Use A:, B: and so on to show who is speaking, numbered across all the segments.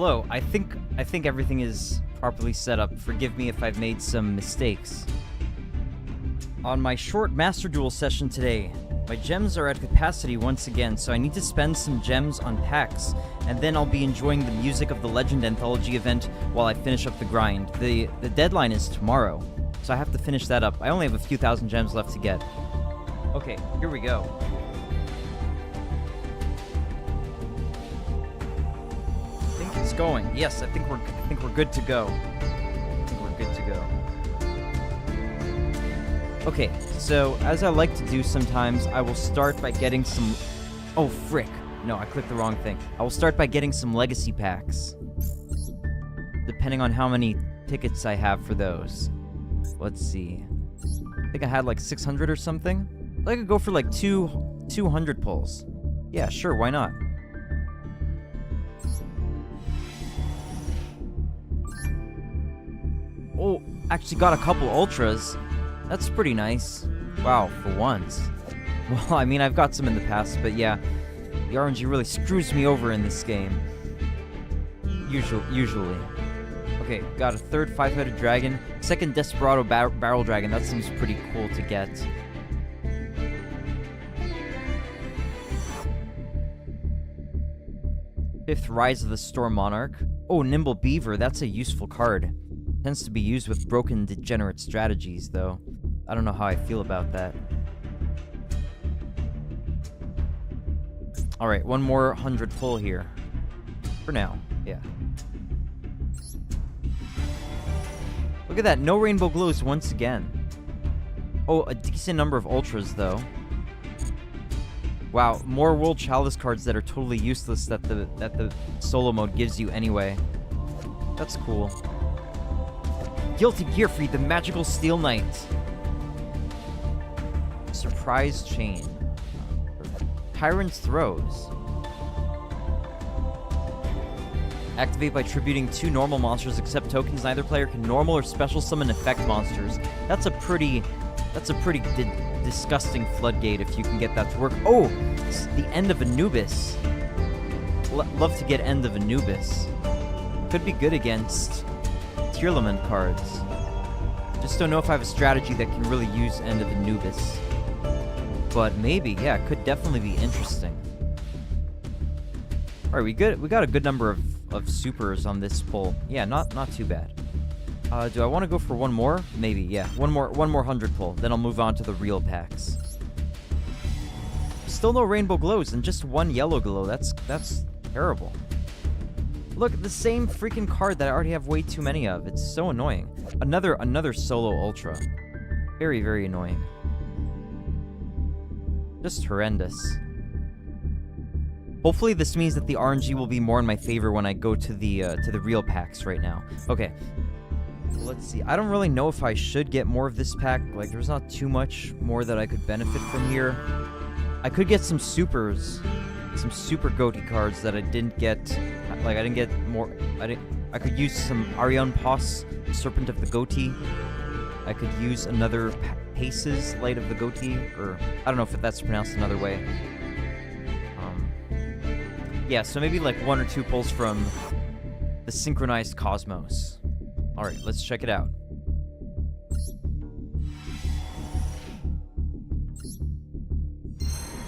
A: Hello, I think everything is properly set up. Forgive me if I've made some mistakes. On my short Master Duel session today, my gems are at capacity once again, so I need to spend some gems on packs, and then I'll be enjoying the music of the Legend Anthology event while I finish up the grind. The deadline is tomorrow, so I have to finish that up. I only have a few thousand gems left to get. Okay, here we go. I think it's going. Yes, I think we're good to go. I think we're good to go. Okay, so as I like to do sometimes, I will start by getting some... Oh, frick. No, I clicked the wrong thing. I will start by getting some legacy packs, depending on how many tickets I have for those. Let's see. I think I had like 600 or something. I could go for like 200 pulls. Yeah, sure, why not? Oh, actually got a couple ultras. That's pretty nice. Wow, for once. Well, I mean, I've got some in the past, but yeah, the RNG really screws me over in this game. Usually. Okay, got a third 5-headed dragon. Second Desperado barrel dragon. That seems pretty cool to get. Fifth Rise of the Storm Monarch. Oh, Nimble Beaver. That's a useful card. Tends to be used with broken degenerate strategies, though. I don't know how I feel about that. Alright, one more 100 pull here. For now, yeah. Look at that, no rainbow glows once again. Oh, a decent number of ultras, though. Wow, more World Chalice cards that are totally useless that the solo mode gives you anyway. That's cool. Guilty Gearfried, the Magical Steel Knight. Surprise Chain. Tyrant's Throws. Activate by tributing 2 normal monsters, except tokens. Neither player can normal or special summon effect monsters. That's a pretty disgusting floodgate if you can get that to work. Oh, it's the End of Anubis. Love to get End of Anubis. Could be good against Tearlament cards. Just don't know if I have a strategy that can really use End of Anubis. But maybe, yeah, it could definitely be interesting. Alright, we got a good number of supers on this pull. Yeah, not too bad. Do I want to go for one more? Maybe, yeah. One more 100 pull. Then I'll move on to the real packs. Still no rainbow glows and just one yellow glow. That's terrible. Look, the same freaking card that I already have way too many of. It's so annoying. Another solo ultra. Very, very annoying. Just horrendous. Hopefully this means that the RNG will be more in my favor when I go to the real packs right now. Okay. Let's see. I don't really know if I should get more of this pack. Like, there's not too much more that I could benefit from here. I could get some supers. Some super goatee cards that I didn't get. Like, I didn't get more. I could use some Arion Pos, Serpent of the Goatee. I could use another Paces, Light of the Goatee, or I don't know if that's pronounced another way. Yeah, so maybe like 1 or 2 pulls from the Synchronized Cosmos. Alright, let's check it out.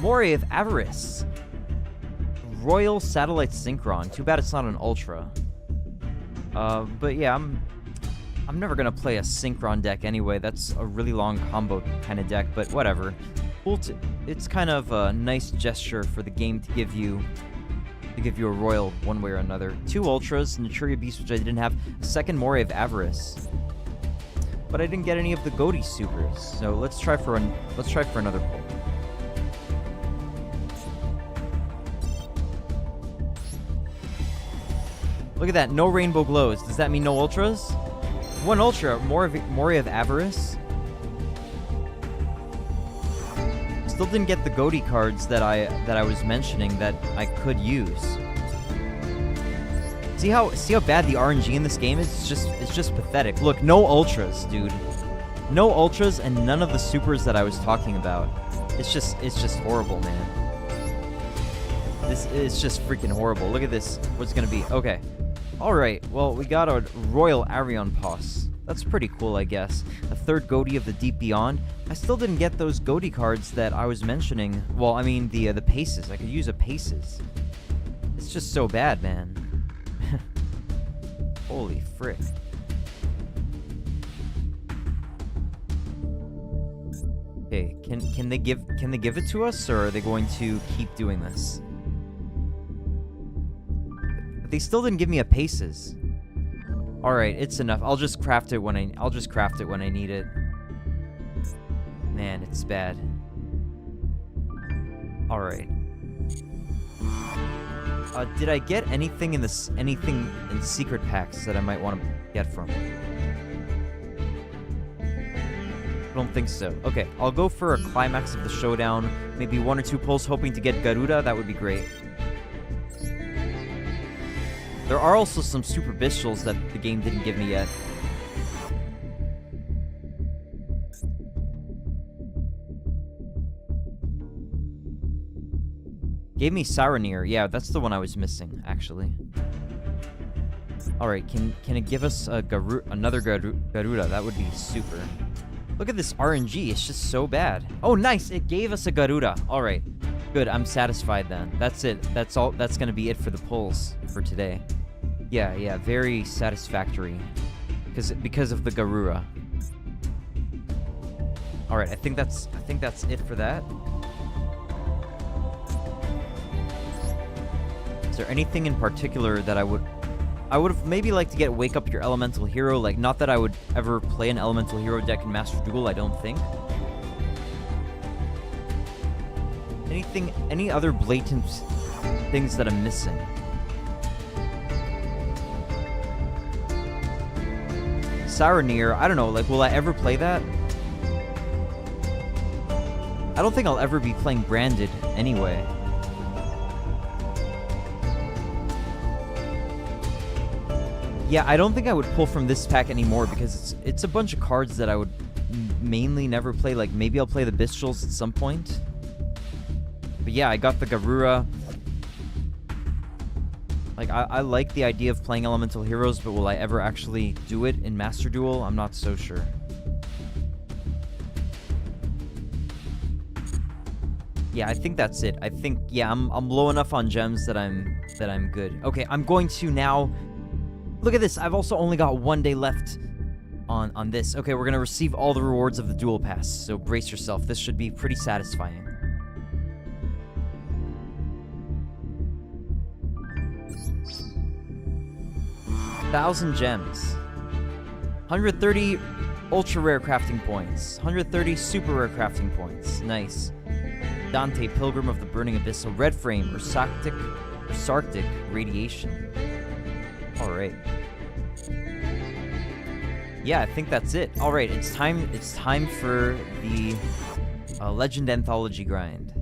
A: Moray of Avarice. Royal Satellite Synchron. Too bad it's not an Ultra. But yeah, I'm never gonna play a Synchron deck anyway. That's a really long combo kind of deck, but whatever. It's kind of a nice gesture for the game to give you a royal one way or another. 2 ultras, Naturia Beast, which I didn't have. A second Moray of Avarice, but I didn't get any of the Goatee supers. So let's try for another pull. Look at that, no rainbow glows. Does that mean no ultras? 1 ultra, Moray of Avarice. Still didn't get the Goatee cards that I was mentioning that I could use. See how bad the RNG in this game is? It's just pathetic. Look, no ultras, dude. No ultras and none of the supers that I was talking about. It's just horrible, man. This is just freaking horrible. Look at this. What's gonna be? Okay. Alright, well, we got a Royal Arion Pass. That's pretty cool, I guess. A third Goatee of the Deep Beyond. I still didn't get those Goatee cards that I was mentioning. Well, I mean, the Paces. I could use a Paces. It's just so bad, man. Holy frick. Okay, can they give it to us, or are they going to keep doing this? But they still didn't give me a Paces. All right, it's enough. I'll just craft it when I need it. Man, it's bad. All right. Did I get anything in secret packs that I might want to get from? I don't think so. Okay, I'll go for a climax of the showdown. Maybe 1 or 2 pulls, hoping to get Garuda. That would be great. There are also some super bestials that the game didn't give me yet. Gave me Saranir. Yeah, that's the one I was missing, actually. Alright, can it give us a another Garuda? That would be super. Look at this RNG. It's just so bad. Oh, nice. It gave us a Garuda. Alright. Good. I'm satisfied then. That's it. That's all. That's going to be it for the pulls for today. Yeah. Very satisfactory. Because of the Garuda. Alright, I think that's it for that. Is there anything in particular that I would have maybe liked to get Wake Up Your Elemental Hero? Like, not that I would ever play an Elemental Hero deck in Master Duel, I don't think. Any other blatant things that I'm missing? Saranir, I don't know, like, will I ever play that? I don't think I'll ever be playing Branded anyway. Yeah, I don't think I would pull from this pack anymore because it's a bunch of cards that I would mainly never play. Like, maybe I'll play the Bestials at some point. But yeah, I got the Garura. Like, I like the idea of playing Elemental Heroes, but will I ever actually do it in Master Duel? I'm not so sure. Yeah, I think that's it. I think, yeah, I'm low enough on gems that I'm good. Okay, I'm going to now... Look at this. I've also only got 1 day left on this. Okay, we're going to receive all the rewards of the Duel Pass, so brace yourself. This should be pretty satisfying. $1,000 gems. 130 ultra rare crafting points. 130 super rare crafting points. Nice. Dante, Pilgrim of the Burning Abyss. A red frame. Sarctic radiation. Alright. Yeah, I think that's it. Alright, it's time for the Legend Anthology grind.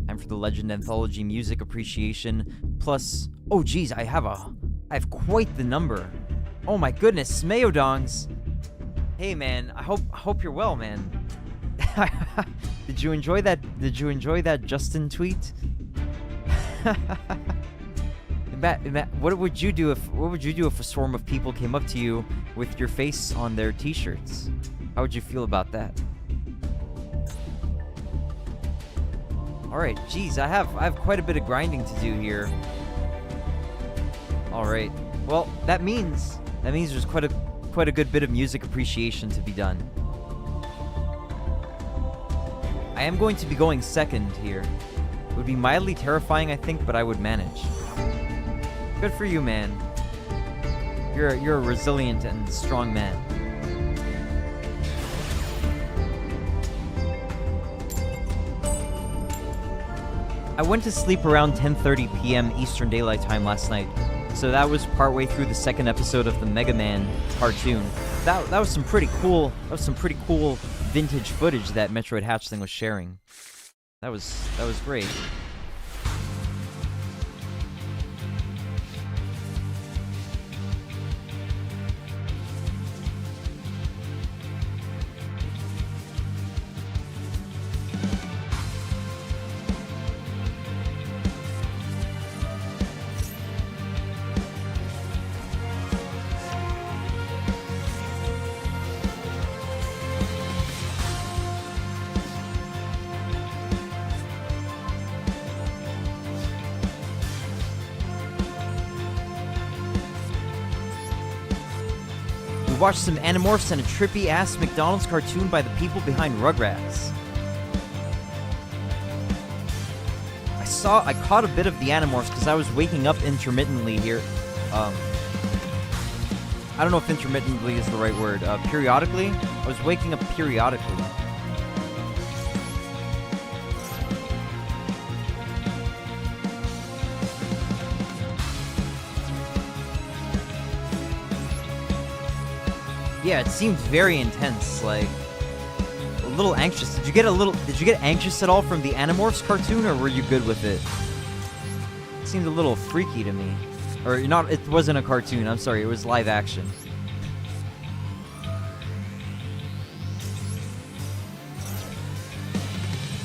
A: Time for the Legend Anthology music appreciation. Plus, oh geez, I have quite the number. Oh my goodness, Smeodongs. Hey man, I hope you're well, man. Did you enjoy that Justin tweet? What would you do if a swarm of people came up to you with your face on their t-shirts? How would you feel about that? Alright, geez, I have quite a bit of grinding to do here. Alright. Well, that means there's quite a good bit of music appreciation to be done. I am going to be going second here. It would be mildly terrifying, I think, but I would manage. Good for you, man. You're a resilient and strong man. I went to sleep around 10:30 p.m. Eastern Daylight Time last night, so that was partway through the second episode of the Mega Man cartoon. That was some pretty cool. That was some pretty cool vintage footage that Metroid Hatchling was sharing. That was great. watched some Animorphs and a trippy-ass McDonald's cartoon by the people behind Rugrats. I caught a bit of the Animorphs because I was waking up intermittently here. I don't know if intermittently is the right word. Periodically? I was waking up periodically. Yeah, it seemed very intense, like a little anxious. Did you get anxious at all from the Animorphs cartoon, or were you good with it? It seemed a little freaky to me. Or not, it wasn't a cartoon, I'm sorry, it was live action.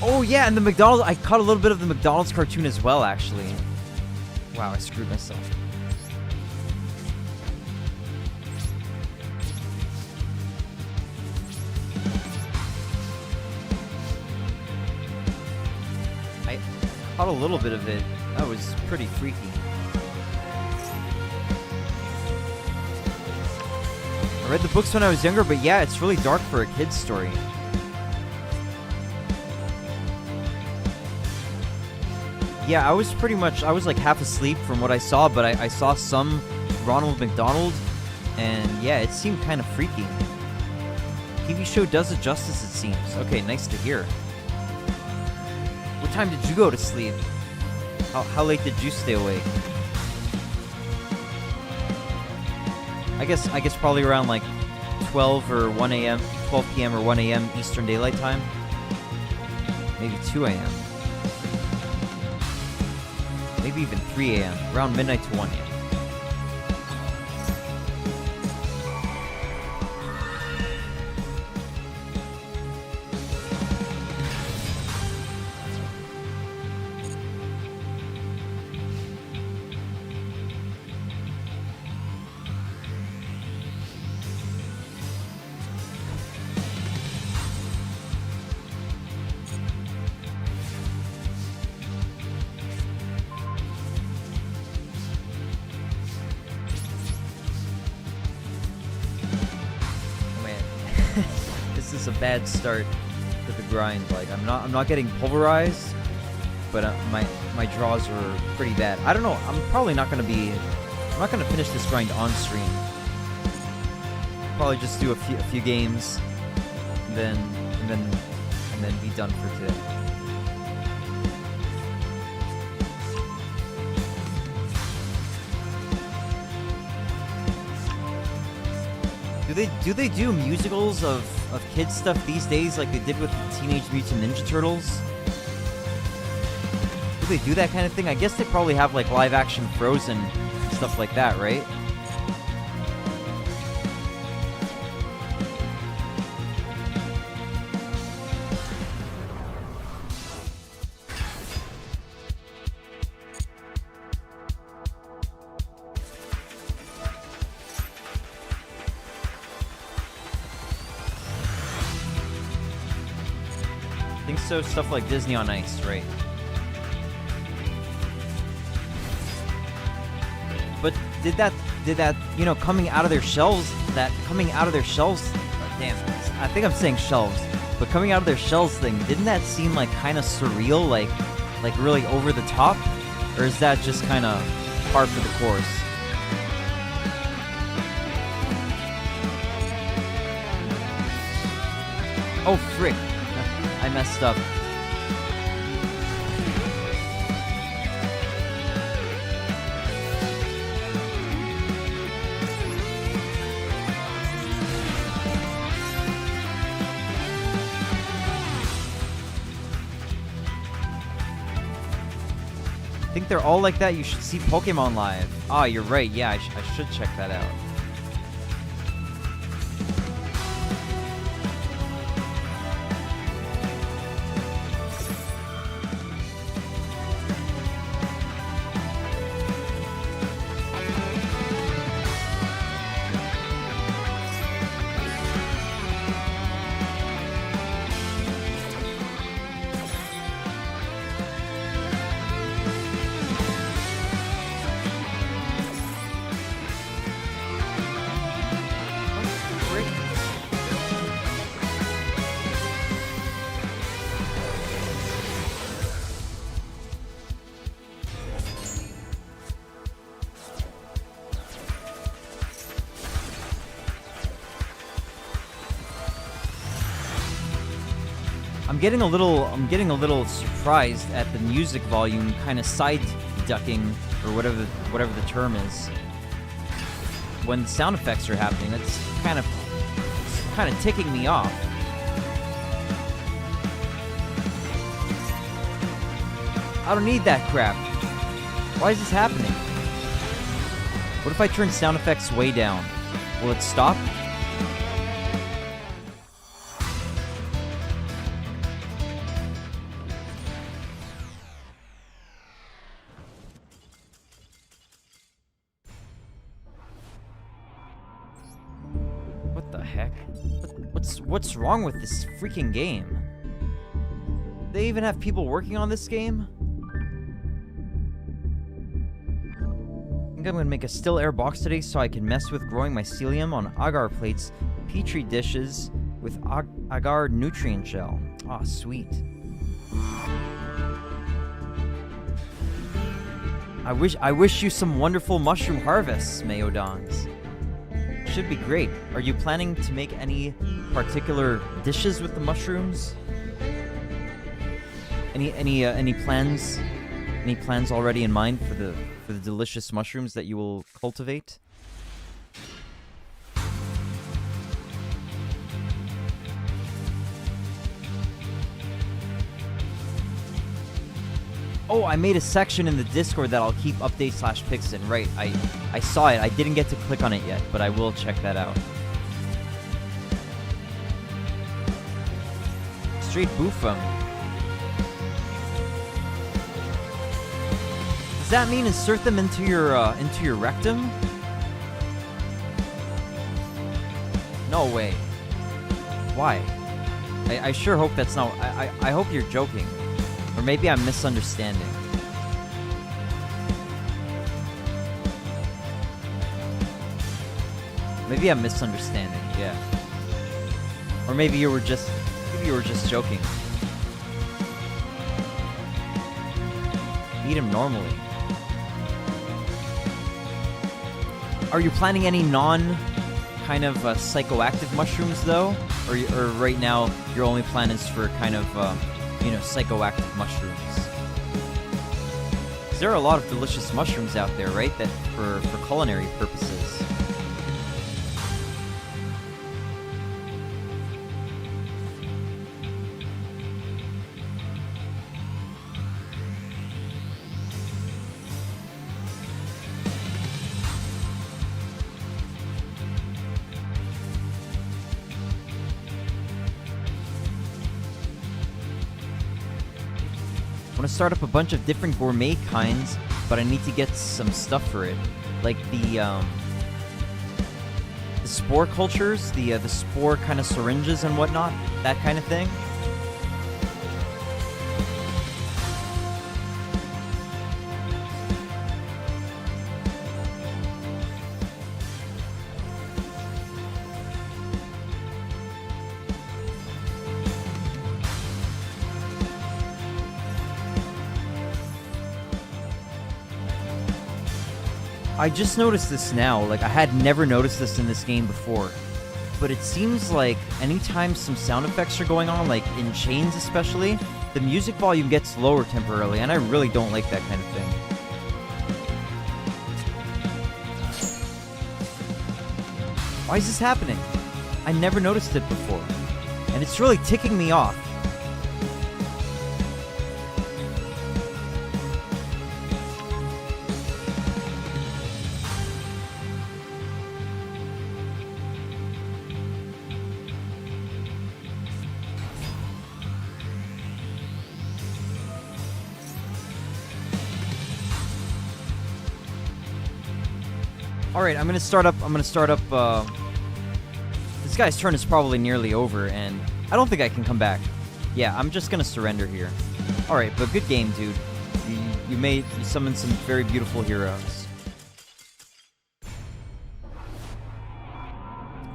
A: Oh yeah, and the McDonald's, I caught a little bit of the McDonald's cartoon as well, actually. Wow, I screwed myself. Caught a little bit of it. That was pretty freaky. I read the books when I was younger, but yeah, it's really dark for a kid's story. Yeah, I was like half asleep from what I saw, but I saw some Ronald McDonald, and yeah, it seemed kind of freaky. TV show does it justice, it seems. Okay, nice to hear. What time did you go to sleep? How late did you stay awake? I guess probably around like 12 p.m. or 1 a.m. Eastern Daylight Time. Maybe 2 a.m. Maybe even 3 a.m. Around midnight to 1 a.m. This is a bad start to the grind. Like I'm not getting pulverized, but my draws are pretty bad. I don't know. I'm not gonna finish this grind on stream. Probably just do a few games, and then be done for today. Do they do musicals of kids stuff these days like they did with the Teenage Mutant Ninja Turtles? Do they do that kind of thing? I guess they probably have like live action Frozen and stuff like that, right? So stuff like Disney on Ice, right? But did that coming out of their shells, damn, I think I'm saying shelves, but coming out of their shells thing, didn't that seem like kind of surreal, like really over the top, or is that just kind of par for the course? Oh frick. I messed up. I think they're all like that. You should see Pokemon Live. Ah, you're right. Yeah, I should check that out. I'm getting a little surprised at the music volume kind of side ducking, or whatever the term is, when sound effects are happening. That's kind of ticking me off. I don't need that crap. Why is this happening? What if I turn sound effects way down? Will it stop? What the heck? What's wrong with this freaking game? They even have people working on this game? I think I'm gonna make a still air box today so I can mess with growing mycelium on agar plates, petri dishes with agar nutrient gel. Aw, oh, sweet. I wish you some wonderful mushroom harvests, Mayodongs. Should be great. Are you planning to make any particular dishes with the mushrooms? Any plans? Any plans already in mind for the delicious mushrooms that you will cultivate? Oh, I made a section in the Discord that I'll keep update/pics in. Right, I saw it. I didn't get to click on it yet, but I will check that out. Straight boofum. Does that mean insert them into your rectum? No way. Why? I sure hope that's not. I hope you're joking. Or maybe I'm misunderstanding. Maybe I'm misunderstanding, yeah. Or maybe you were just joking. Eat him normally. Are you planning any kind of psychoactive mushrooms though? Or right now your only plan is for kind of psychoactive mushrooms? 'Cause there are a lot of delicious mushrooms out there, right? That for culinary purposes. I want to start up a bunch of different gourmet kinds, but I need to get some stuff for it, like the spore cultures, the spore kind of syringes and whatnot, that kind of thing. I just noticed this now, like I had never noticed this in this game before, but it seems like anytime some sound effects are going on, like in chains especially, the music volume gets lower temporarily, and I really don't like that kind of thing. Why is this happening? I never noticed it before, and it's really ticking me off. Alright, I'm gonna start up, this guy's turn is probably nearly over, and I don't think I can come back. Yeah, I'm just gonna surrender here. Alright, but good game, dude. You summoned some very beautiful heroes.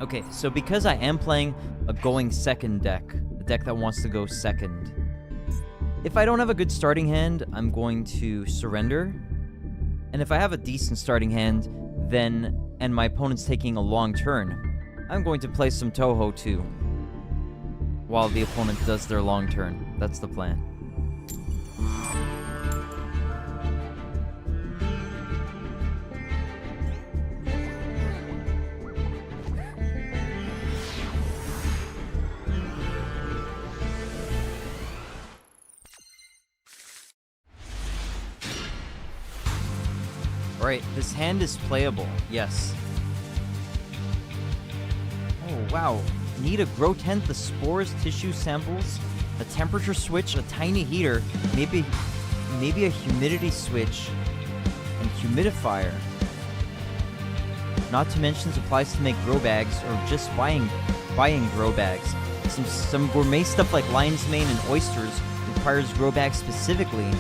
A: Okay, so because I am playing a going second deck, a deck that wants to go second, if I don't have a good starting hand, I'm going to surrender. And if I have a decent starting hand, and my opponent's taking a long turn, I'm going to play some Toho too. while the opponent does their long turn. That's the plan. Alright, this hand is playable, yes. Oh, wow. Need a grow tent, the spores, tissue samples, a temperature switch, a tiny heater, maybe a humidity switch, and humidifier. Not to mention supplies to make grow bags, or just buying grow bags. Some gourmet stuff like lion's mane and oysters requires grow bags specifically,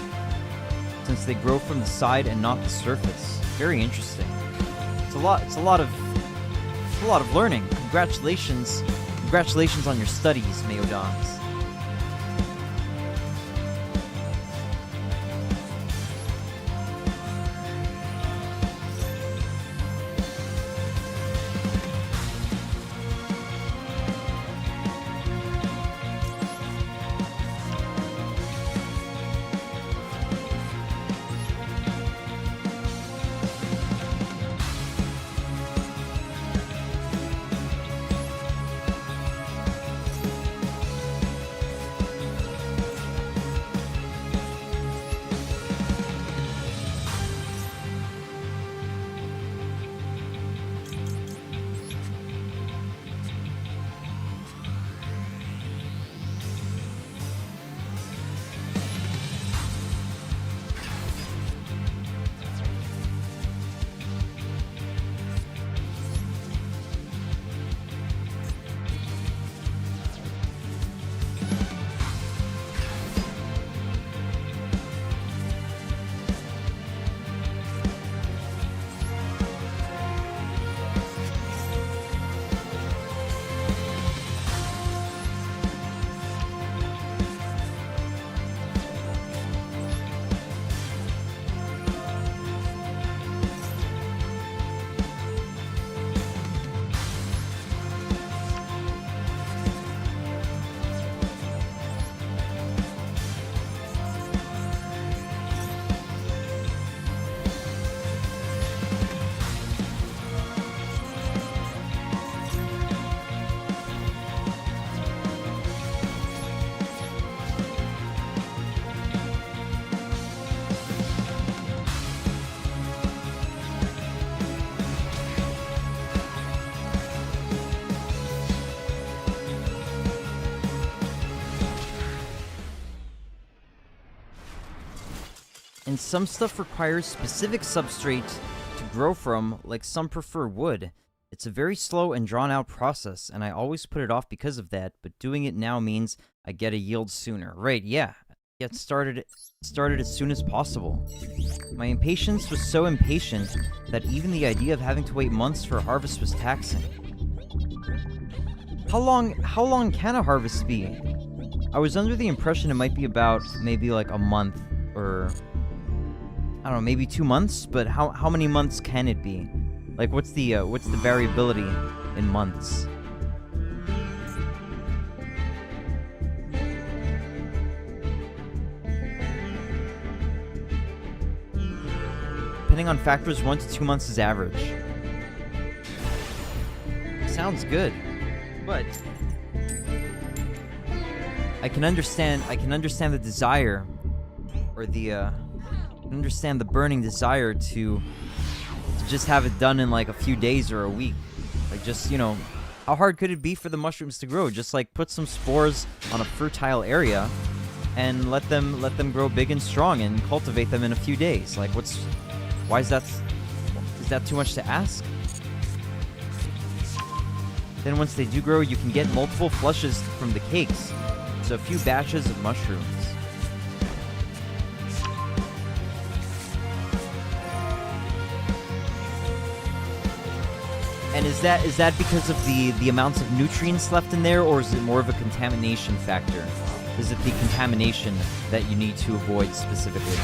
A: since they grow from the side and not the surface. Very interesting. It's a lot of learning. Congratulations on your studies, Meodons. And some stuff requires specific substrate to grow from, like some prefer wood. It's a very slow and drawn-out process, and I always put it off because of that, but doing it now means I get a yield sooner. Right, yeah. Get started as soon as possible. My impatience was so impatient that even the idea of having to wait months for a harvest was taxing. How long can a harvest be? I was under the impression it might be about maybe like a month, or I don't know, maybe 2 months, but how many months can it be? Like, what's the variability in months? Depending on factors, 1 to 2 months is average. Sounds good, but I can understand the desire, or I understand the burning desire to just have it done in like a few days or a week. Like, just, you know, how hard could it be for the mushrooms to grow? Just like put some spores on a fertile area and let them grow big and strong and cultivate them in a few days. Like, is that too much to ask? Then once they do grow, you can get multiple flushes from the cakes. So a few batches of mushrooms. And is that because of the amounts of nutrients left in there, or is it more of a contamination factor? Is it the contamination that you need to avoid specifically?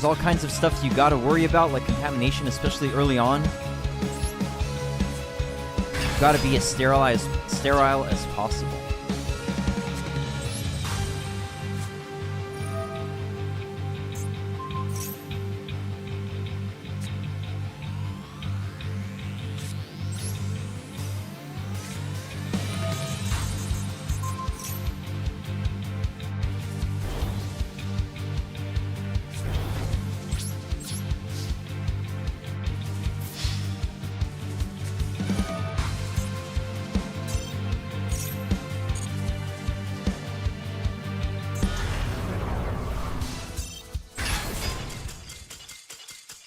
A: all kinds of stuff you gotta worry about, like contamination, especially early on. You've gotta be as sterile as possible.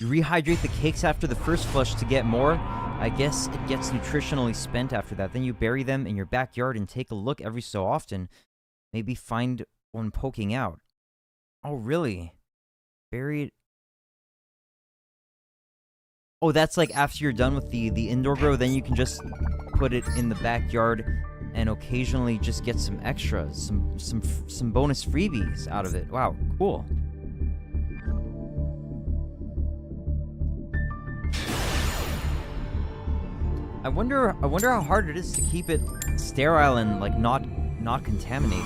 A: You rehydrate the cakes after the first flush to get more. I guess it gets nutritionally spent after that. Then you bury them in your backyard and take a look every so often. Maybe find one poking out. Oh, really? Buried... Oh, that's like after you're done with the indoor grow, then you can just put it in the backyard and occasionally just get some extras, some bonus freebies out of it. Wow, cool. I wonder how hard it is to keep it sterile and like not contaminated.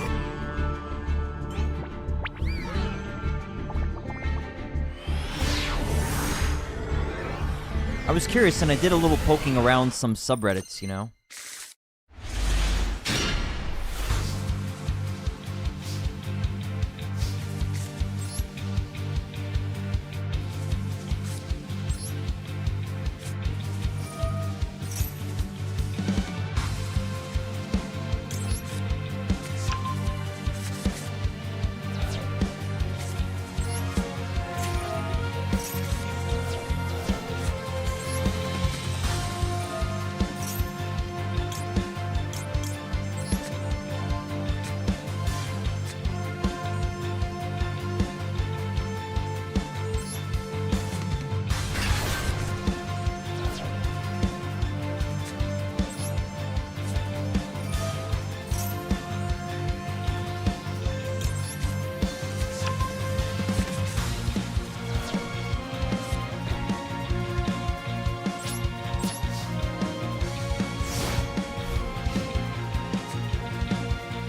A: I was curious and I did a little poking around some subreddits, you know.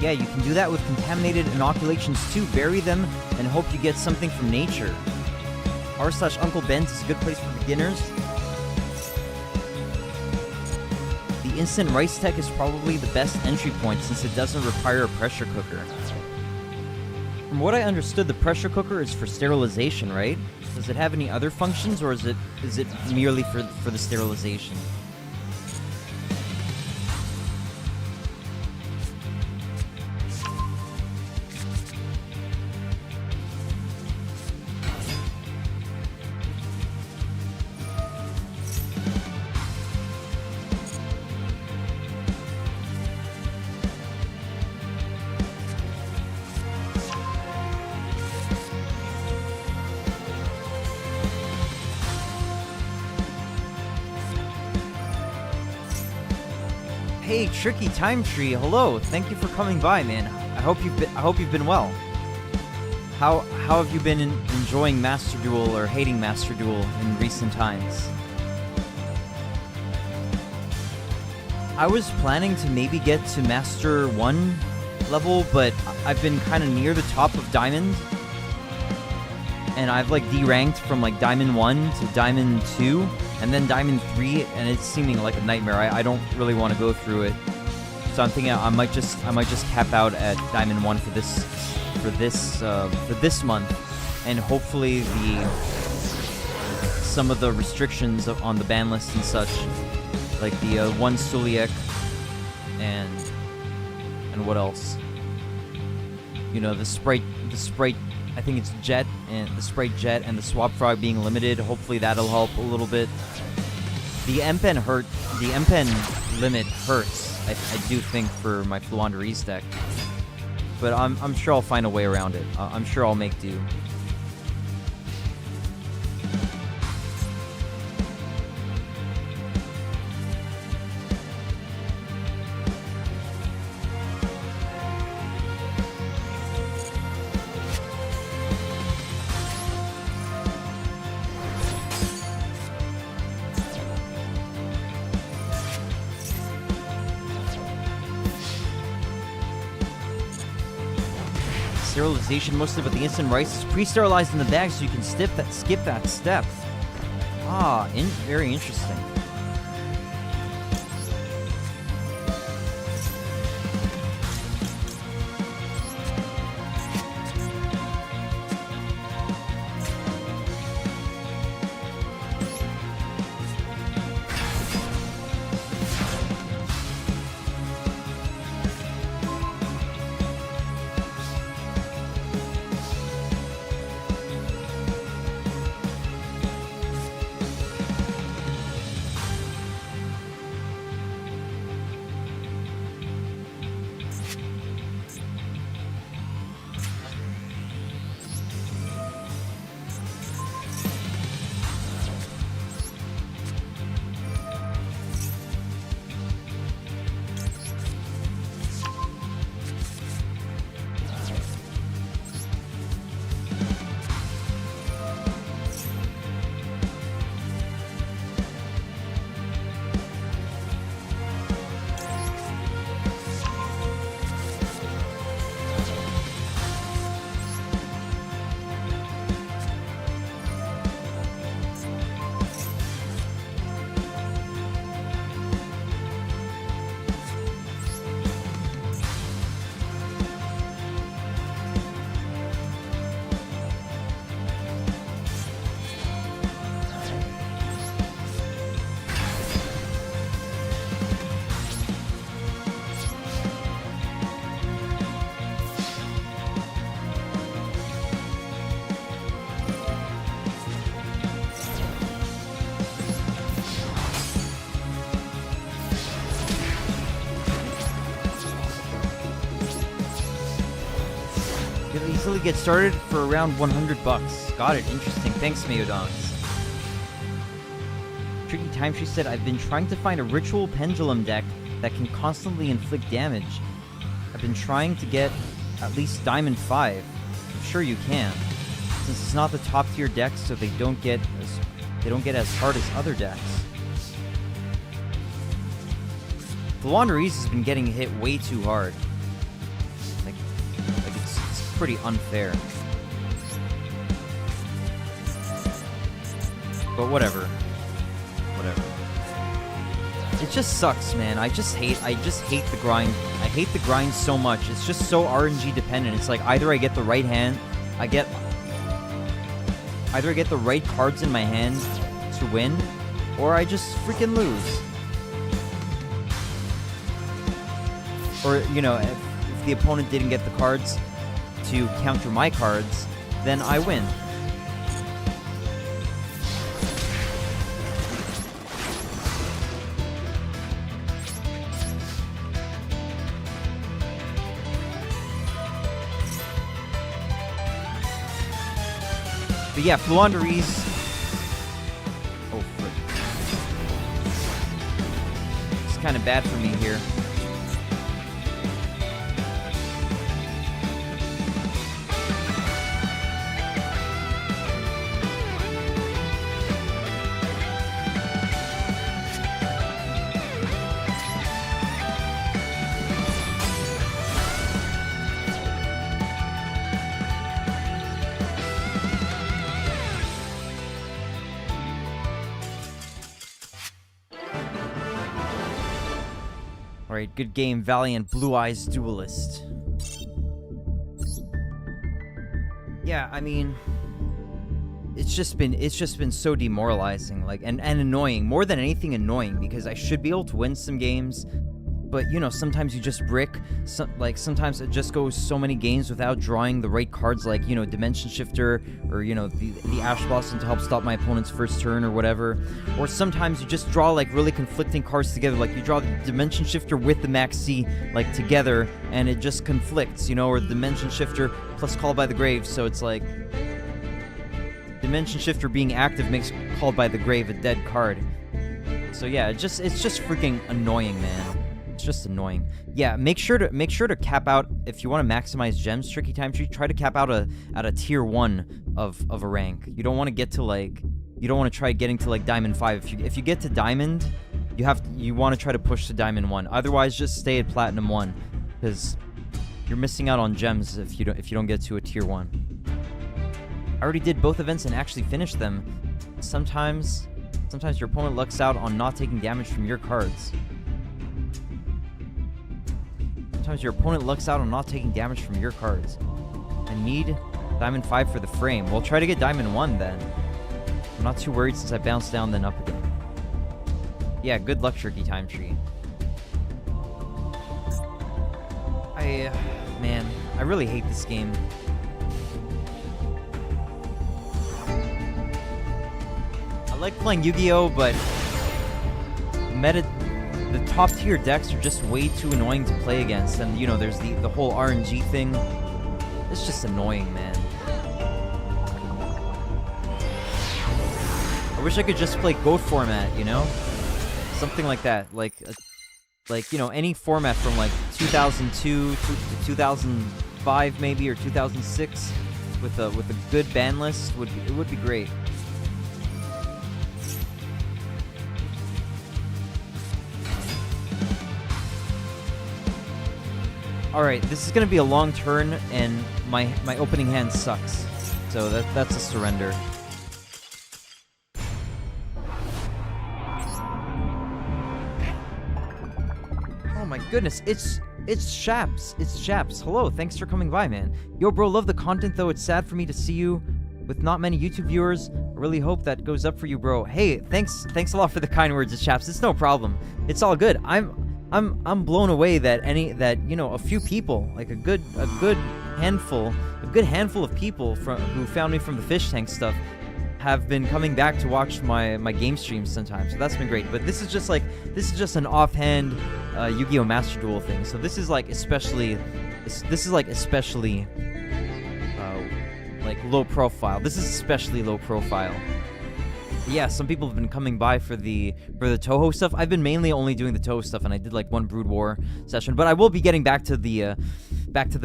A: Yeah, you can do that with contaminated inoculations too. Bury them and hope you get something from nature. r/Uncle Ben's is a good place for beginners. The instant rice tech is probably the best entry point since it doesn't require a pressure cooker. From what I understood, the pressure cooker is for sterilization, right? Does it have any other functions, or is it merely for the sterilization? Hey, Tricky Time Tree, hello. Thank you for coming by, man. I hope you've been well. How have you been enjoying Master Duel or hating Master Duel in recent times? I was planning to maybe get to Master 1 level, but I've been kind of near the top of Diamond. And I've like deranked from like Diamond 1 to Diamond 2. And then Diamond 3, and it's seeming like a nightmare. I don't really want to go through it, so I'm thinking I might just cap out at Diamond 1 for this month, and hopefully some of the restrictions on the ban list and such, like the 1 Suliek and what else? You know, the sprite. I think it's Jet and the Sprite Jet and the Swap Frog being limited. Hopefully that'll help a little bit. The M-Pen limit hurts, I do think, for my Fluanderese deck. But I'm sure I'll find a way around it. I'm sure I'll make do. sterilization mostly, but the instant rice is pre-sterilized in the bag, so you can skip that step. Ah, very interesting. Easily get started for around $100. Got it. Interesting. Thanks, Meodons. Tricky Time, she said, I've been trying to find a ritual pendulum deck that can constantly inflict damage. I've been trying to get at least Diamond 5. I'm sure you can. Since it's not the top tier deck, so they don't get as hard as other decks. The Wanderese has been getting hit way too hard. It's pretty unfair. But whatever. It just sucks, man. I just hate the grind. I hate the grind so much. It's just so RNG dependent. It's like either I get the right hand, either I get the right cards in my hand to win, or I just freaking lose. Or, you know, if the opponent didn't get the cards to counter my cards, then I win. But yeah, Fluanderese. Oh, frick. It's kind of bad for me here. Alright, good game, Valiant Blue Eyes Duelist. Yeah, I mean, it's just been so demoralizing, like, and annoying, more than anything annoying, because I should be able to win some games, but, you know, sometimes you just brick, sometimes it just goes so many games without drawing the right cards, like, you know, Dimension Shifter, or, you know, the Ash Blossom to help stop my opponent's first turn, or whatever, or sometimes you just draw, like, really conflicting cards together, like, you draw the Dimension Shifter with the Max C, like, together, and it just conflicts, you know, or Dimension Shifter plus Call by the Grave, so it's like, Dimension Shifter being active makes Call by the Grave a dead card. So yeah, it's just freaking annoying, man. It's just annoying. Yeah, make sure to cap out, if you want to maximize gems, Tricky Time Tree, try to cap out at a tier 1 of a rank. You don't want to get to, like, you don't want to try getting to, like, Diamond 5. If you get to Diamond, you want to try to push to Diamond 1. Otherwise, just stay at Platinum 1, because you're missing out on gems if you don't get to a tier 1. I already did both events and actually finished them. Sometimes your opponent lucks out on not taking damage from your cards. Sometimes your opponent lucks out on not taking damage from your cards. I need Diamond 5 for the frame. We'll try to get Diamond 1 then. I'm not too worried since I bounced down then up again. Yeah, good luck, Tricky Time Tree. Man, I really hate this game. I like playing Yu-Gi-Oh, but the top tier decks are just way too annoying to play against. And, you know, there's the whole RNG thing. It's just annoying, man. I wish I could just play GOAT format, you know? Something like that. Like, you know, any format from, like, 2002 to 2005, maybe, or 2006, with a good ban list, would be great. Alright, this is gonna be a long turn, and my opening hand sucks. So that's a surrender. Oh my goodness, it's Shaps. It's Shaps. Hello, thanks for coming by, man. Yo, bro, love the content, though. It's sad for me to see you with not many YouTube viewers. I really hope that goes up for you, bro. Hey, thanks a lot for the kind words, Shaps. It's no problem. It's all good. I'm blown away that you know, a few people, like a good handful of people who found me from the fish tank stuff have been coming back to watch my game streams sometimes. So that's been great. But this is just an offhand Yu-Gi-Oh! Master Duel thing. So this is especially like low profile. This is especially low profile. Yeah, some people have been coming by for the Toho stuff. I've been mainly only doing the Toho stuff, and I did like one Brood War session. But I will be getting back to the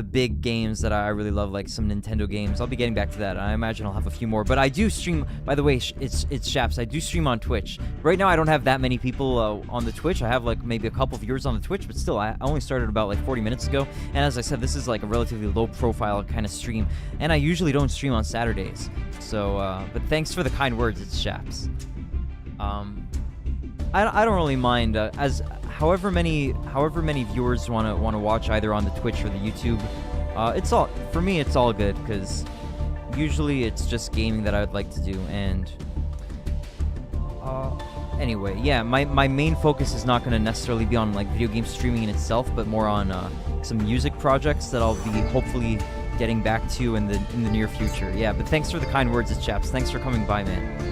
A: big games that I really love, like some Nintendo games. I'll be getting back to that. I imagine I'll have a few more. But I do stream. By the way, it's Shaps. I do stream on Twitch. Right now, I don't have that many people on the Twitch. I have like maybe a couple viewers on the Twitch, but still, I only started about like 40 minutes ago. And as I said, this is like a relatively low profile kind of stream, and I usually don't stream on Saturdays. So, but thanks for the kind words. It's Shaps. I don't really mind as however many viewers want to watch either on the Twitch or the YouTube. It's all for me. It's all good because usually it's just gaming that I would like to do. And anyway, yeah, my main focus is not going to necessarily be on like video game streaming in itself, but more on some music projects that I'll be hopefully getting back to in the near future. Yeah, but thanks for the kind words, Chaps. Thanks for coming by, man.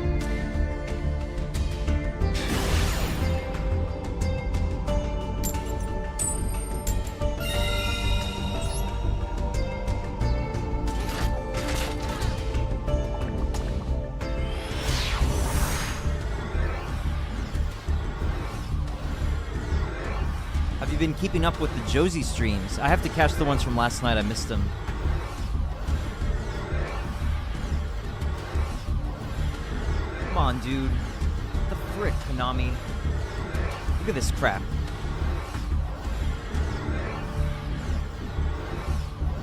A: Have you been keeping up with the Josie streams? I have to catch the ones from last night. I missed them. Come on, dude. What the frick, Konami? Look at this crap.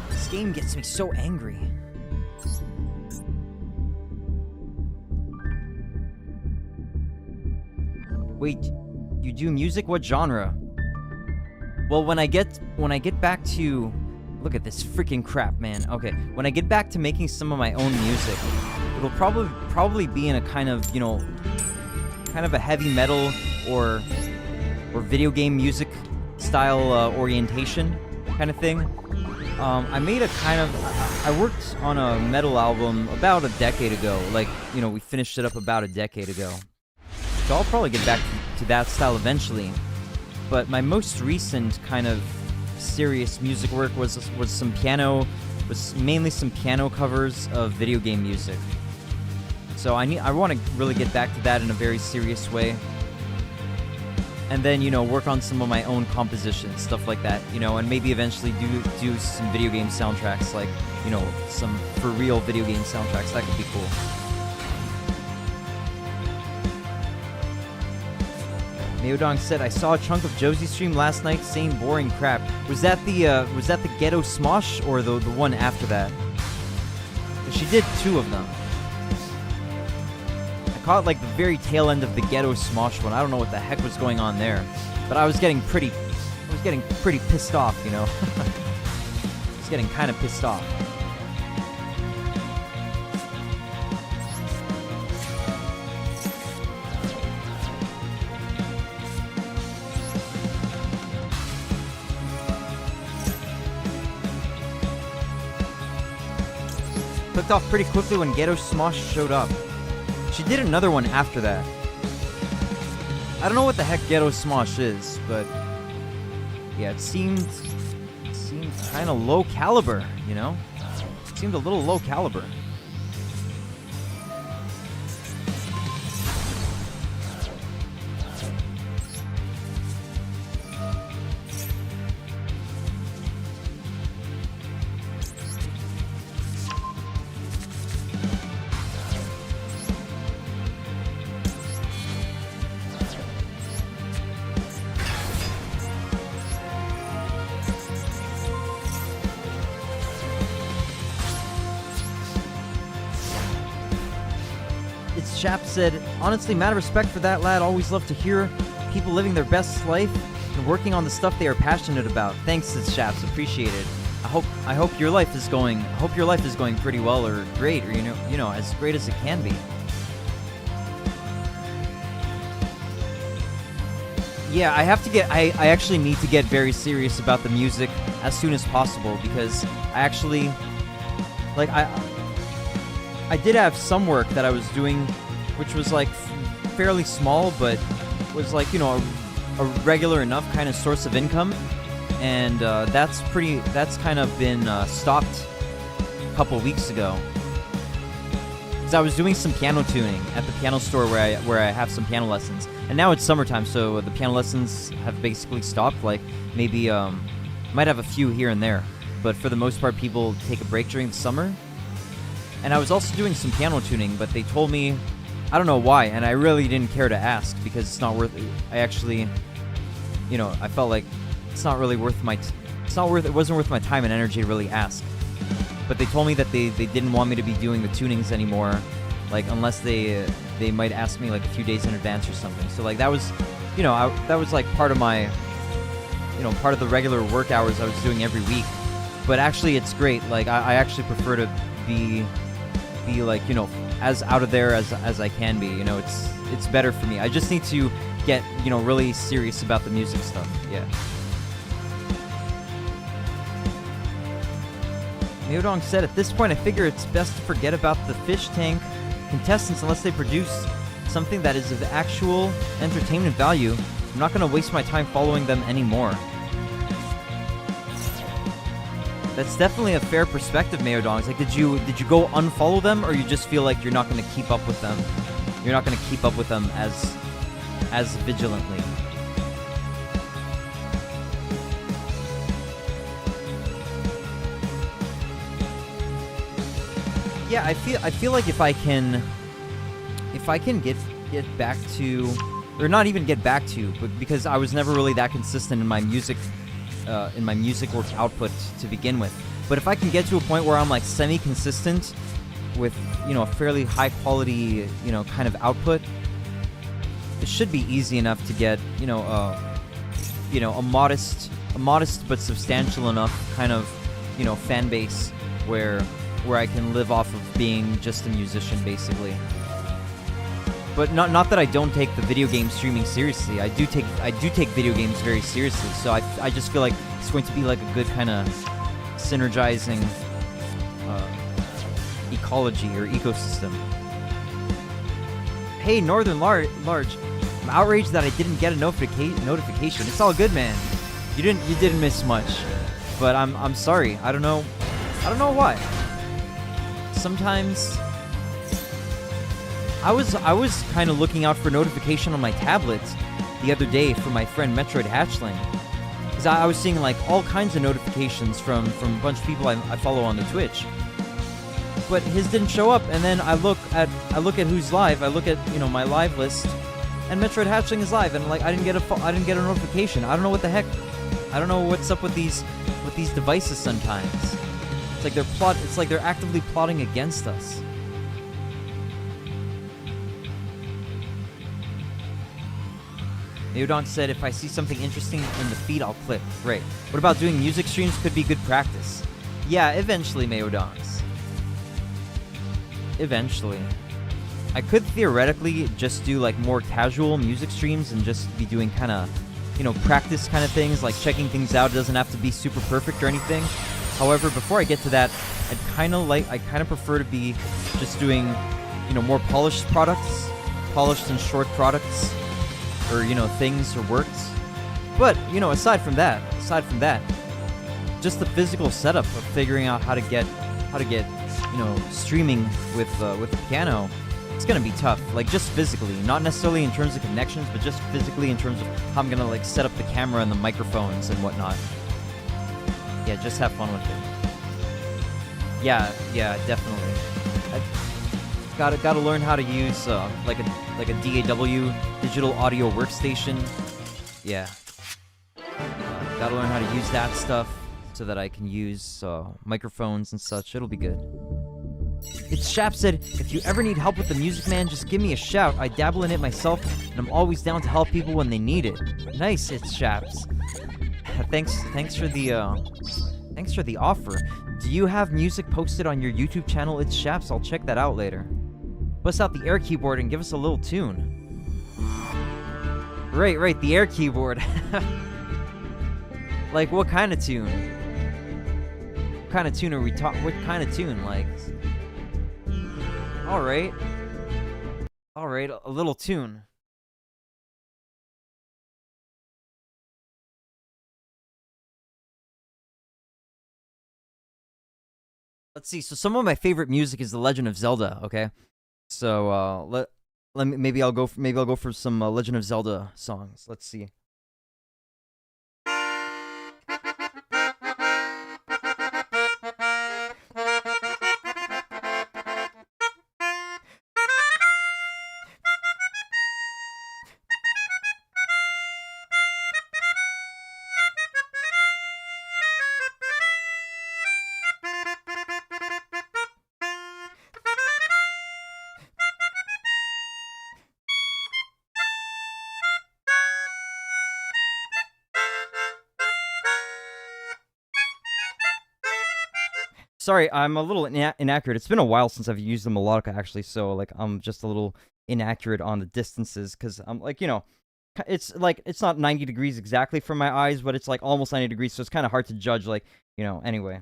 A: This game gets me so angry. Wait, you do music? What genre? Well, when I get back to... Look at this freaking crap, man. Okay, when I get back to making some of my own music, it'll probably be in a kind of, you know, kind of a heavy metal or video game music style orientation kind of thing. I made a kind of... I worked on a metal album about a decade ago. Like, you know, we finished it up about a decade ago. So I'll probably get back to that style eventually. But my most recent kind of serious music work was mainly some piano covers of video game music. So I want to really get back to that in a very serious way. And then, you know, work on some of my own compositions, stuff like that, you know, and maybe eventually do some video game soundtracks, like, you know, some for real video game soundtracks. That could be cool. Meodong said, I saw a chunk of Josie's stream last night saying boring crap. Was that the Ghetto Smosh or the one after that? She did 2 of them. I caught like the very tail end of the Ghetto Smosh one. I don't know what the heck was going on there. But I was getting pretty pissed off, you know? I was getting kind of pissed off. Clicked off pretty quickly when Ghetto Smosh showed up. She did another one after that. I don't know what the heck Ghetto Smosh is, but yeah, it seemed kind of low caliber, you know? It seemed a little low caliber. Chap said, honestly, mad respect for that lad. Always love to hear people living their best life and working on the stuff they are passionate about. Thanks, Chaps. Appreciate it. I hope your life is going pretty well or great, or you know, as great as it can be. Yeah, I actually need to get very serious about the music as soon as possible, because I actually I did have some work that I was doing, which was like fairly small, but was like, you know, a regular enough kind of source of income, and that's kind of been stopped a couple weeks ago. Because I was doing some piano tuning at the piano store where I have some piano lessons, and now it's summertime, so the piano lessons have basically stopped. Like maybe might have a few here and there, but for the most part, people take a break during the summer. And I was also doing some piano tuning, but they told me, I don't know why, and I really didn't care to ask, because it's not worth it. I actually, you know, I felt like it's not really worth my, it wasn't worth my time and energy to really ask. But they told me that they didn't want me to be doing the tunings anymore, like unless they might ask me like a few days in advance or something. So like that was, you know, that was like part of my, you know, part of the regular work hours I was doing every week. But actually it's great. Like I actually prefer to be like, you know, as out of there as I can be. You know, it's better for me. I just need to get, you know, really serious about the music stuff. Yeah. Meodong said, at this point I figure it's best to forget about the fish tank contestants unless they produce something that is of actual entertainment value. I'm not going to waste my time following them anymore. That's definitely a fair perspective, Meodong. It's like, did you go unfollow them, or you just feel like you're not going to keep up with them? You're not going to keep up with them as vigilantly. Yeah, I feel like if I can get back to, or not even get back to, but because I was never really that consistent in my music work output to begin with. But if I can get to a point where I'm like semi-consistent with, you know, a fairly high quality, you know, kind of output, it should be easy enough to get, you know, a modest but substantial enough kind of, you know, fan base where I can live off of being just a musician, basically. But not that I don't take the video game streaming seriously. I do take video games very seriously. So I just feel like it's going to be like a good kind of synergizing ecology or ecosystem. Hey, Northern Large, I'm outraged that I didn't get a notification. It's all good, man. You didn't miss much, but I'm sorry. I don't know why. Sometimes I was kind of looking out for notification on my tablet the other day from my friend Metroid Hatchling, because I was seeing like all kinds of notifications from a bunch of people I follow on the Twitch, but his didn't show up. And then I look at who's live. I look at, you know, my live list, and Metroid Hatchling is live, and like I didn't get a notification. I don't know what the heck. I don't know what's up with these devices sometimes. It's like they're actively plotting against us. mdrnYGOn said, if I see something interesting in the feed, I'll click. Great. What about doing music streams? Could be good practice. Yeah, eventually, mdrnYGOn. Eventually. I could theoretically just do like more casual music streams and just be doing kind of, you know, practice kind of things, like checking things out. It doesn't have to be super perfect or anything. However, before I get to that, I kind of prefer to be just doing, you know, more polished products, polished and short products, or, you know, things or works. But, you know, aside from that, just the physical setup of figuring out how to get, you know, streaming with the piano, it's gonna be tough. Like, just physically, not necessarily in terms of connections, but just physically in terms of how I'm gonna like set up the camera and the microphones and whatnot. Yeah, just have fun with it. Yeah, definitely. I gotta learn how to use like a DAW, digital audio workstation. Yeah. Gotta learn how to use that stuff so that I can use microphones and such. It'll be good. It's Shap said, if you ever need help with the music, man, just give me a shout. I dabble in it myself, and I'm always down to help people when they need it. Nice, it's Shaps. Thanks for the offer. Do you have music posted on your YouTube channel? It's Shaps. I'll check that out later. Bust out the air keyboard and give us a little tune. Right, the air keyboard. Like, what kind of tune? What kind of tune are we talking? What kind of tune? Like, all right, a little tune. Let's see. So some of my favorite music is The Legend of Zelda. Okay, so let me maybe I'll go for some Legend of Zelda songs. Let's see. Sorry, I'm a little inaccurate. It's been a while since I've used the melodica, actually, so, like, I'm just a little inaccurate on the distances, because I'm, like, you know, it's not 90 degrees exactly from my eyes, but it's, like, almost 90 degrees, so it's kind of hard to judge, like, you know, anyway.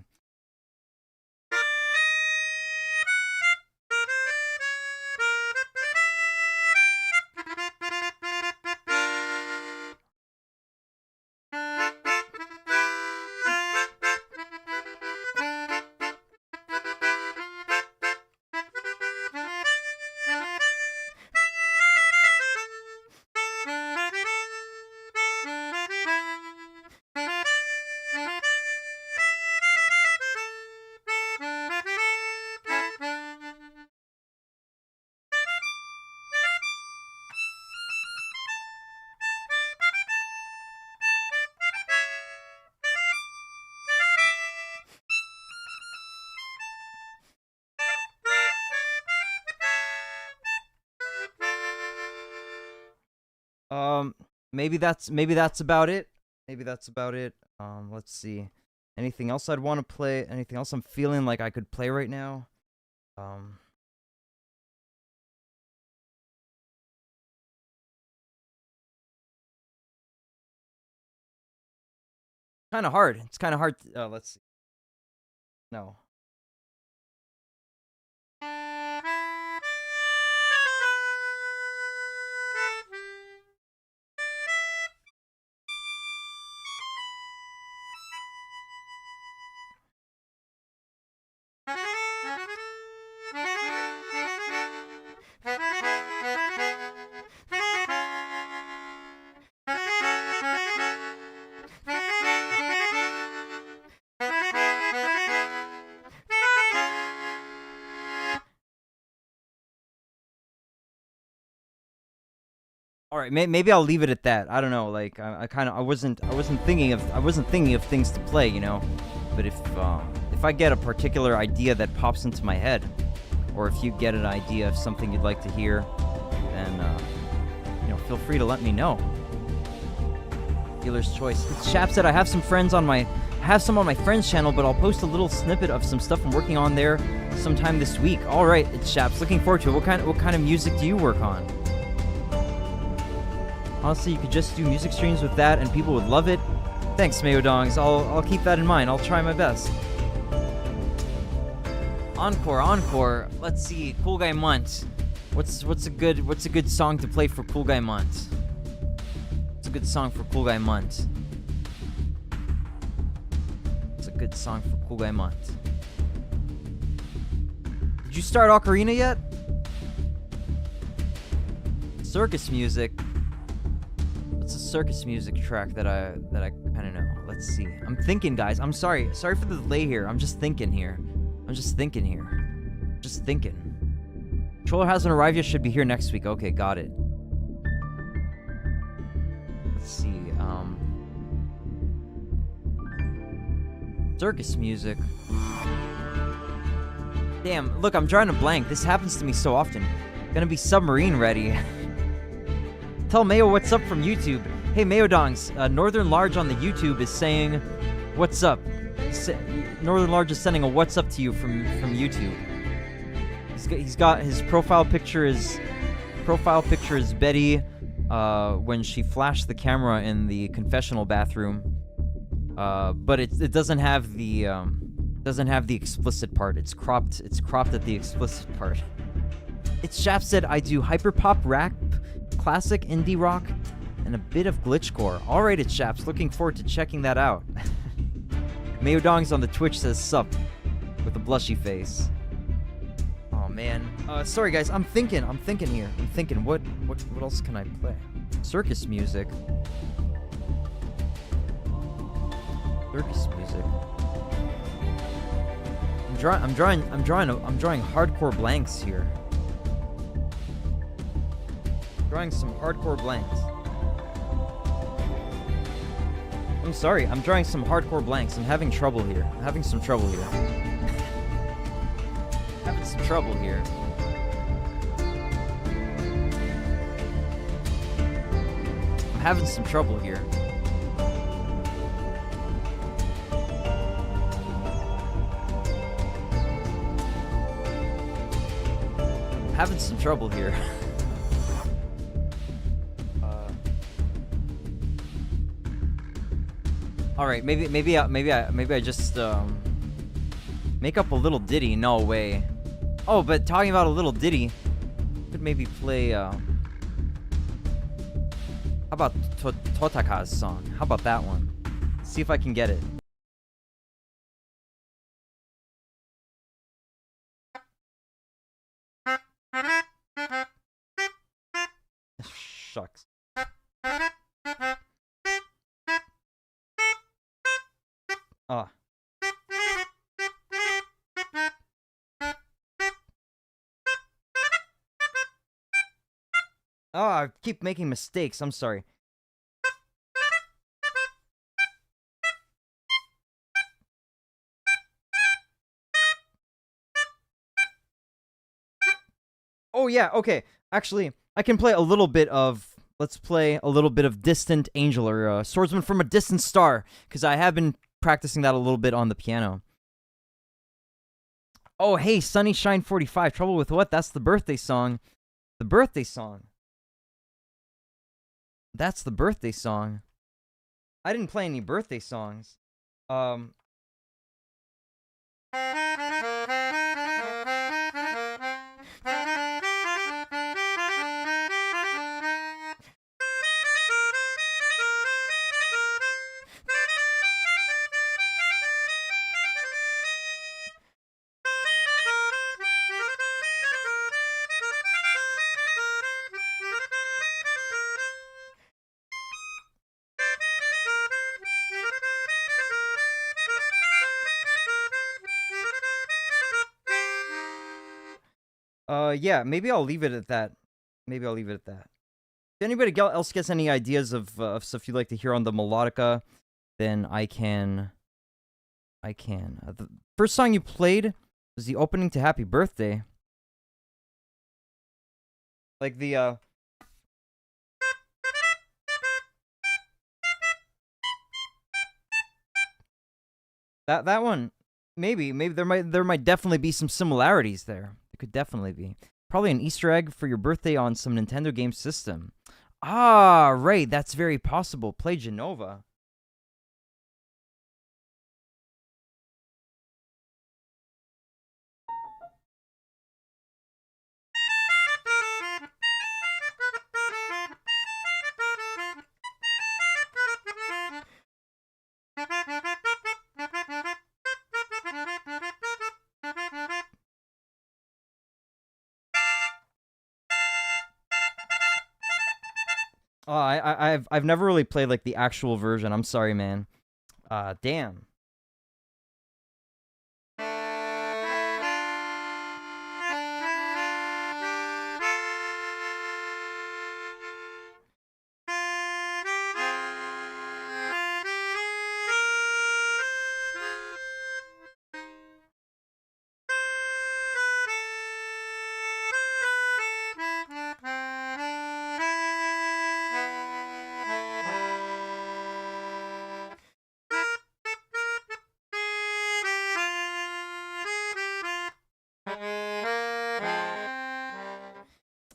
A: Maybe that's about it. Let's see. Anything else I'd want to play? Anything else I'm feeling like I could play right now? Kind of hard. It's kind of hard. Let's see. No. right, maybe I'll leave it at that. I don't know. Like I wasn't thinking of things to play, you know. But if I get a particular idea that pops into my head, or if you get an idea of something you'd like to hear, then you know, feel free to let me know. Dealer's choice. Chap said I have some on my friend's channel, but I'll post a little snippet of some stuff I'm working on there sometime this week. All right, chaps, looking forward to it. What kind of music do you work on? Honestly, you could just do music streams with that, and people would love it. Thanks, Mayodongs. I'll keep that in mind. I'll try my best. Encore. Let's see. Cool Guy Munt. What's a good song to play for Cool Guy Munt? What's a good song for Cool Guy Munt? What's a good song for Cool Guy Munt? Did you start Ocarina yet? Circus music. What's a circus music track that I kind of know? Let's see. I'm thinking, guys. I'm sorry for the delay here. I'm just thinking here. Just thinking. Controller hasn't arrived yet. Should be here next week. Okay, got it. Let's see. Circus music. Damn. Look, I'm drawing a blank. This happens to me so often. Gonna be submarine ready. Tell Mayo what's up from YouTube. Hey, Mayodongs, Northern Large on the YouTube is saying, what's up? Northern Large is sending a what's up to you from YouTube. He's got his profile picture is Betty when she flashed the camera in the confessional bathroom. But it doesn't have the explicit part. It's cropped at the explicit part. It's Chap said I do hyperpop rap, classic indie rock, and a bit of glitchcore. Alright, it's Chaps. Looking forward to checking that out. Mayodongs on the Twitch says sup with a blushy face. Oh man. Sorry guys, I'm thinking here. I'm thinking what else can I play? Circus music. I'm drawing hardcore blanks here. Drawing some hardcore blanks. I'm sorry, I'm drawing some hardcore blanks. I'm having trouble here. Having some trouble here. All right, maybe I just make up a little ditty. No way. Oh, but talking about a little ditty, could maybe play how about Totaka's song? How about that one? See if I can get it. Shucks. Oh, I keep making mistakes. I'm sorry. Oh yeah, okay. Actually, I can play a little bit of... Let's play a little bit of Distant Angel, or Swordsman from a Distant Star, because I have been practicing that a little bit on the piano. Oh, hey, Sunnyshine45. Trouble with what? That's the birthday song. The birthday song. That's the birthday song. I didn't play any birthday songs. Yeah, maybe I'll leave it at that. If anybody else gets any ideas of stuff you'd like to hear on the melodica, then I can. The first song you played was the opening to Happy Birthday. Like the that one, maybe there might definitely be some similarities there. There could definitely be. Probably an Easter egg for your birthday on some Nintendo game system. Ah, right, that's very possible. Play Genova. Oh, I've never really played like the actual version. I'm sorry, man. Damn.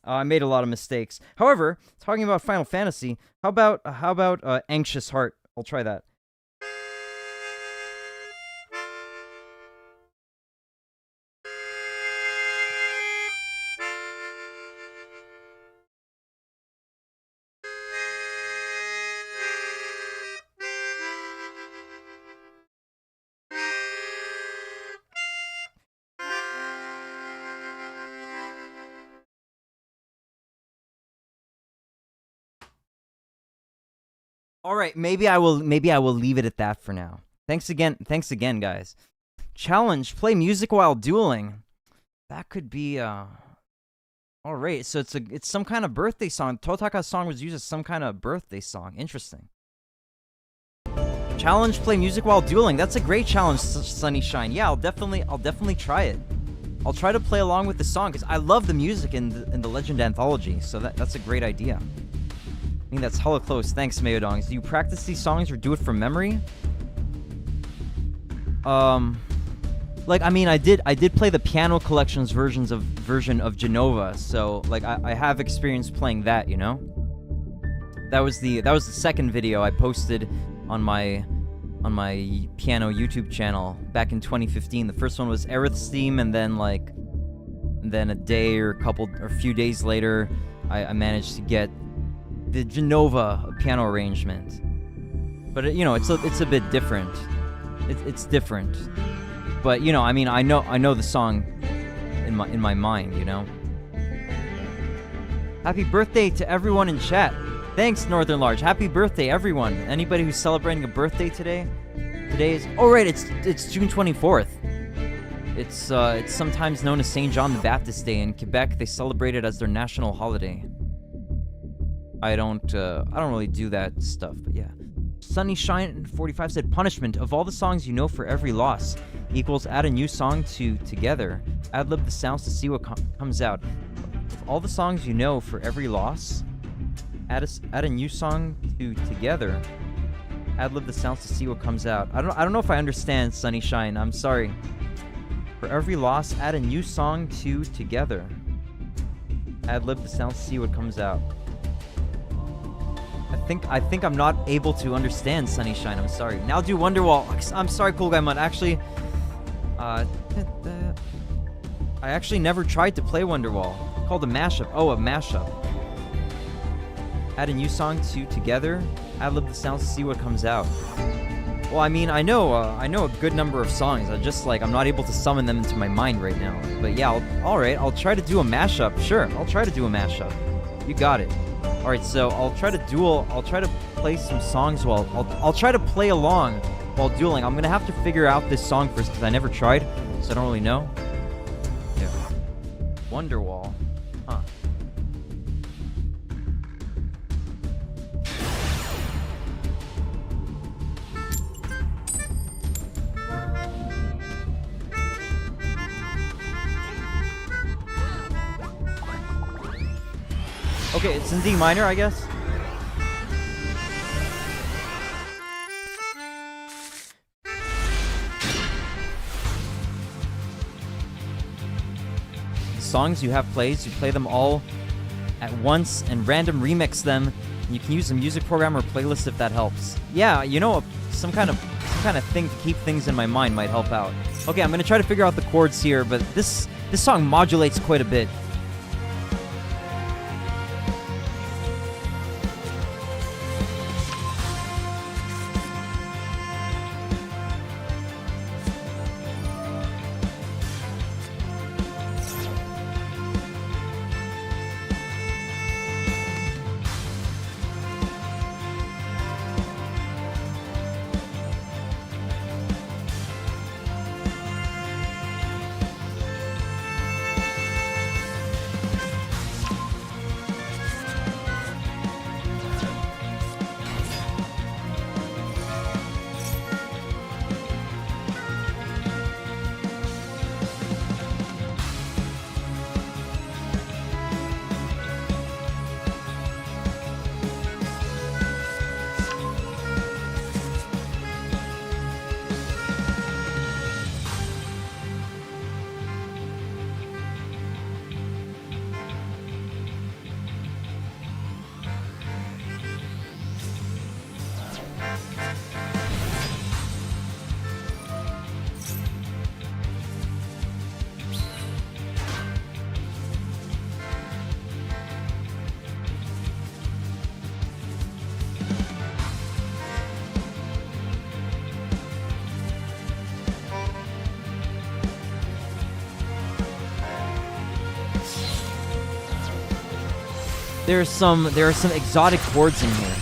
A: I made a lot of mistakes. However, talking about Final Fantasy, how about Anxious Heart? I'll try that. All right, maybe I will leave it at that for now. Thanks again, guys. Challenge: play music while dueling. That could be all right. So it's some kind of birthday song. Totaka's song was used as some kind of birthday song. Interesting. Challenge: play music while dueling. That's a great challenge, Sunny Shine. Yeah, I'll definitely try it. I'll try to play along with the song because I love the music in the Legend Anthology. So that's a great idea. I mean, that's hella close. Thanks, Mayodongs. Do you practice these songs or do it from memory? Like, I mean, I did play the Piano Collection's version of Genova, so like I have experience playing that, you know? That was the second video I posted on my piano YouTube channel back in 2015. The first one was Aerith's theme, and then a day or a few days later, I managed to get the Genova piano arrangement. But you know, it's a bit different. It's different. But you know, I mean, I know the song in my mind, you know. Happy birthday to everyone in chat. Thanks, Northern Large. Happy birthday, everyone. Anybody who's celebrating a birthday today? Today is it's June 24th. It's sometimes known as Saint John the Baptist Day in Quebec. They celebrate it as their national holiday. I don't really do that stuff, but yeah. Sunny Shine 45 said, punishment of all the songs you know for every loss equals add a new song to together. Ad-lib the sounds to see what comes out. Of all the songs you know for every loss, add a new song to together. Ad-lib the sounds to see what comes out. I don't know if I understand, Sunny Shine. I'm sorry. For every loss, add a new song to together. Ad-lib the sounds to see what comes out. I think I'm not able to understand, Sunny Shine. I'm sorry. Now do Wonderwall. I'm sorry, Cool Guy Mud. Actually, I actually never tried to play Wonderwall. It's called a mashup. Oh, a mashup. Add a new song to together. Ad-lib the sounds to see what comes out. Well, I mean, I know a good number of songs. I'm not able to summon them into my mind right now. But yeah, all right. I'll try to do a mashup. Sure, I'll try to do a mashup. You got it. All right, so I'll try to duel. I'll try to play some songs while I'll try to play along while dueling. I'm gonna have to figure out this song first because I never tried, so I don't really know. Yeah. Wonderwall, huh? Okay, it's in D minor, I guess. The songs you have plays, you play them all at once and random remix them. You can use a music program or playlist if that helps. Yeah, you know, some kind of thing to keep things in my mind might help out. Okay, I'm gonna try to figure out the chords here, but this song modulates quite a bit. There are some exotic chords in here.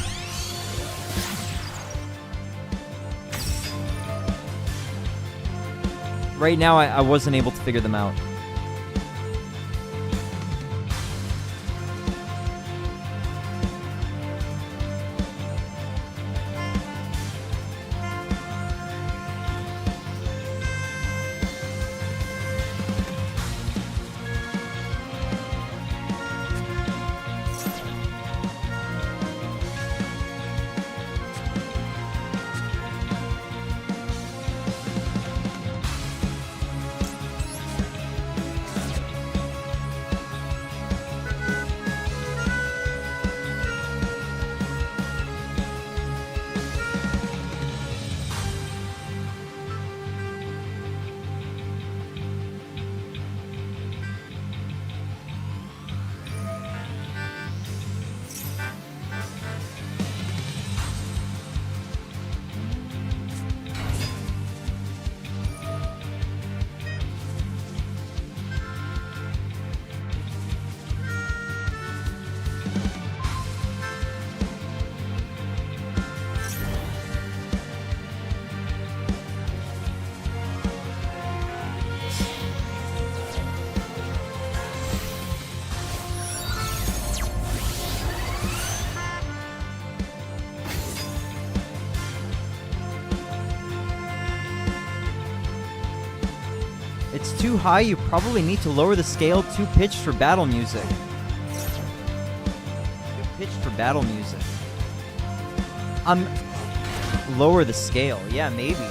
A: Right now, I wasn't able to figure them out. It's too high, you probably need to lower the scale 2 pitched for battle music. 2 pitched for battle music. Lower the scale, yeah, maybe.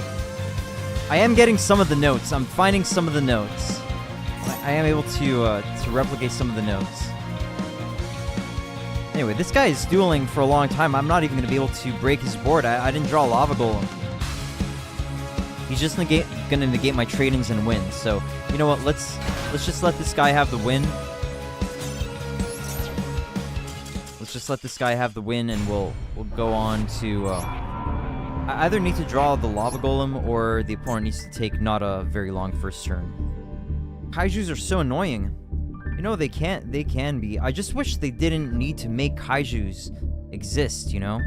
A: I am getting some of the notes, I'm finding some of the notes. I am able to replicate some of the notes. Anyway, this guy is dueling for a long time, I'm not even going to be able to break his board, I didn't draw a lava golem. He's just gonna negate my trade-ins and win. So, you know what? Let's just let this guy have the win. Let's just let this guy have the win, and we'll go on to. I either need to draw the lava golem, or the opponent needs to take not a very long first turn. Kaijus are so annoying. You know they can be. I just wish they didn't need to make kaijus exist. You know.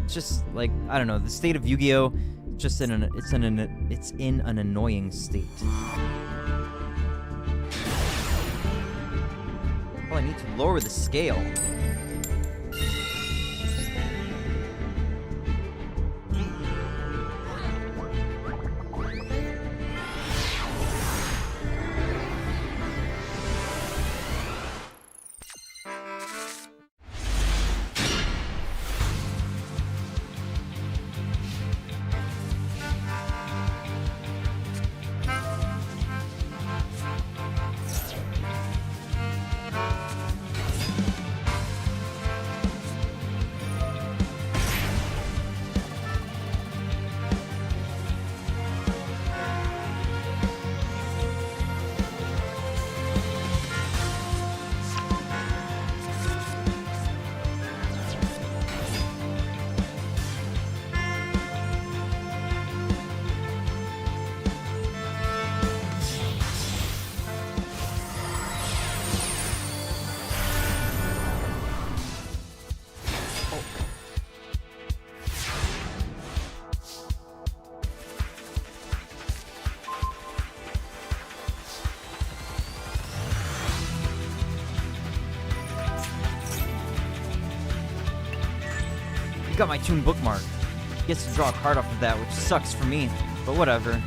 A: It's just like I don't know. The state of Yu-Gi-Oh. Just it's in an annoying state. Well, I need to lower the scale. You got my Toon bookmark. Gets to draw a card off of that, which sucks for me, but whatever.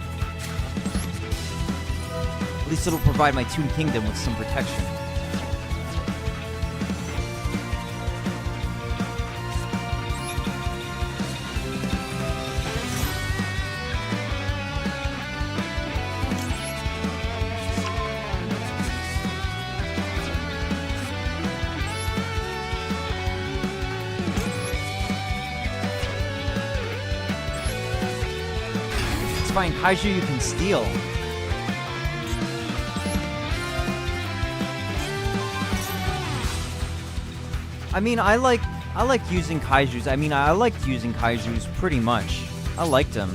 A: At least it'll provide my Toon Kingdom with some protection. Find kaiju you can steal. I mean, I like using kaijus. I mean, I liked using kaijus pretty much. I liked them.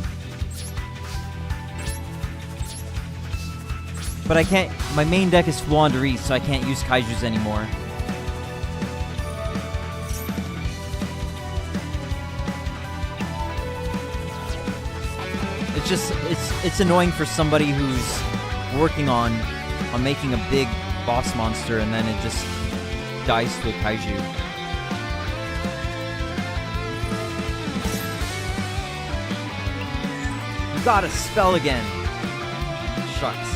A: But I can't, my main deck is Flouanderie, so I can't use kaijus anymore. It's annoying for somebody who's working on making a big boss monster and then it just dies to a kaiju. You got a spell again. Shucks.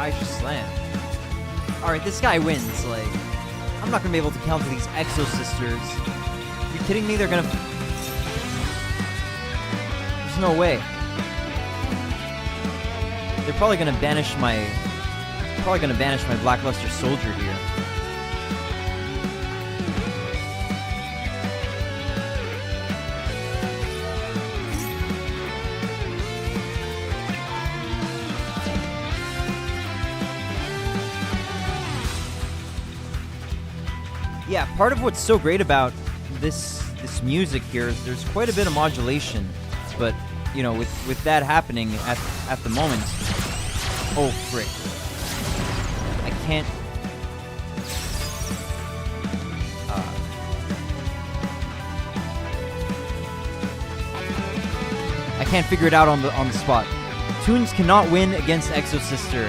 A: Kaiju Slam. Alright, this guy wins. Like, I'm not gonna be able to counter these Exo Sisters. Are you kidding me? They're gonna... There's no way. They're probably gonna banish my... Blackluster Soldier here. Yeah, part of what's so great about this music here is there's quite a bit of modulation, but you know, with that happening at the moment, oh frick, I can't. I can't figure it out on the spot. Toons cannot win against Exo Sister.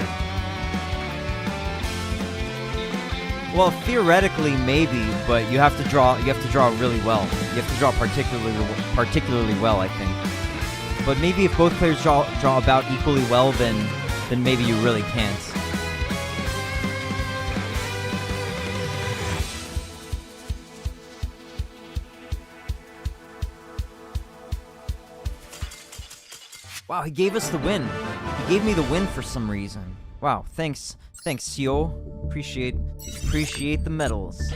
A: Well, theoretically, maybe, but you have to draw really well. You have to draw particularly well, I think. But maybe if both players draw about equally well, then maybe you really can't. Wow, he gave us the win. He gave me the win for some reason. Wow, thanks, Sio. Appreciate the medals.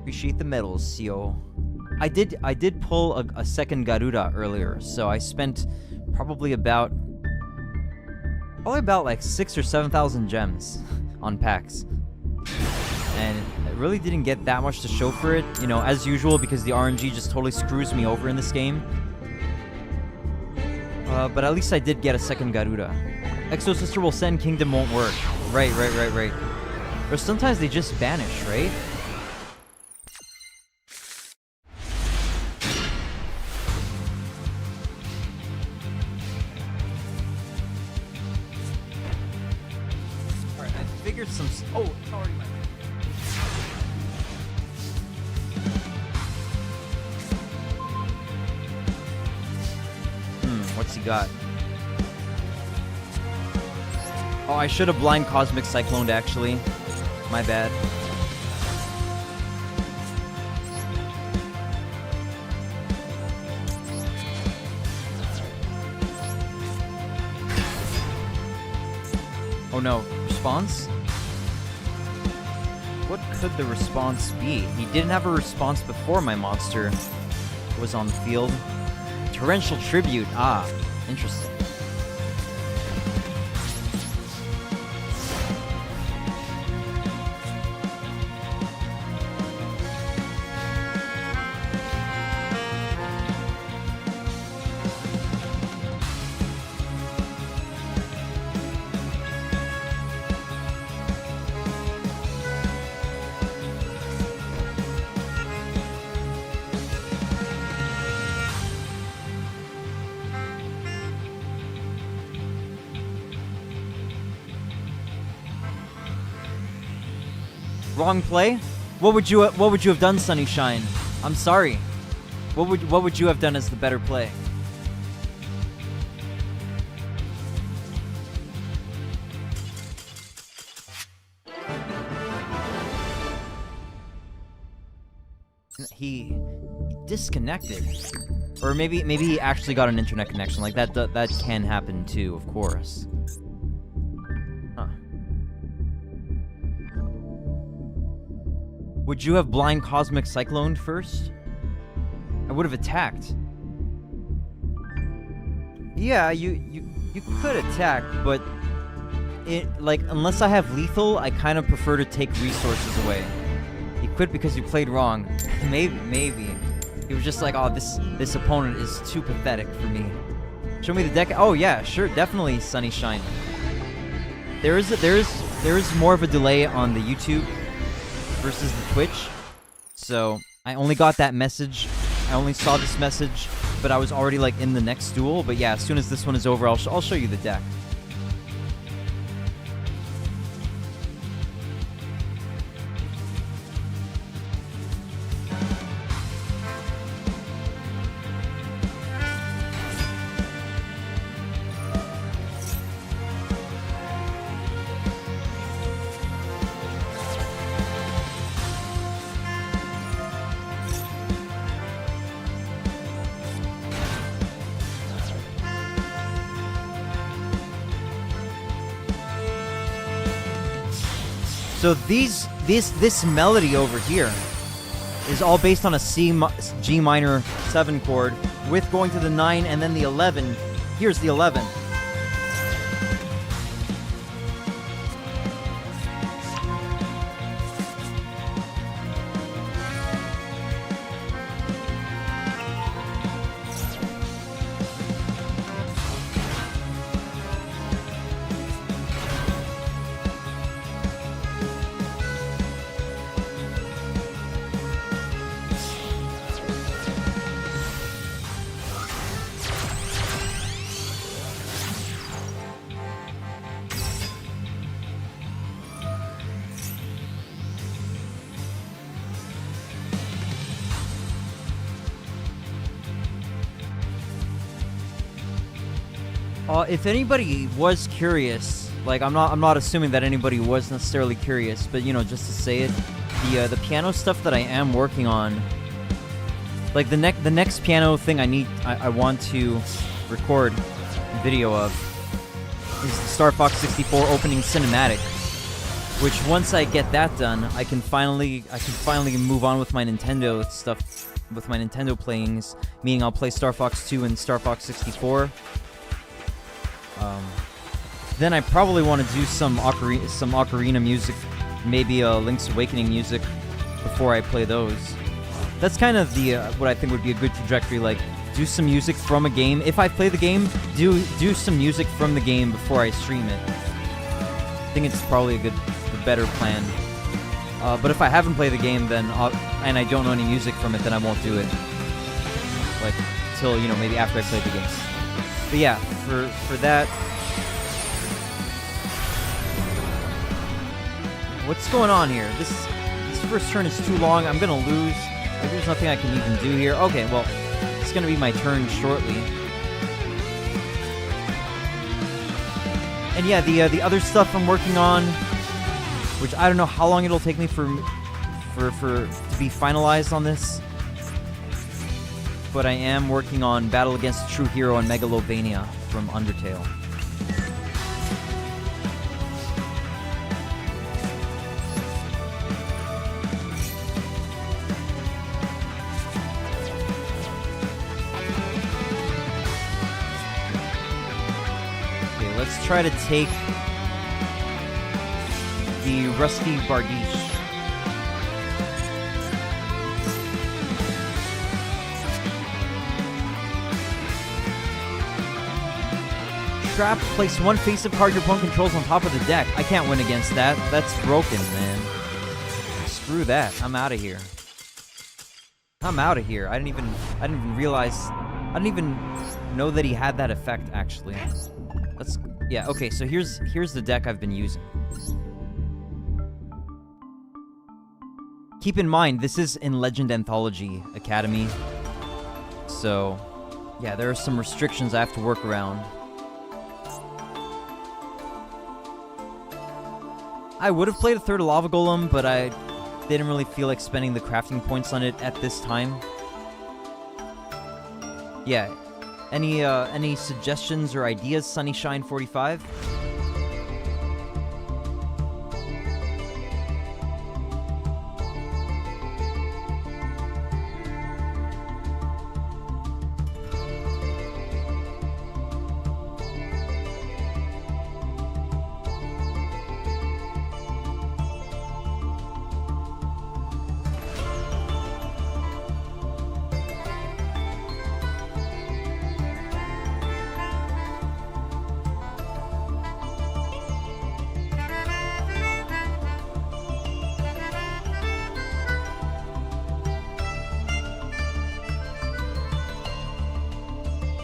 A: Appreciate the medals, Sio. I did pull a second Garuda earlier, so I spent probably about like 6,000 or 7,000 gems on packs, and I really didn't get that much to show for it. You know, as usual, because the RNG just totally screws me over in this game. But at least I did get a second Garuda. Exo Sister will send, Kingdom won't work. Right. Or sometimes they just banish, right? Alright, I figured some... Oh, it's already my... What's he got? Oh, I should have blind Cosmic Cycloned, actually. My bad. Oh no, response? What could the response be? He didn't have a response before my monster was on the field. Torrential Tribute. Ah, interesting. Wrong play? What would you have done, Sunnyshine? I'm sorry. What would you have done as the better play? He disconnected, or maybe he actually got an internet connection. Like that can happen too, of course. Huh. Would you have blind cosmic cycloned first? I would have attacked. Yeah, you could attack, but like unless I have lethal, I kind of prefer to take resources away. You quit because you played wrong. Maybe. He was just like, oh, this opponent is too pathetic for me. Show me the deck. Oh yeah, sure, definitely, Sunnyshine. There is more of a delay on the YouTube versus the Twitch. So I only got that message. I only saw this message, but I was already like in the next duel. But yeah, as soon as this one is over, I'll show you the deck. So this melody over here is all based on a G minor 7 chord with going to the 9 and then the 11. Here's the 11. If anybody was curious, like I'm not assuming that anybody was necessarily curious, but you know, just to say it, the piano stuff that I am working on, like the next piano thing I want to record video of is the Star Fox 64 opening cinematic, which once I get that done, I can finally move on with my Nintendo stuff, with my Nintendo playings, meaning I'll play Star Fox 2 and Star Fox 64. Then I probably want to do some ocarina music, maybe Link's Awakening music, before I play those. That's kind of the what I think would be a good trajectory. Like, do some music from a game. If I play the game, do some music from the game before I stream it. I think it's probably a better plan. But if I haven't played the game, then and I don't know any music from it, then I won't do it. Like, till, you know, maybe after I play the game. But yeah, for that. What's going on here? This first turn is too long. I'm gonna lose. Like, there's nothing I can even do here. Okay, well, it's gonna be my turn shortly. And yeah, the other stuff I'm working on, which I don't know how long it'll take me to be finalized on this. But I am working on Battle Against the True Hero and Megalovania from Undertale. Okay, let's try to take the Rusty Bardiche. Trap, place one face-up card your opponent controls on top of the deck. I can't win against that. That's broken, man. Screw that. I'm out of here. I'm out of here. I didn't even realize. I didn't even know that he had that effect, actually. Yeah, okay, so here's the deck I've been using. Keep in mind, this is in Legend Anthology Academy. So, yeah, there are some restrictions I have to work around. I would have played a third Lava Golem, but I didn't really feel like spending the crafting points on it at this time. Yeah. Any suggestions or ideas, Sunnyshine45?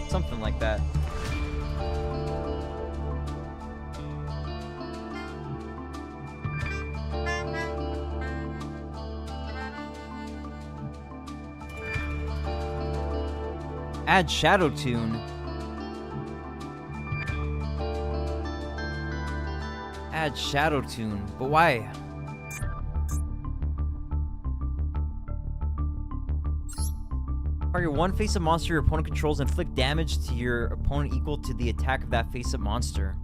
A: Something like that. Add Shadow Tune. Add Shadow Tune, but why? Target one face-up monster your opponent controls, inflict damage to your opponent equal to the attack of that face-up monster.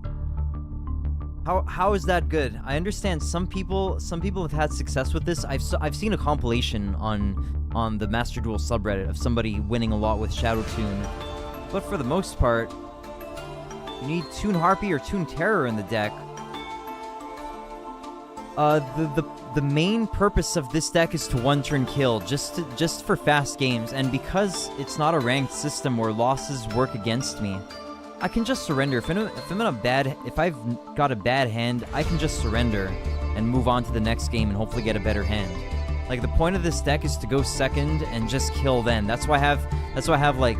A: How is that good? I understand some people have had success with this. I've seen a compilation on the Master Duel subreddit of somebody winning a lot with Shadow Tune, but for the most part, you need Toon Harpy or Toon Terror in the deck. The main purpose of this deck is to one-turn kill, just for fast games, and because it's not a ranked system where losses work against me, I can just surrender. If I've got a bad hand, I can just surrender and move on to the next game and hopefully get a better hand. Like, the point of this deck is to go second and just kill then. That's why I have like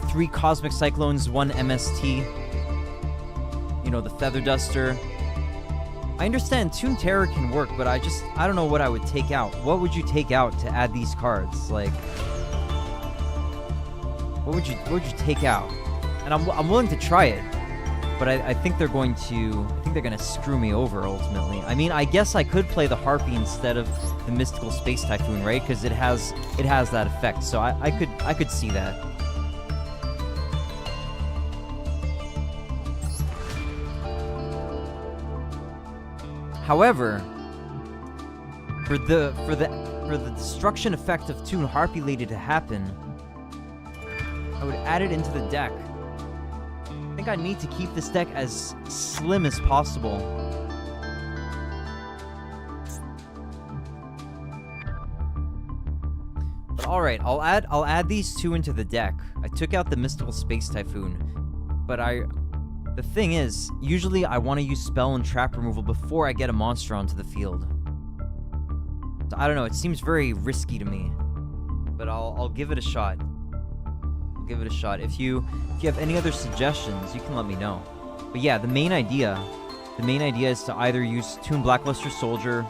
A: 3 Cosmic Cyclones, 1 MST, you know, the Feather Duster. I understand Toon Terror can work, but I don't know what I would take out. What would you take out to add these cards? Like, what would you take out? And I'm willing to try it, but I think they're going to screw me over ultimately. I mean, I guess I could play the Harpy instead of the Mystical Space Typhoon, right? Because it has that effect. So I could see that. However, for the destruction effect of Toon Harpy Lady to happen, I would add it into the deck. I think I need to keep this deck as slim as possible. But alright, I'll add these 2 into the deck. I took out the Mystical Space Typhoon, but the thing is, usually I want to use spell and trap removal before I get a monster onto the field. So I don't know, it seems very risky to me, but I'll give it a shot. I'll give it a shot. If you have any other suggestions, you can let me know. But yeah, the main idea is to either use Toon Blackluster Soldier,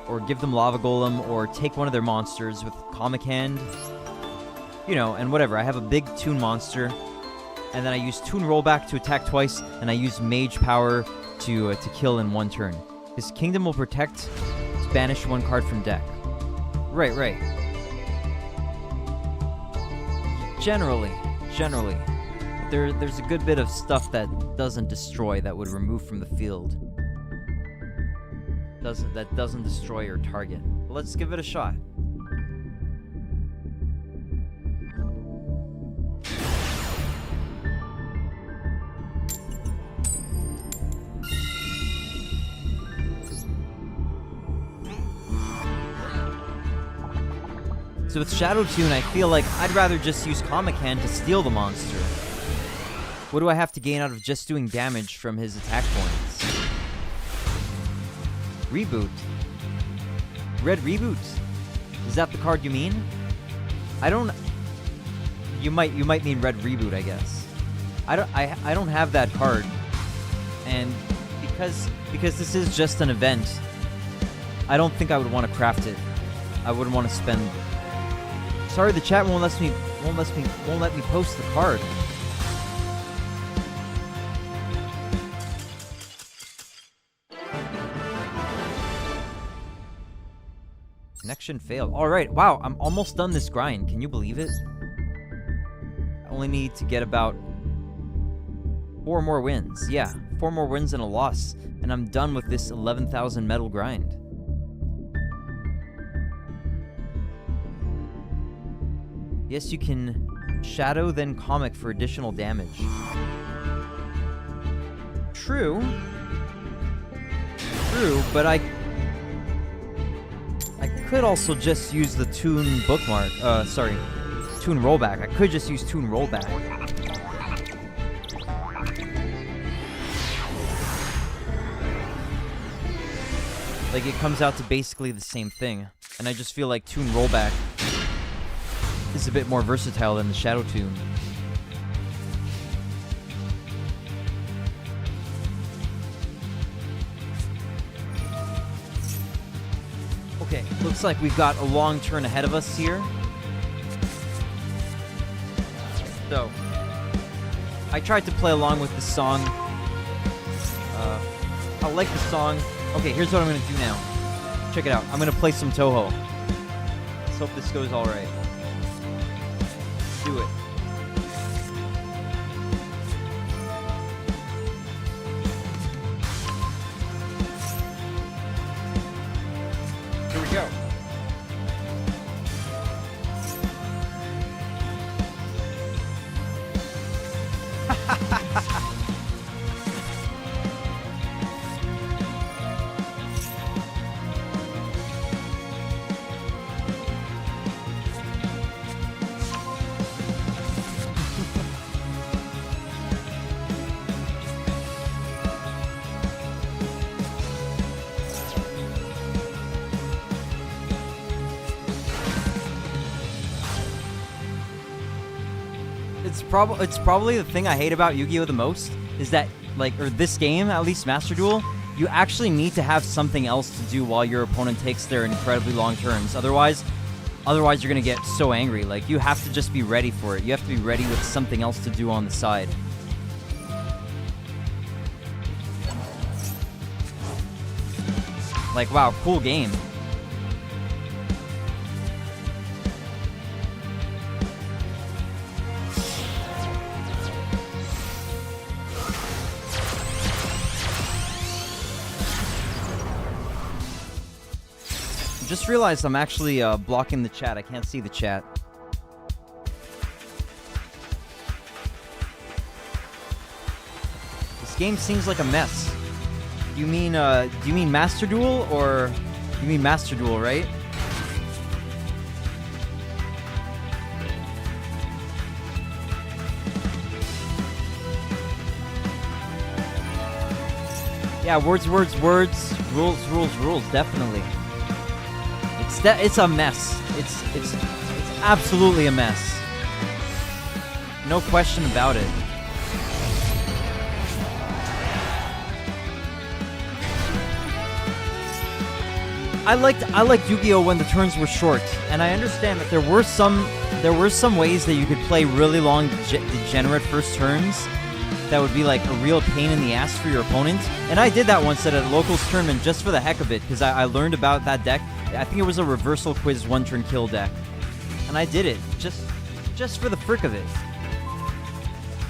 A: or give them Lava Golem, or take one of their monsters with Comic Hand. You know, and whatever. I have a big Toon monster, and then I use Toon Rollback to attack twice, and I use Mage Power to kill in 1 turn. His Kingdom will protect to banish 1 card from deck. Right. Generally. There's a good bit of stuff that doesn't destroy that would remove from the field. That doesn't destroy your target. But let's give it a shot. So with Shadow Tune, I feel like I'd rather just use Comic Hand to steal the monster. What do I have to gain out of just doing damage from his attack points? Reboot. Red Reboot. Is that the card you mean? I don't... You might mean Red Reboot, I guess. I don't have that card. And because this is just an event, I don't think I would want to craft it. I wouldn't want to spend. Sorry, the chat won't let me post the card. Connection failed. All right, wow, I'm almost done this grind. Can you believe it? I only need to get about 4 more wins. Yeah, 4 more wins and a loss, and I'm done with this 11,000 medal grind. Yes, you can shadow then comic for additional damage. True, but I could also just use the Toon bookmark. Sorry, Toon rollback. I could just use Toon rollback. Like, it comes out to basically the same thing, and I just feel like Toon rollback is a bit more versatile than the Shadow Toon. Okay, looks like we've got a long turn ahead of us here. So, I tried to play along with the song. I like the song. Okay, here's what I'm gonna do now. Check it out. I'm gonna play some Toho. Let's hope this goes alright. Do it. Here we go. It's probably the thing I hate about Yu-Gi-Oh! The most, is that, like, or this game, at least Master Duel, you actually need to have something else to do while your opponent takes their incredibly long turns. Otherwise you're gonna get so angry. Like, you have to just be ready for it. You have to be ready with something else to do on the side. Like, wow, cool game. Just realized I'm actually blocking the chat. I can't see the chat. This game seems like a mess. Do you mean Master Duel, or you mean Master Duel, right? Yeah, words, rules, definitely. It's a mess. It's absolutely a mess. No question about it. I liked Yu-Gi-Oh! When the turns were short, and I understand that there were some ways that you could play really long degenerate first turns that would be like a real pain in the ass for your opponent. And I did that once at a locals tournament just for the heck of it, because I learned about that deck. I think it was a reversal quiz one-turn kill deck. And I did it, just for the frick of it.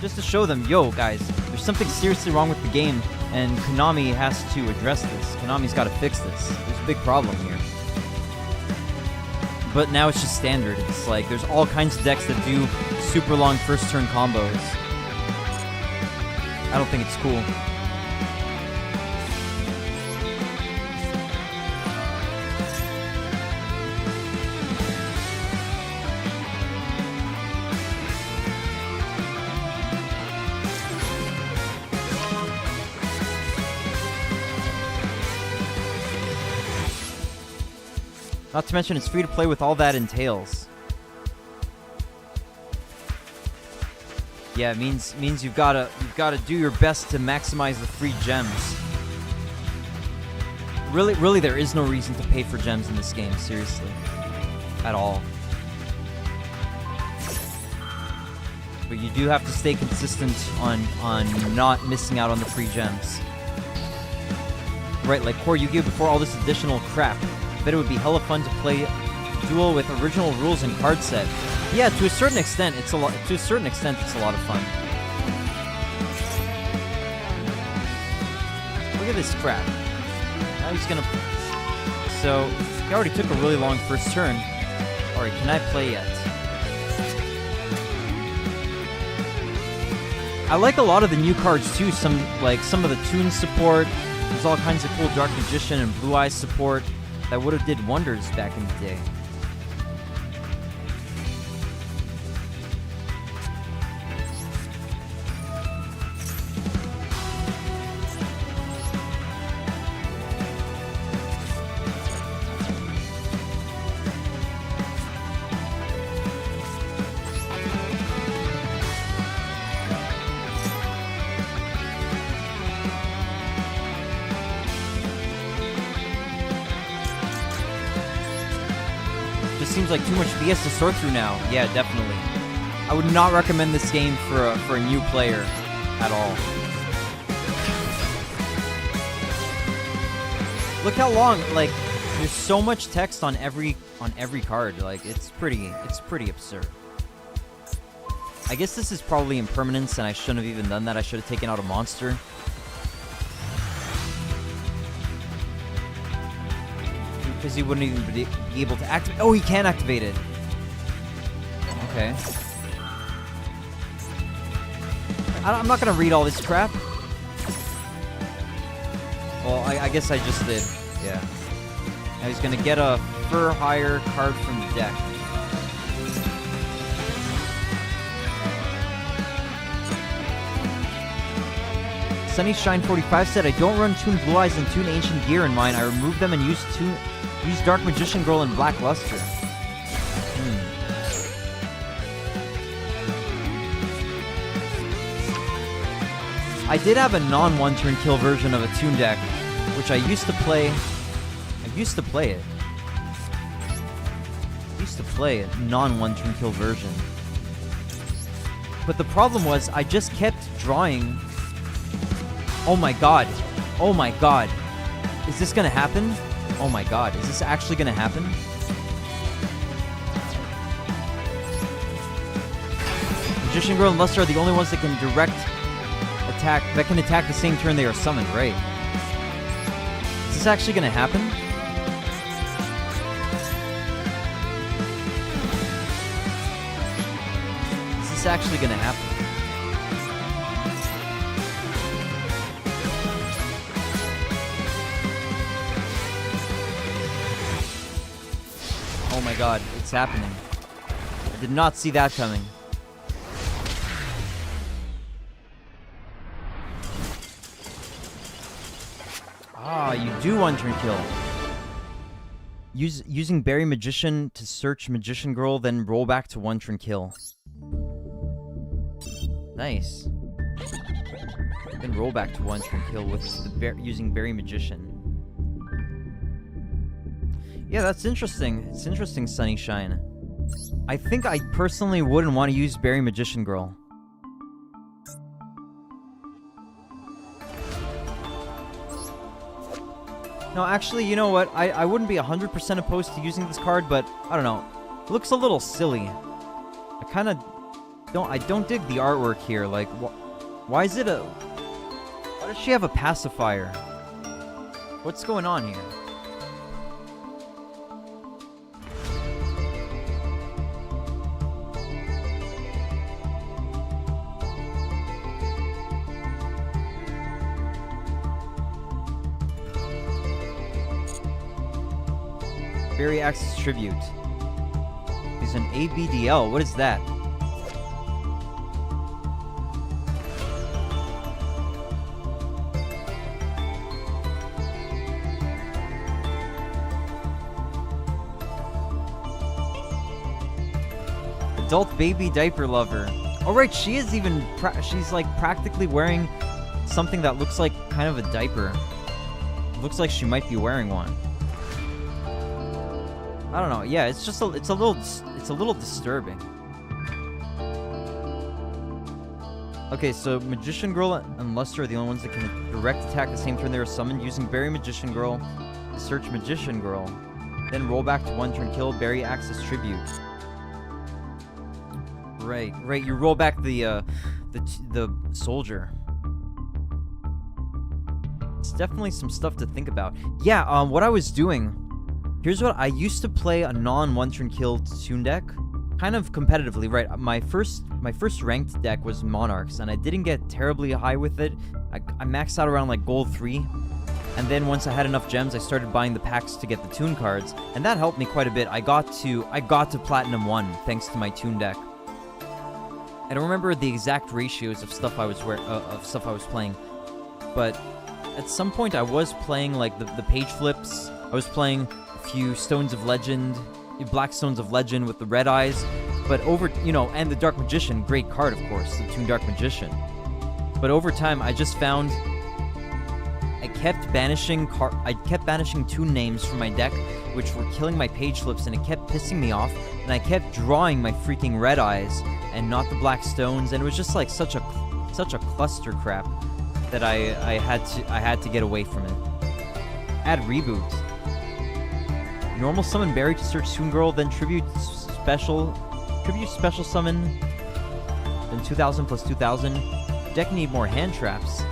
A: Just to show them, yo, guys, there's something seriously wrong with the game, and Konami has to address this. Konami's got to fix this. There's a big problem here. But now it's just standard. It's like, there's all kinds of decks that do super long first-turn combos. I don't think it's cool. Not to mention, it's free to play with all that entails. Yeah, it means you've gotta do your best to maximize the free gems. Really, there is no reason to pay for gems in this game. Seriously. at all. But you do have to stay consistent on not missing out on the free gems. Right, like Core Yu-Gi-Oh! Before all this additional crap. I bet it would be hella fun to play Duel with original rules and card set. Yeah, to a certain extent, it's a lot. To a certain extent, it's a lot of fun. Look at this crap. Now he's gonna. So he already took a really long first turn. All right, can I play yet? I like a lot of the new cards too. Some of the Toon support. There's all kinds of cool Dark Magician and Blue Eyes support that would have did wonders back in the day. Seems like too much BS to sort through now. Yeah, definitely. I would not recommend this game for a new player at all. Look how long, like, there's so much text on every card. Like, it's pretty absurd. I guess this is probably impermanence, and I shouldn't have even done that. I should have taken out a monster. Because he wouldn't even be able to activate. Oh, he can activate it. Okay. I'm not gonna read all this crap. Well, I guess I just did. Yeah. Now he's gonna get a Fur Hire card from the deck. Sunnyshine45 said, I don't run Toon Blue Eyes and Toon Ancient Gear in mine. I remove them and use Dark Magician Girl and Black Luster. I did have a non-one-turn kill version of a Toon deck, which I used to play. I used to play a non-one-turn kill version. But the problem was, I just kept drawing. Oh my god. Oh my god. Is this gonna happen? Oh my god. Is this actually gonna happen? Magician Girl and Luster are the only ones that can direct attack, that can attack the same turn they are summoned, right? Is this actually gonna happen? Is this actually gonna happen? Oh my god, it's happening. I did not see that coming. Ah, you do one-turn kill. Using Berry Magician to search Magician Girl, then roll back to one-turn kill. Nice. Then roll back to one-turn kill with using Berry Magician. Yeah, that's interesting. It's interesting, Sunnyshine. I think I personally wouldn't want to use Berry Magician Girl. No, actually, you know what? I wouldn't be 100% opposed to using this card, but I don't know. It looks a little silly. I kind of don't dig the artwork here. Like, why is it a... Why does she have a pacifier? What's going on here? Berry Axis Tribute. He's an ABDL. What is that? Adult baby diaper lover. Oh right, she is even. She's like practically wearing something that looks like kind of a diaper. Looks like she might be wearing one. I don't know. Yeah, it's just it's a little disturbing. Okay, so Magician Girl and Luster are the only ones that can direct attack the same turn they are summoned. Using Berry Magician Girl to search Magician Girl, then roll back to 1 turn kill. Berry acts as tribute. Right. You roll back the soldier. It's definitely some stuff to think about. Yeah. What I was doing. Here's what I used to play: a non-1 turn kill Toon deck. Kind of competitively, right? My first ranked deck was Monarchs, and I didn't get terribly high with it. I maxed out around like gold 3, and then once I had enough gems, I started buying the packs to get the Toon cards, and that helped me quite a bit. I got to Platinum 1 thanks to my Toon deck. I don't remember the exact ratios of stuff I was playing, but at some point I was playing like the page flips. I was playing a few Stones of Legend. Black Stones of Legend with the red eyes, but and the Dark Magician, great card, of course, the Toon Dark Magician. But over time, I just found I kept banishing Toon names from my deck, which were killing my page flips, and it kept pissing me off. And I kept drawing my freaking red eyes and not the Black Stones, and it was just like such a cluster crap that I had to get away from it. Add reboot. Normal summon Berry to search Toon Girl, then tribute special summon, then 2000 plus 2000. Deck need more hand traps.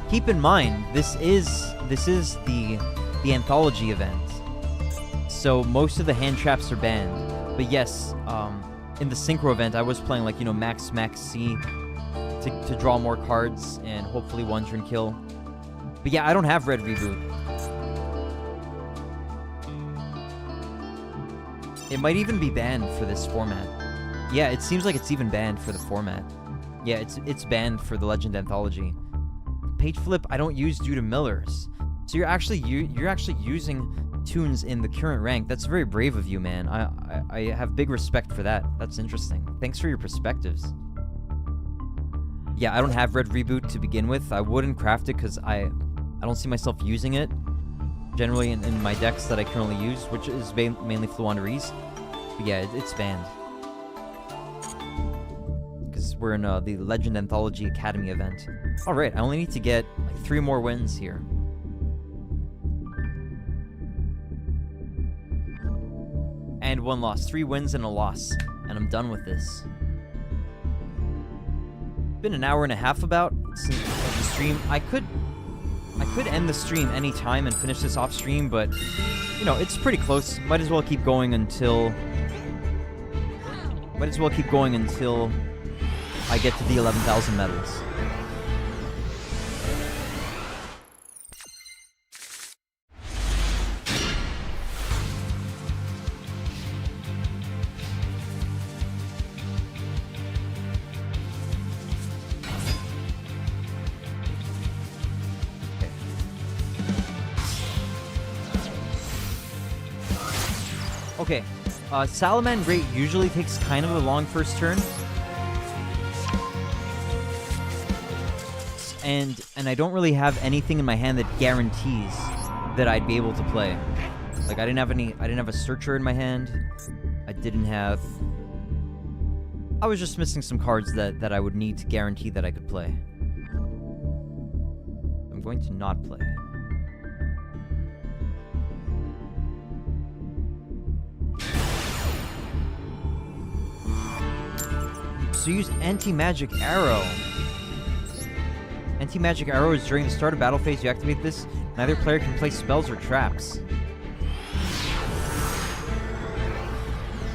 A: Keep in mind, this is the anthology event, so most of the hand traps are banned. But yes, in the synchro event, I was playing like max C to draw more cards and hopefully 1 turn kill. But yeah, I don't have red reboot. It might even be banned for this format. Yeah, it seems like it's even banned for the format. Yeah, it's banned for the Legend Anthology. Page flip I don't use due to millers. So you're actually using tunes in the current rank. That's very brave of you, man. I have big respect for that. That's interesting. Thanks for your perspectives. Yeah, I don't have red reboot to begin with. I wouldn't craft it because I don't see myself using it. Generally in my decks that I currently use, which is mainly Fluanderees. But yeah, it's banned. Because we're in the Legend Anthology Academy event. Alright, I only need to get like 3 more wins here. And 1 loss. 3 wins and a loss. And I'm done with this. Been an hour and a half about since the stream. I could end the stream any time and finish this off stream, but it's pretty close. Might as well keep going until I get to the 11,000 medals. Okay, Salaman Great usually takes kind of a long first turn. And I don't really have anything in my hand that guarantees that I'd be able to play. Like I didn't have a searcher in my hand. I was just missing some cards that I would need to guarantee that I could play. I'm going to not play. So use Anti-Magic Arrow. Anti-Magic Arrow is during the start of battle phase. You activate this. Neither player can place spells or traps.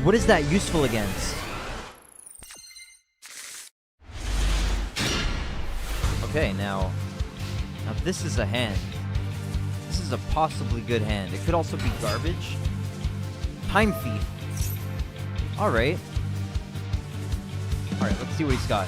A: What is that useful against? Okay, now this is a hand. This is a possibly good hand. It could also be garbage. Time Thief. Alright. Alright, let's see what he's got.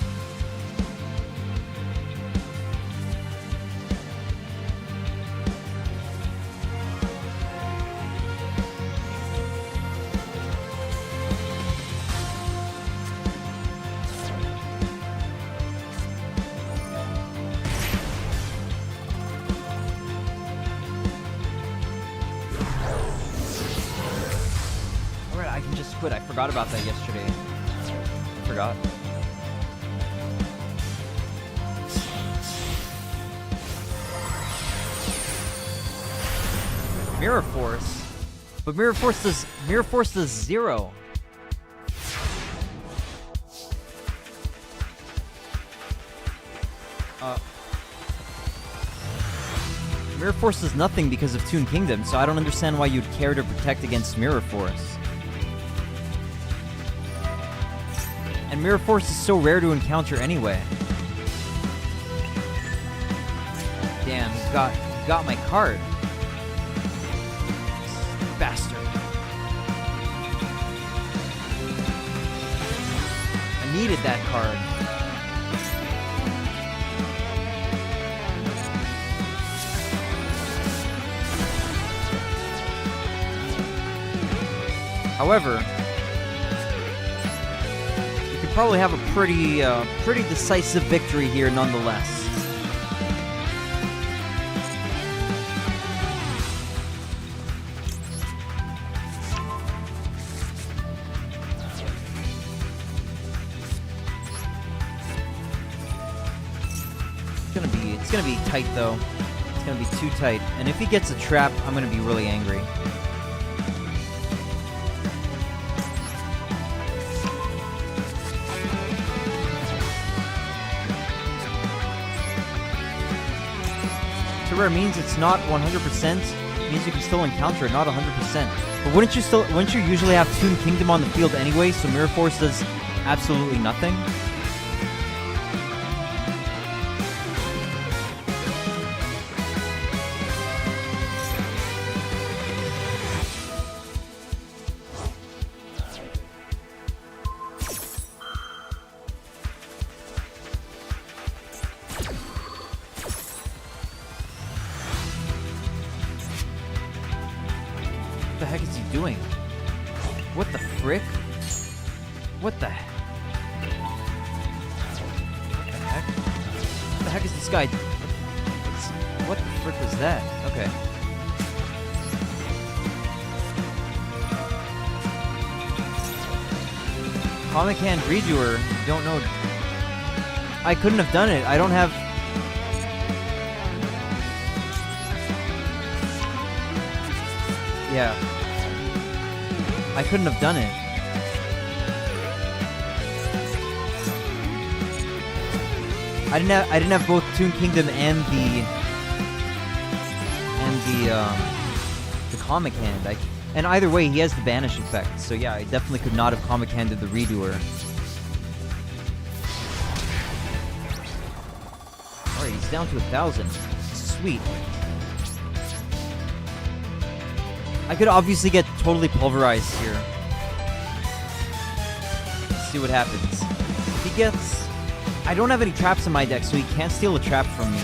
A: I can just quit. I forgot about that yesterday. I forgot. Mirror Force? But Mirror Force does 0. Mirror Force does nothing because of Toon Kingdom, so I don't understand why you'd care to protect against Mirror Force. And Mirror Force is so rare to encounter anyway. Damn, he got my card. Bastard. I needed that card. However, you could probably have a pretty decisive victory here nonetheless. It's gonna be tight though. It's gonna be too tight. And if he gets a trap, I'm gonna be really angry. Rare means it's not 100%. It means you can still encounter it, not 100%. But wouldn't you usually have Toon Kingdom on the field anyway, so Mirror Force does absolutely nothing? What the heck is he doing? What the frick? What the heck? What the heck is this guy? What the frick was that? Okay. Comic Hand Redoer, don't know. I couldn't have done it. I don't have... Yeah. I couldn't have done it. I didn't have both Toon Kingdom and the Comic Hand. And either way, he has the banish effect. So yeah, I definitely could not have Comic Handed the Redoer. Alright, he's down to 1,000. Sweet. I could obviously get totally pulverized here. Let's see what happens. If he gets... I don't have any traps in my deck, so he can't steal a trap from me.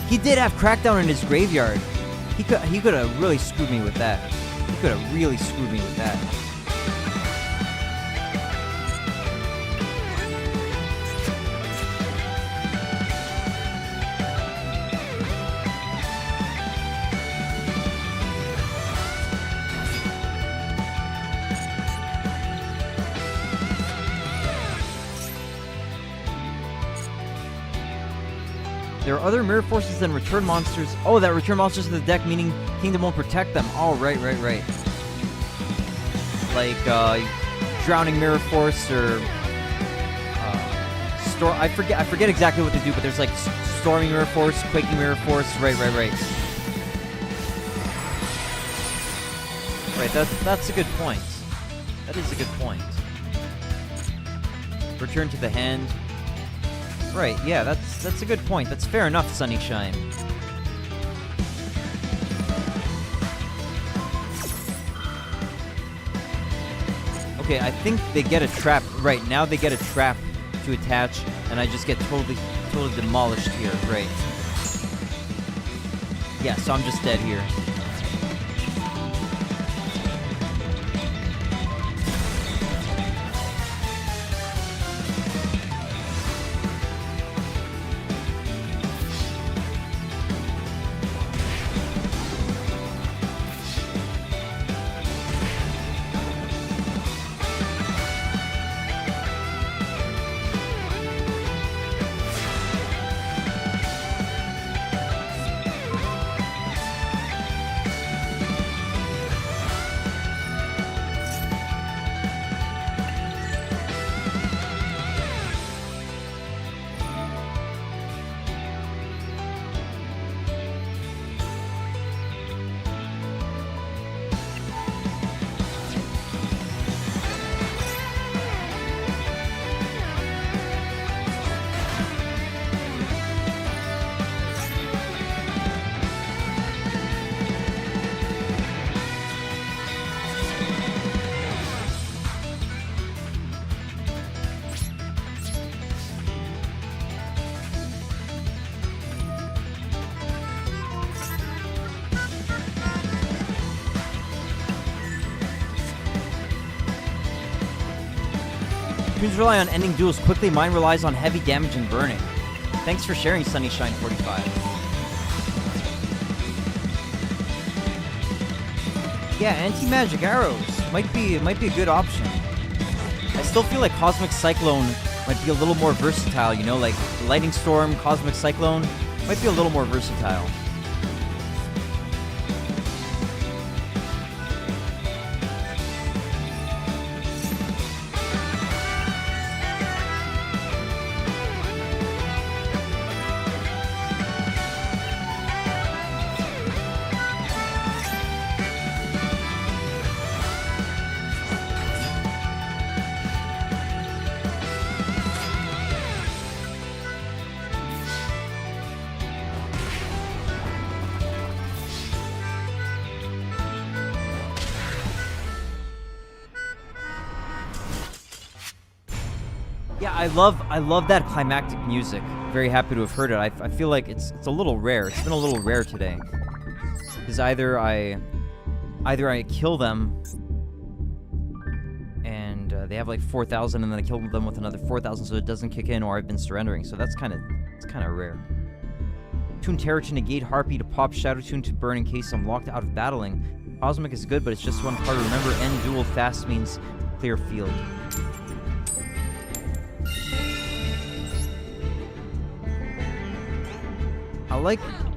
A: He did have Crackdown in his graveyard. He could have really screwed me with that. He could have really screwed me with that. There are other mirror forces than return monsters. Oh, that return monsters in the deck, meaning Kingdom won't protect them. Oh, right. Like, Drowning Mirror Force or... I forget exactly what they do, but there's like Storming Mirror Force, Quaking Mirror Force. Right. Right, that's a good point. That is a good point. Return to the hand. Right, yeah, that's a good point. That's fair enough, Sunnyshine. Okay, I think they get a trap. Right, now they get a trap to attach, and I just get totally demolished here. Right. Yeah, so I'm just dead here. Toons rely on ending duels quickly, mine relies on heavy damage and burning. Thanks for sharing, Sunnyshine45. Yeah, anti-magic arrows might be a good option. I still feel like Cosmic Cyclone might be a little more versatile, you know, like Lightning Storm, Cosmic Cyclone might be a little more versatile. Yeah, I love that climactic music. Very happy to have heard it. I feel like it's a little rare. It's been a little rare today. Because either I kill them and they have like 4,000, and then I kill them with another 4,000 so it doesn't kick in, or I've been surrendering. So it's kind of rare. Tune Terror to negate, Harpy to pop, Shadow Tune to burn in case I'm locked out of battling. Cosmic is good, but it's just one card. Remember, end duel fast means clear field.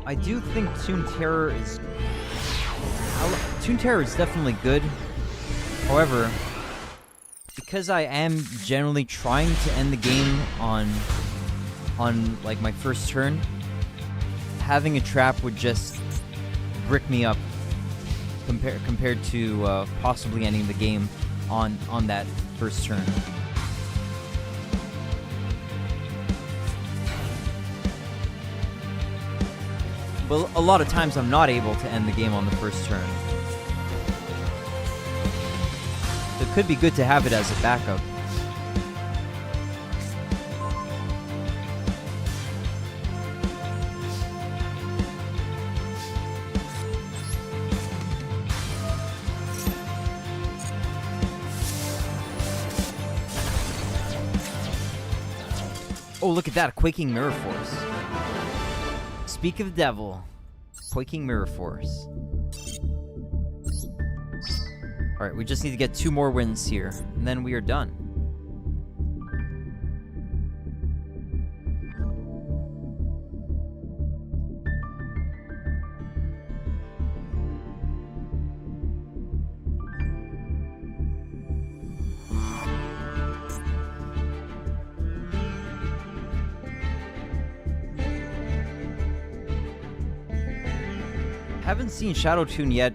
A: I do think Toon Terror is definitely good. However, because I am generally trying to end the game on like my first turn, having a trap would just brick me up compared to possibly ending the game on that first turn. But a lot of times I'm not able to end the game on the first turn. So it could be good to have it as a backup. Oh, look at that, Quaking Mirror Force. Speak of the devil, Quaking Mirror Force. Alright, we just need to get 2 more wins here, and then we are done. Haven't seen Shadow Tune yet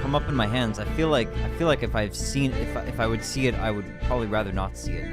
A: come up in my hands. I feel like if I would see it, I would probably rather not see it.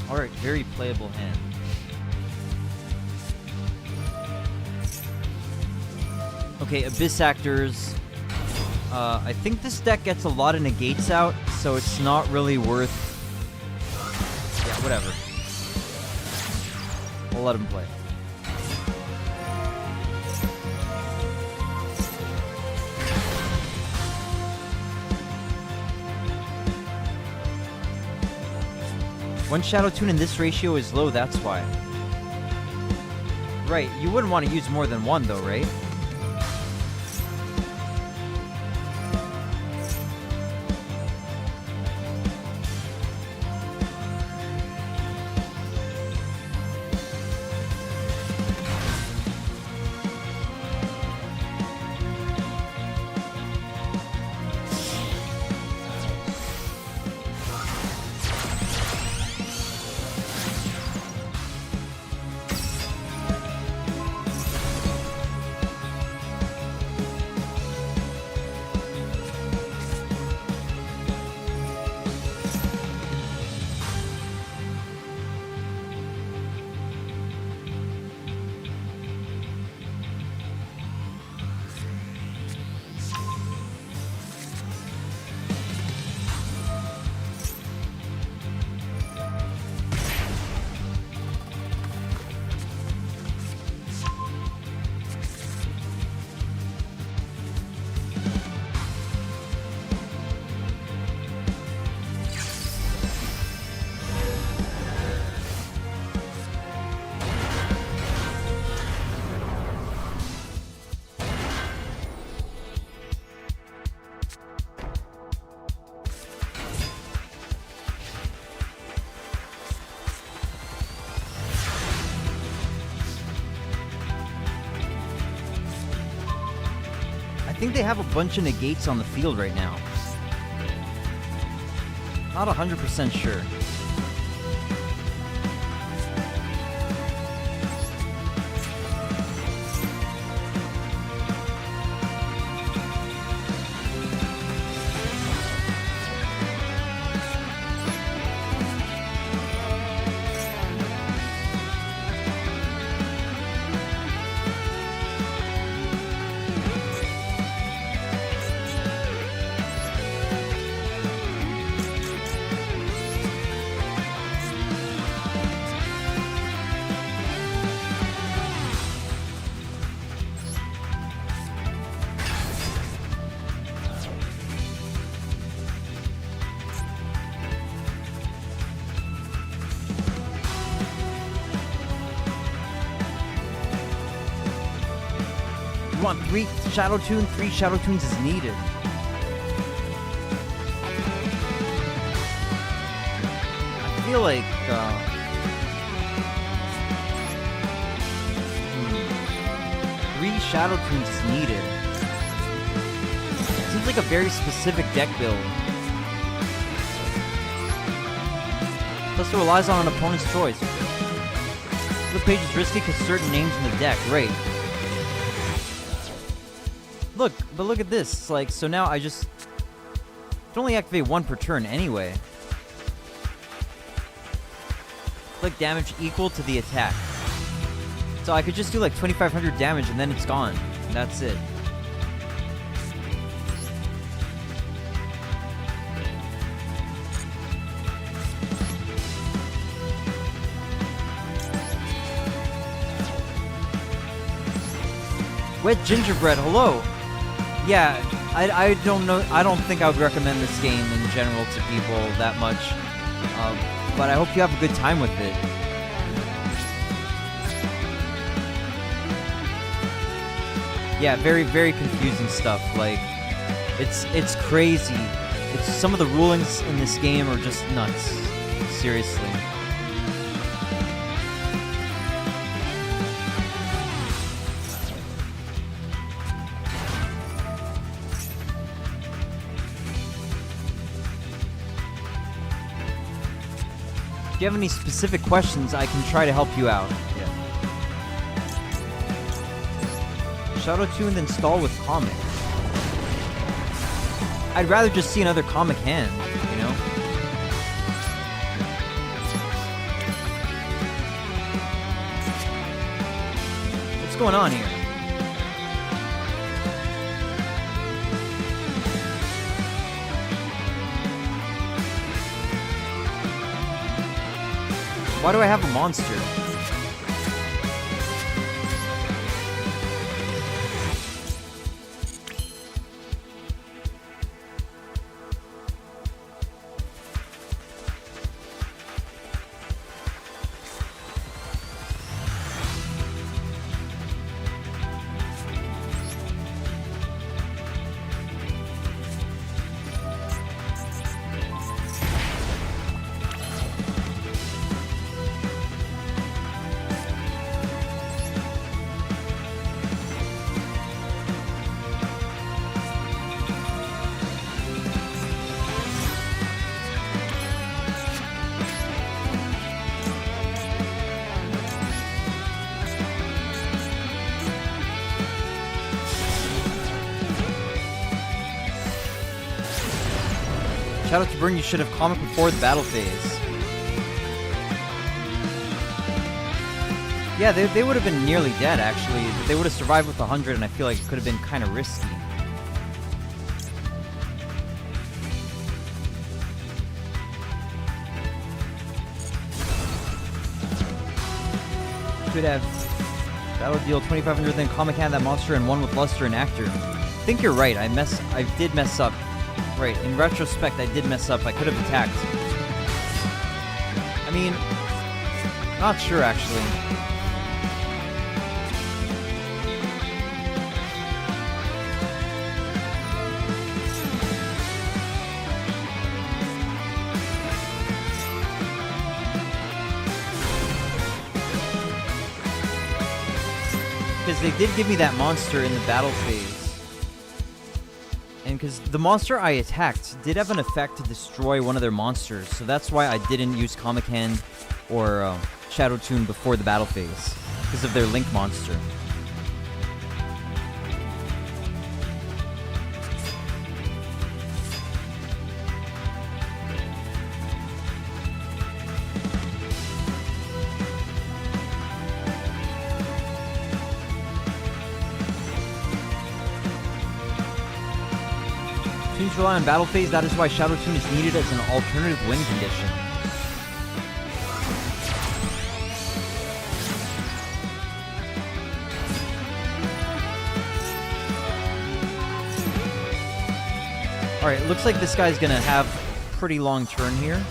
A: Alright, very playable hand. Okay, Abyss Actors. I think this deck gets a lot of negates out, so it's not really worth... Yeah, whatever. We'll let him play. One Shadow Tune in this ratio is low, that's why. Right, you wouldn't want to use more than one though, right? think they have a bunch of negates on the field right now. Not 100% sure. You want 3 Shadow Tune? 3 Shadow Tunes is needed. I feel like, 3 Shadow Tunes is needed. Seems like a very specific deck build. Plus it relies on an opponent's choice. This page is risky because certain names in the deck, right? Look, but look at this. It's like, so now I just can only activate 1 per turn anyway. Click damage equal to the attack. So I could just do like 2,500 damage and then it's gone. That's it. Wet Gingerbread, hello. Yeah, I don't know. I don't think I would recommend this game in general to people that much. But I hope you have a good time with it. Yeah, very, very confusing stuff. Like, it's crazy. It's some of the rulings in this game are just nuts. Seriously. If you have any specific questions, I can try to help you out. Yeah. Shadow Tune install with comic. I'd rather just see another comic hand, you know? What's going on here? Why do I have a monster? Shout out to Burn, you should have comic before the battle phase. Yeah, they would have been nearly dead, actually. They would have survived with 100, and I feel like it could have been kind of risky. Could have battle deal 2,500, then comic hand that monster, and 1 with luster and actor. I think you're right. I did mess up. Right, in retrospect, I did mess up. I could have attacked. I mean, not sure, actually. Because they did give me that monster in the battle phase. question, because the monster I attacked did have an effect to destroy one of their monsters, so that's why I didn't use Comic Hand or Shadow Tune before the battle phase, because of their Link monster. Tunes rely on battle phase, that is why Shadow Tune is needed as an alternative win condition. Alright, looks like this guy's gonna have a pretty long turn here.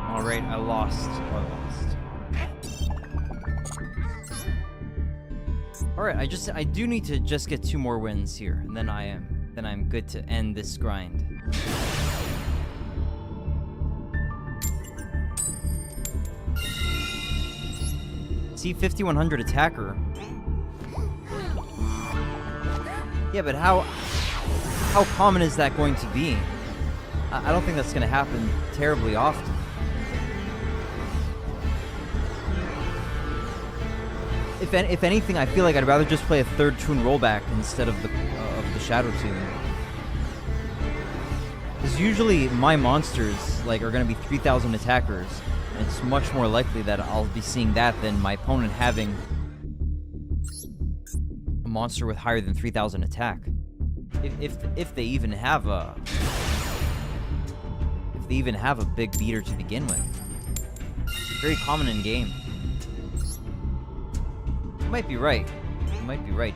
A: Alright, I lost. Alright, I do need to just get 2 more wins here, and then I'm good to end this grind. See, 5100 attacker. Yeah, but how common is that going to be? I don't think that's going to happen terribly often. If anything, I feel like I'd rather just play a 3rd Tune rollback instead of the Shadow Tune. Because usually my monsters are going to be 3000 attackers, and it's much more likely that I'll be seeing that than my opponent having a monster with higher than 3000 attack. If they even have a big beater to begin with. It's very common in game. You might be right. You might be right.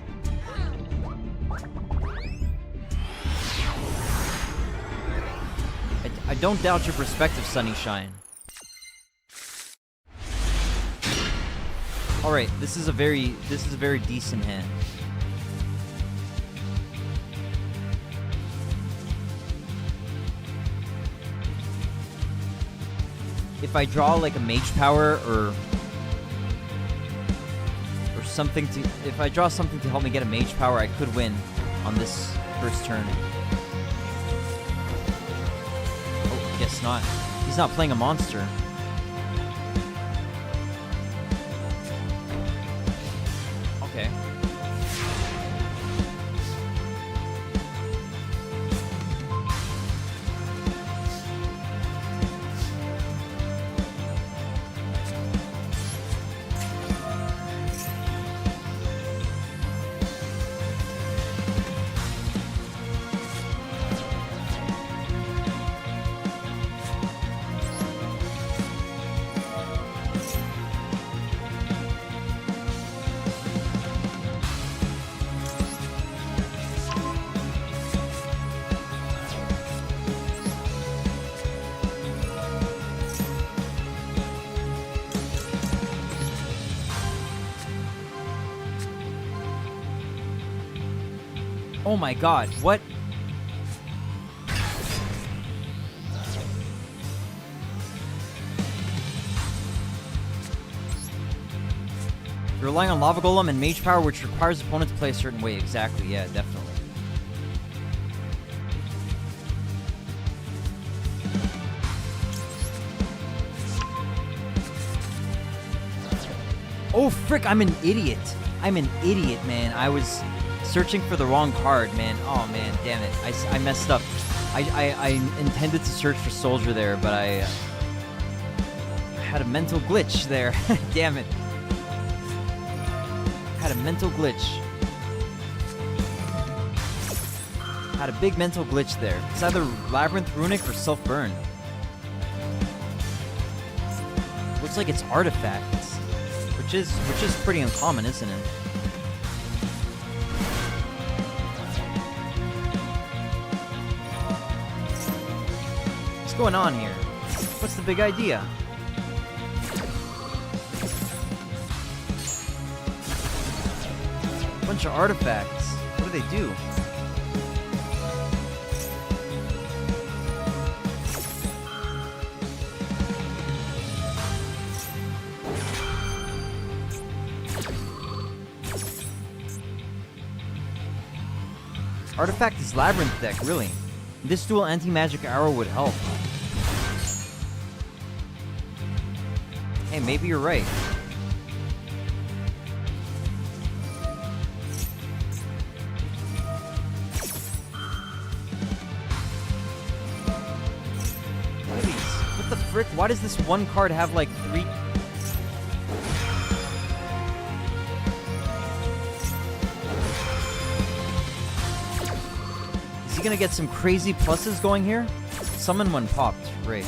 A: I don't doubt your perspective, Sunnyshine. Alright, this is a very decent hand. If I draw like a mage power or something to, if I draw something to help me get a mage power, I could win on this first turn. Oh, guess not. He's not playing a monster. Okay. Oh my god, what? You're relying on Lava Golem and Mage Power, which requires opponents to play a certain way. Exactly, yeah, definitely. Oh, frick, I'm an idiot. I'm an idiot, man. I was searching for the wrong card, man. Oh, man, damn it. I messed up. I intended to search for Soldier there, but I had a mental glitch there. Damn it. Had a mental glitch. Had a big mental glitch there. It's either Labyrinth, Runic, or Self-Burn. Looks like it's Artifacts, which is pretty uncommon, isn't it? What's going on here? What's the big idea? Bunch of artifacts. What do they do? Artifact is Labyrinth deck, really. This dual anti-magic arrow would help. Hey, maybe you're right. What the frick? Why does this one card have like 3... Is he gonna get some crazy pluses going here? Summon when popped. Great.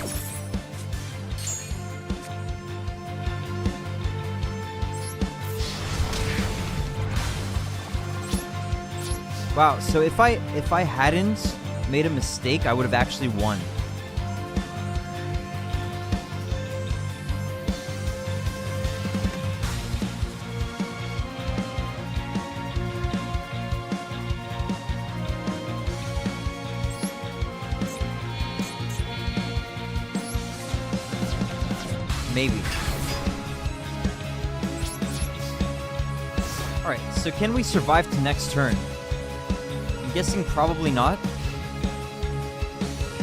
A: Wow, so if I hadn't made a mistake, I would have actually won. Maybe. Alright, so can we survive to next turn? I'm guessing probably not.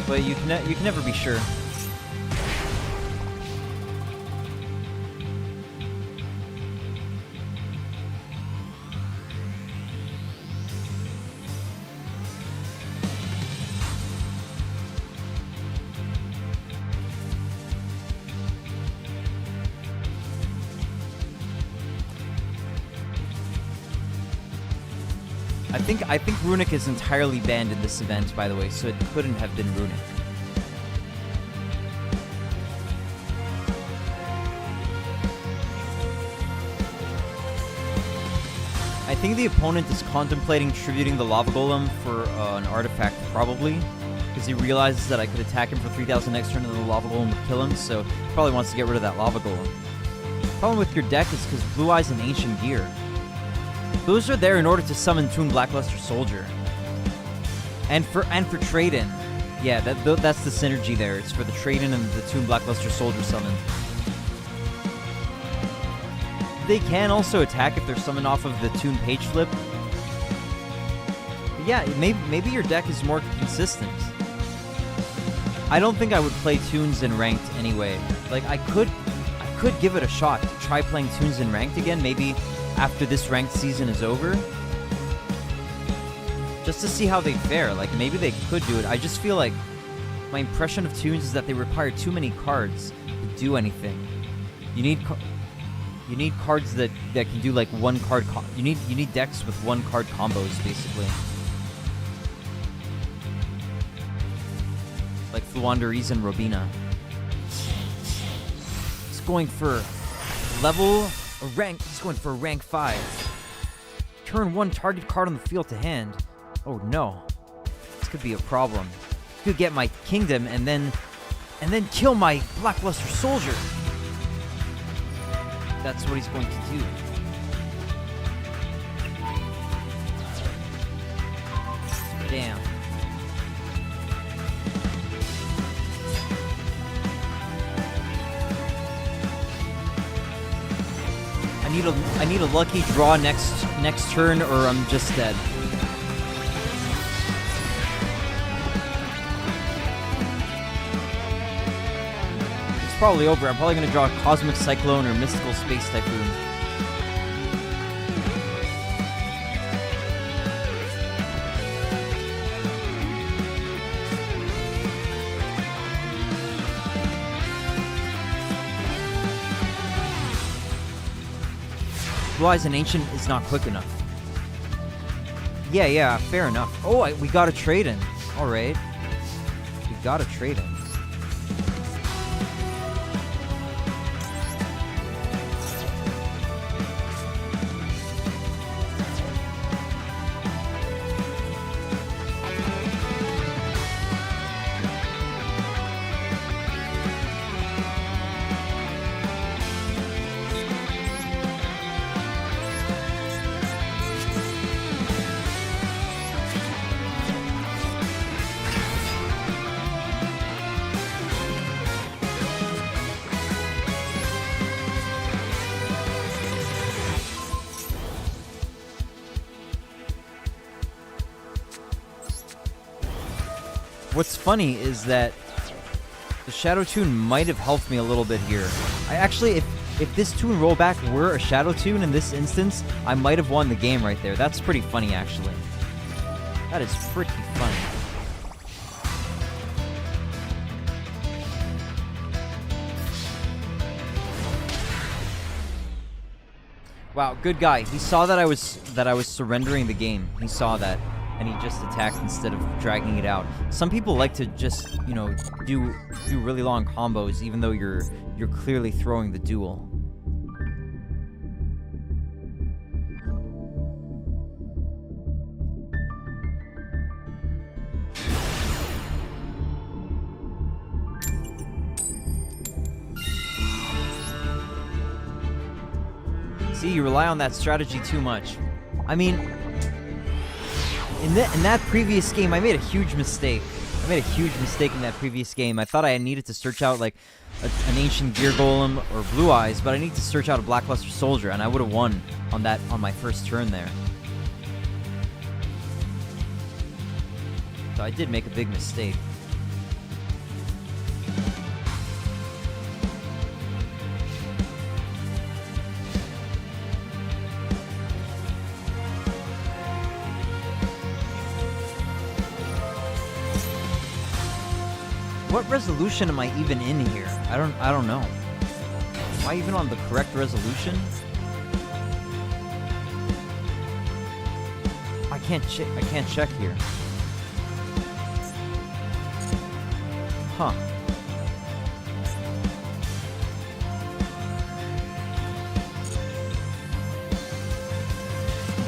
A: But you can never be sure. I think Runic is entirely banned in this event, by the way, so it couldn't have been Runic. I think the opponent is contemplating tributing the Lava Golem for an artifact, probably, because he realizes that I could attack him for 3,000 next turn and the Lava Golem would kill him, so he probably wants to get rid of that Lava Golem. The problem with your deck is because Blue Eyes and Ancient Gear. Those are there in order to summon Toon Blackluster Soldier. And for trade-in. Yeah, that's the synergy there. It's for the trade-in and the Toon Blackluster Soldier summon. They can also attack if they're summoned off of the Toon Page Flip. But yeah, maybe your deck is more consistent. I don't think I would play Toons in Ranked anyway. Like, I could give it a shot to try playing Toons in Ranked again, maybe after this ranked season is over, just to see how they fare. Like, maybe they could do it. I just feel like my impression of Toons is that they require too many cards to do anything. You need cards that can do like one card. You need decks with one card combos, basically. Like Fluandereeze and Robina. It's going for level. He's going for a rank 5. Turn 1 target card on the field to hand. Oh no. This could be a problem. Could get my kingdom and then kill my Blackluster Soldier. That's what he's going to do. Damn. I need a lucky draw next turn, or I'm just dead. It's probably over. I'm probably gonna draw a Cosmic Cyclone or Mystical Space Typhoon. Blue Eyes and Ancient is not quick enough. Yeah, fair enough. Oh, we got a trade in. All right. We got a trade in. What's funny is that the Shadow Tune might have helped me a little bit here. I actually, if this Tune rollback were a Shadow Tune in this instance, I might have won the game right there. That's pretty funny, actually. That is pretty funny. Wow, good guy. He saw that I was surrendering the game. He saw that, and he just attacked instead of dragging it out. Some people like to just, you know, do really long combos, even though you're clearly throwing the duel. See, you rely on that strategy too much. I mean, in that previous game, I made a huge mistake. I made a huge mistake in that previous game. I thought I needed to search out, like, an Ancient Gear Golem or Blue Eyes, but I need to search out a Blackluster Soldier, and I would have won on my first turn there. So I did make a big mistake. What resolution am I even in here? I don't know. Am I even on the correct resolution? I can't check here. Huh.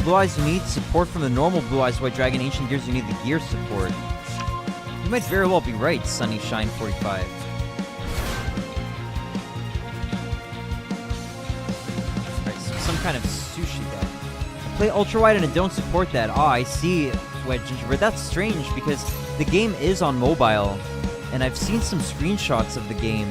A: Blue Eyes, you need support from the normal Blue Eyes. White Dragon Ancient Gears, you need the gear support. You might very well be right, Sunny Shine 45. Alright, so some kind of sushi guy. I play ultra wide and I don't support that. Ah, I see, Wet Gingerbread. That's strange because the game is on mobile, and I've seen some screenshots of the game.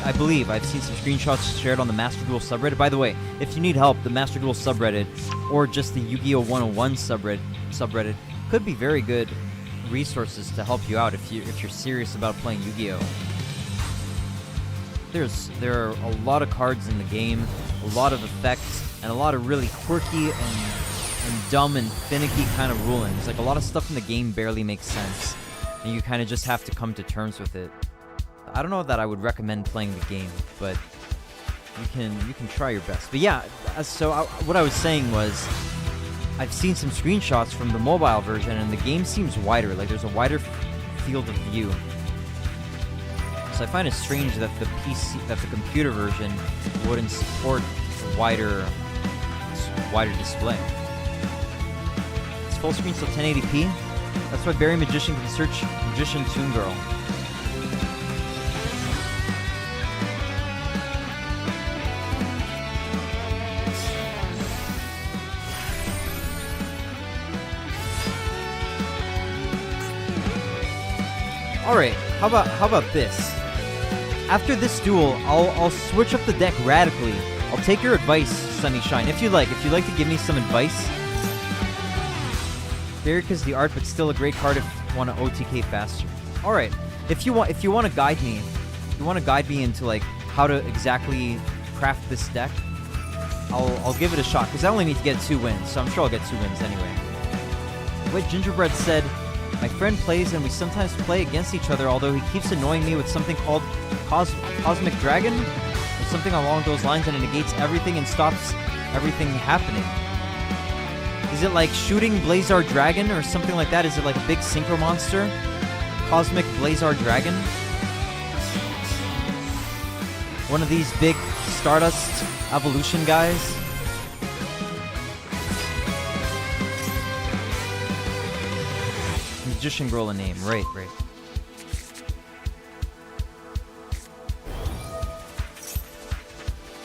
A: I believe I've seen some screenshots shared on the Master Duel subreddit. By the way, if you need help, the Master Duel subreddit or just the Yu-Gi-Oh 101 subreddit could be very good resources to help you out if you're serious about playing Yu-Gi-Oh. There are a lot of cards in the game, a lot of effects, and a lot of really quirky and dumb and finicky kind of rulings. Like, a lot of stuff in the game barely makes sense, and you kind of just have to come to terms with it. I don't know that I would recommend playing the game, but you can try your best. But yeah, so what I was saying was, I've seen some screenshots from the mobile version, and the game seems wider. Like, there's a wider field of view. So I find it strange that the computer version wouldn't support a wider display. It's full screen, so 1080p. That's why Barry Magician can search Magician Toon Girl. Alright, how about this? After this duel, I'll switch up the deck radically. I'll take your advice, Sunnyshine, if you like to give me some advice. Very because the art, but still a great card if you want to OTK faster. Alright, if you want to guide me, into like how to exactly craft this deck, I'll give it a shot, because I only need to get 2 wins, so I'm sure I'll get 2 wins anyway. What Gingerbread said, my friend plays and we sometimes play against each other, although he keeps annoying me with something called Cosmic Dragon, or something along those lines, and it negates everything and stops everything happening. Is it like shooting Blazar Dragon or something like that? Is it like a big synchro monster? Cosmic Blazar Dragon? One of these big Stardust evolution guys? Magician Girl a name, right.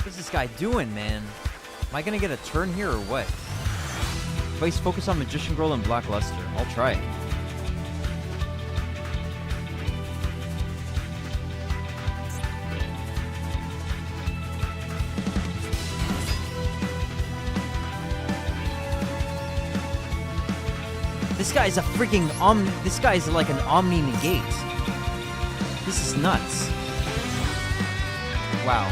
A: What's this guy doing, man? Am I gonna get a turn here or what? Advice, focus on Magician Girl and Black Luster. I'll try it. This guy's a freaking this guy's like an Omni Negate. This is nuts. Wow.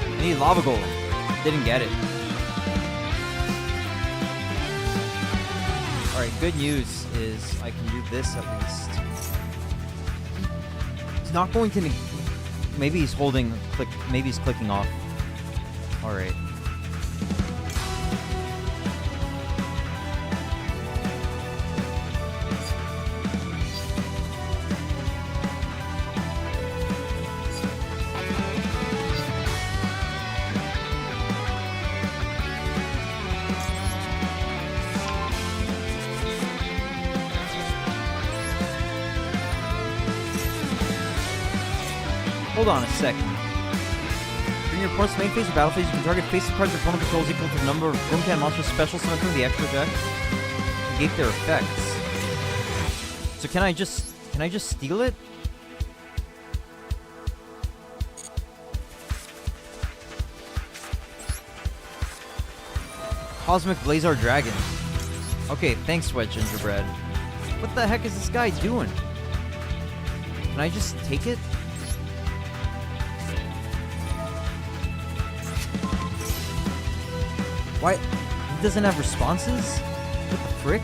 A: I need Lava Golem. Didn't get it. Alright, good news is I can do this at least. He's not going to... Maybe he's holding... Maybe he's clicking off. Alright. Hold on a second. During your opponent's main phase or battle phase, you can target face cards your opponent controls equal to the number of room can monsters special summon from the extra deck. Negate their effects. So can I just steal it? Cosmic Blazar Dragon. Okay, thanks, Wedge Gingerbread. What the heck is this guy doing? Can I just take it? Why? He doesn't have responses? What the frick?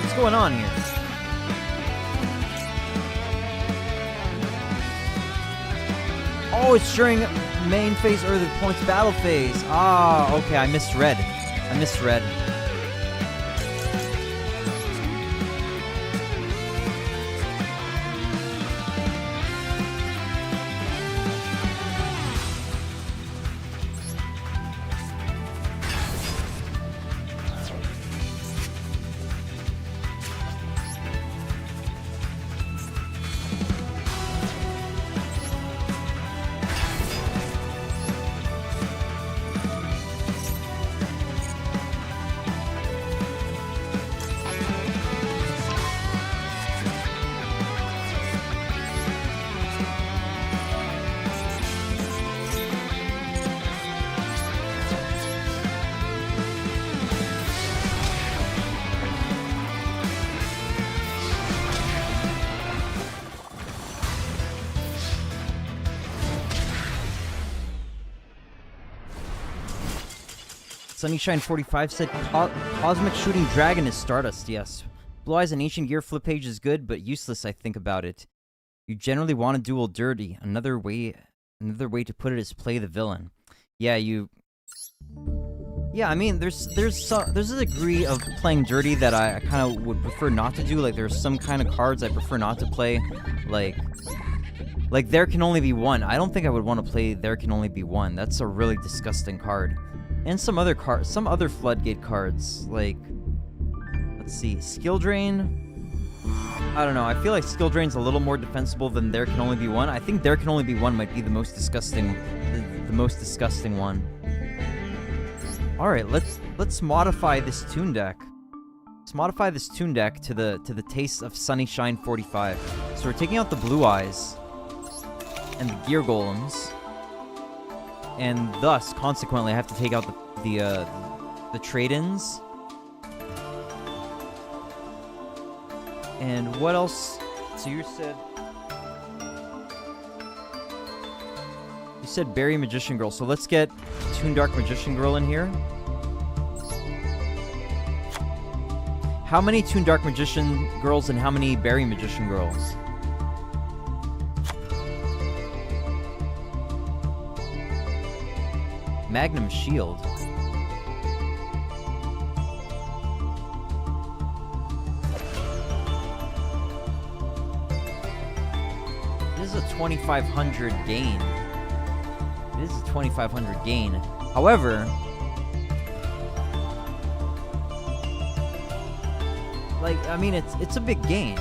A: What's going on here? Oh, it's during main phase or the opponent's battle phase. Ah, okay, I misread. Sunnyshine45 said, Cosmic Shooting Dragon is Stardust, yes. Blue Eyes and Ancient Gear flip page is good, but useless, I think about it. You generally want to duel dirty. Another way to put it is play the villain. Yeah, I mean, there's a degree of playing dirty that I kind of would prefer not to do. Like, there's some kind of cards I prefer not to play. Like There Can Only Be One. I don't think I would want to play There Can Only Be One. That's a really disgusting card. And some other floodgate cards, like, let's see, skill drain. I don't know, I feel like skill drain's a little more defensible than there can only be one. I think there can only be one might be the most disgusting, the most disgusting one. All right, let's modify this toon deck. Let's modify this toon deck to the taste of Sunnyshine 45. So we're taking out the Blue Eyes and the Gear Golems. And thus, consequently, I have to take out the trade-ins. And what else? So you said Berry Magician Girl. So let's get Toon Dark Magician Girl in here. How many Toon Dark Magician Girls and how many Berry Magician Girls? Magnum Shield. This is a 2,500 gain. This is a 2,500 gain. However, like, I mean, it's a big gain.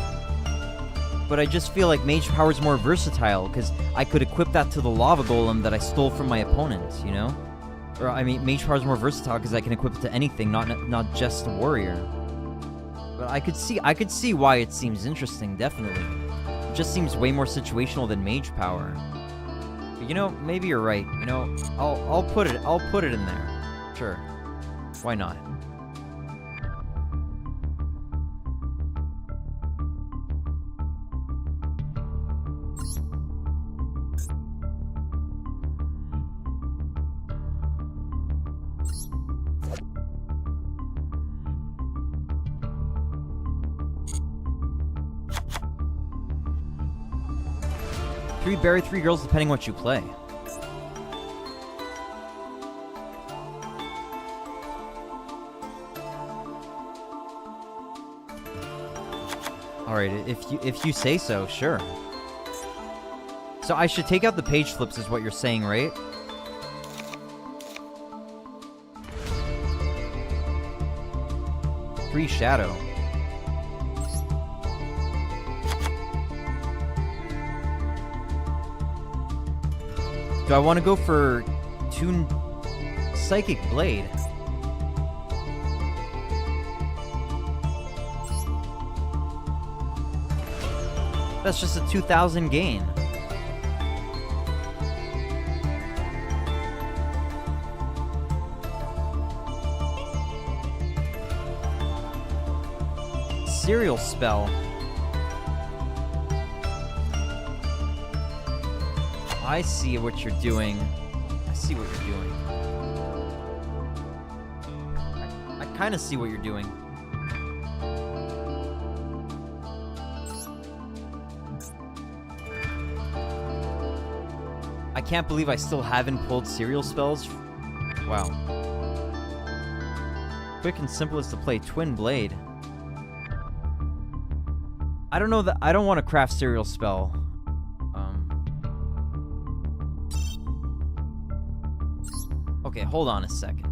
A: But I just feel like Mage Power is more versatile, because I could equip that to the Lava Golem that I stole from my opponent, you know? Or, I mean, Mage Power is more versatile because I can equip it to anything, not just a warrior. But I could see why it seems interesting, definitely. It just seems way more situational than Mage Power. But, you know, maybe you're right. You know, I'll put it in there. Sure. Why not? Three Berry, 3 Girls, depending what you play. Alright, if you say so, sure. So I should take out the page flips is what you're saying, right? Three Shadow. Do I want to go for Toon Psychic Blade? That's just a 2,000 gain. Serial Spell. I see what you're doing. I see what you're doing. I kind of see what you're doing. I can't believe I still haven't pulled serial spells. Wow. Quick and simple is to play Twin Blade. I don't know that I don't want to craft serial spell. Okay, hold on a second.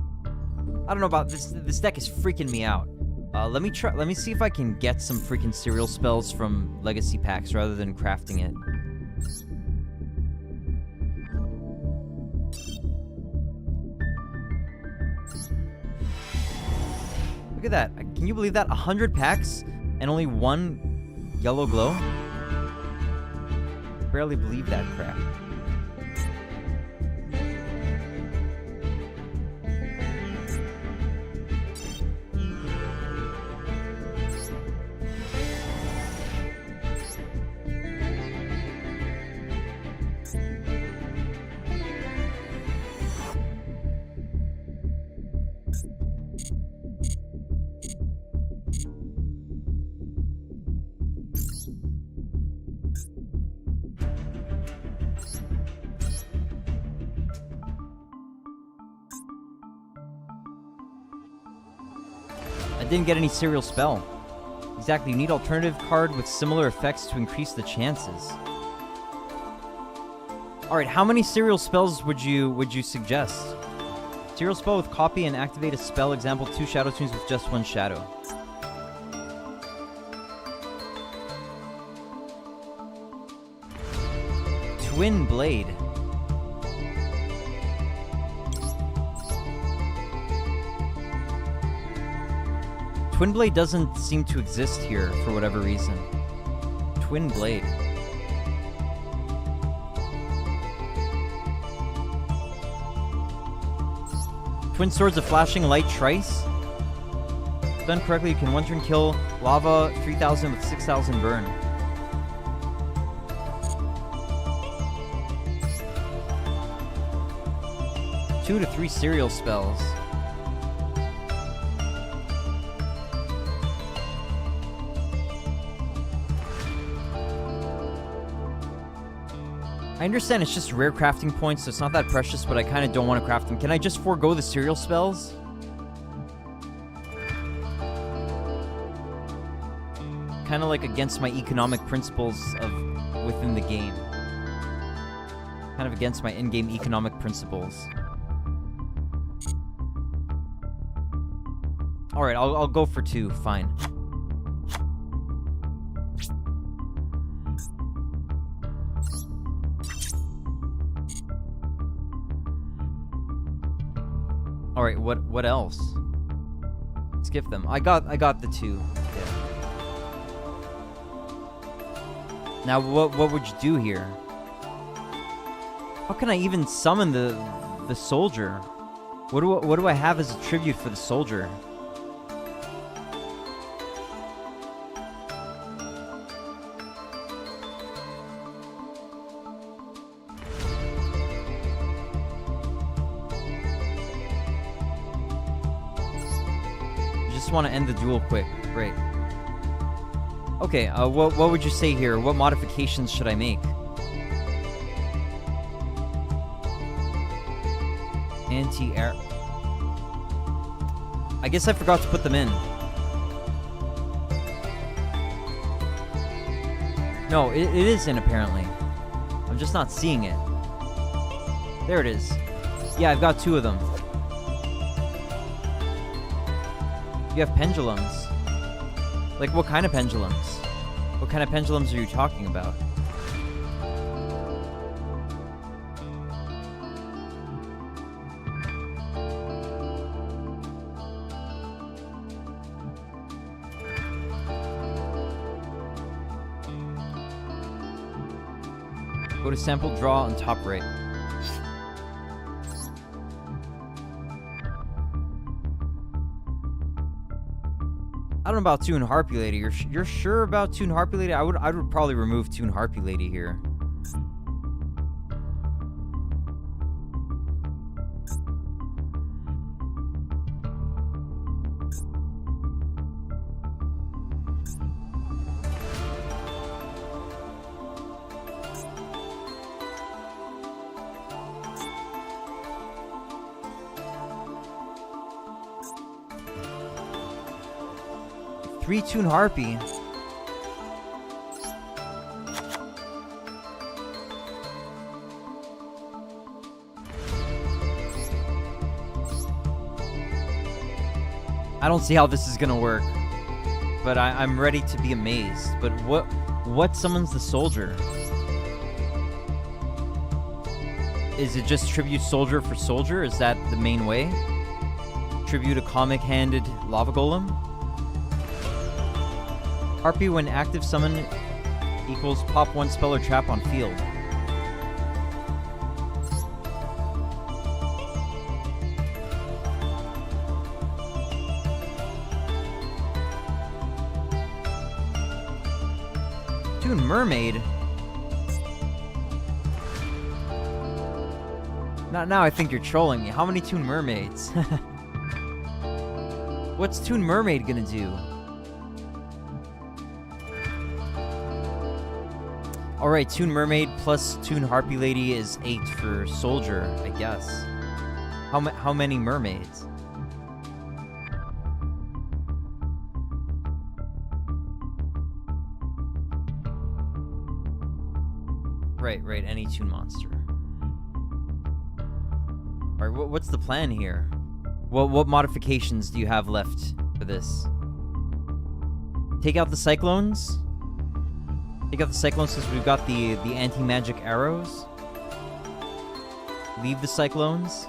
A: I don't know about this. This deck is freaking me out. Let me see if I can get some freaking serial spells from legacy packs rather than crafting it. Look at that. Can you believe that? 100 packs and only one yellow glow? Barely believe that crap. I didn't get any serial spell. Exactly, you need alternative card with similar effects to increase the chances. Alright, how many serial spells would you suggest? Serial spell with copy and activate a spell. Example, 2 shadow tunes with just 1 shadow. Twin Blade. Twin Blade doesn't seem to exist here for whatever reason. Twin Blade. Twin Swords of Flashing Light Trice. Done correctly, you can 1 turn kill lava 3000 with 6000 burn. Two to 3 serial spells. I understand it's just rare crafting points, so it's not that precious, but I kind of don't want to craft them. Can I just forego the serial spells? Kind of like against my economic principles of within the game. Kind of against my in-game economic principles. Alright, I'll go for 2, fine. Alright, what else? Skip them. I got the 2. Yeah. Now what would you do here? How can I even summon the soldier? What do I have as a tribute for the soldier? Want to end the duel quick. Great. Okay, what would you say here? What modifications should I make? Anti-air. I guess I forgot to put them in. No, it is in apparently. I'm just not seeing it. There it is. Yeah, I've got 2 of them. You have pendulums. Like, what kind of pendulums? What kind of pendulums are you talking about? Go to sample, draw on top right. I don't know about Toon Harpy Lady. You're sure about Toon Harpy Lady? I would probably remove Toon Harpy Lady here. Three Toon Harpy. I don't see how this is gonna work, but I'm ready to be amazed. But what summons the soldier? Is it just tribute soldier for soldier? Is that the main way? Tribute a comic-handed lava golem? Harpy, when active summon, equals pop 1 spell or trap on field. Toon Mermaid? Now I think you're trolling me. How many Toon Mermaids? What's Toon Mermaid gonna do? Alright, Toon Mermaid plus Toon Harpy Lady is 8 for Soldier, I guess. How many mermaids? Right, any Toon monster. Alright, what's the plan here? What modifications do you have left for this? Take out the cyclones? Take out the cyclones since we've got the anti-magic arrows? Leave the cyclones?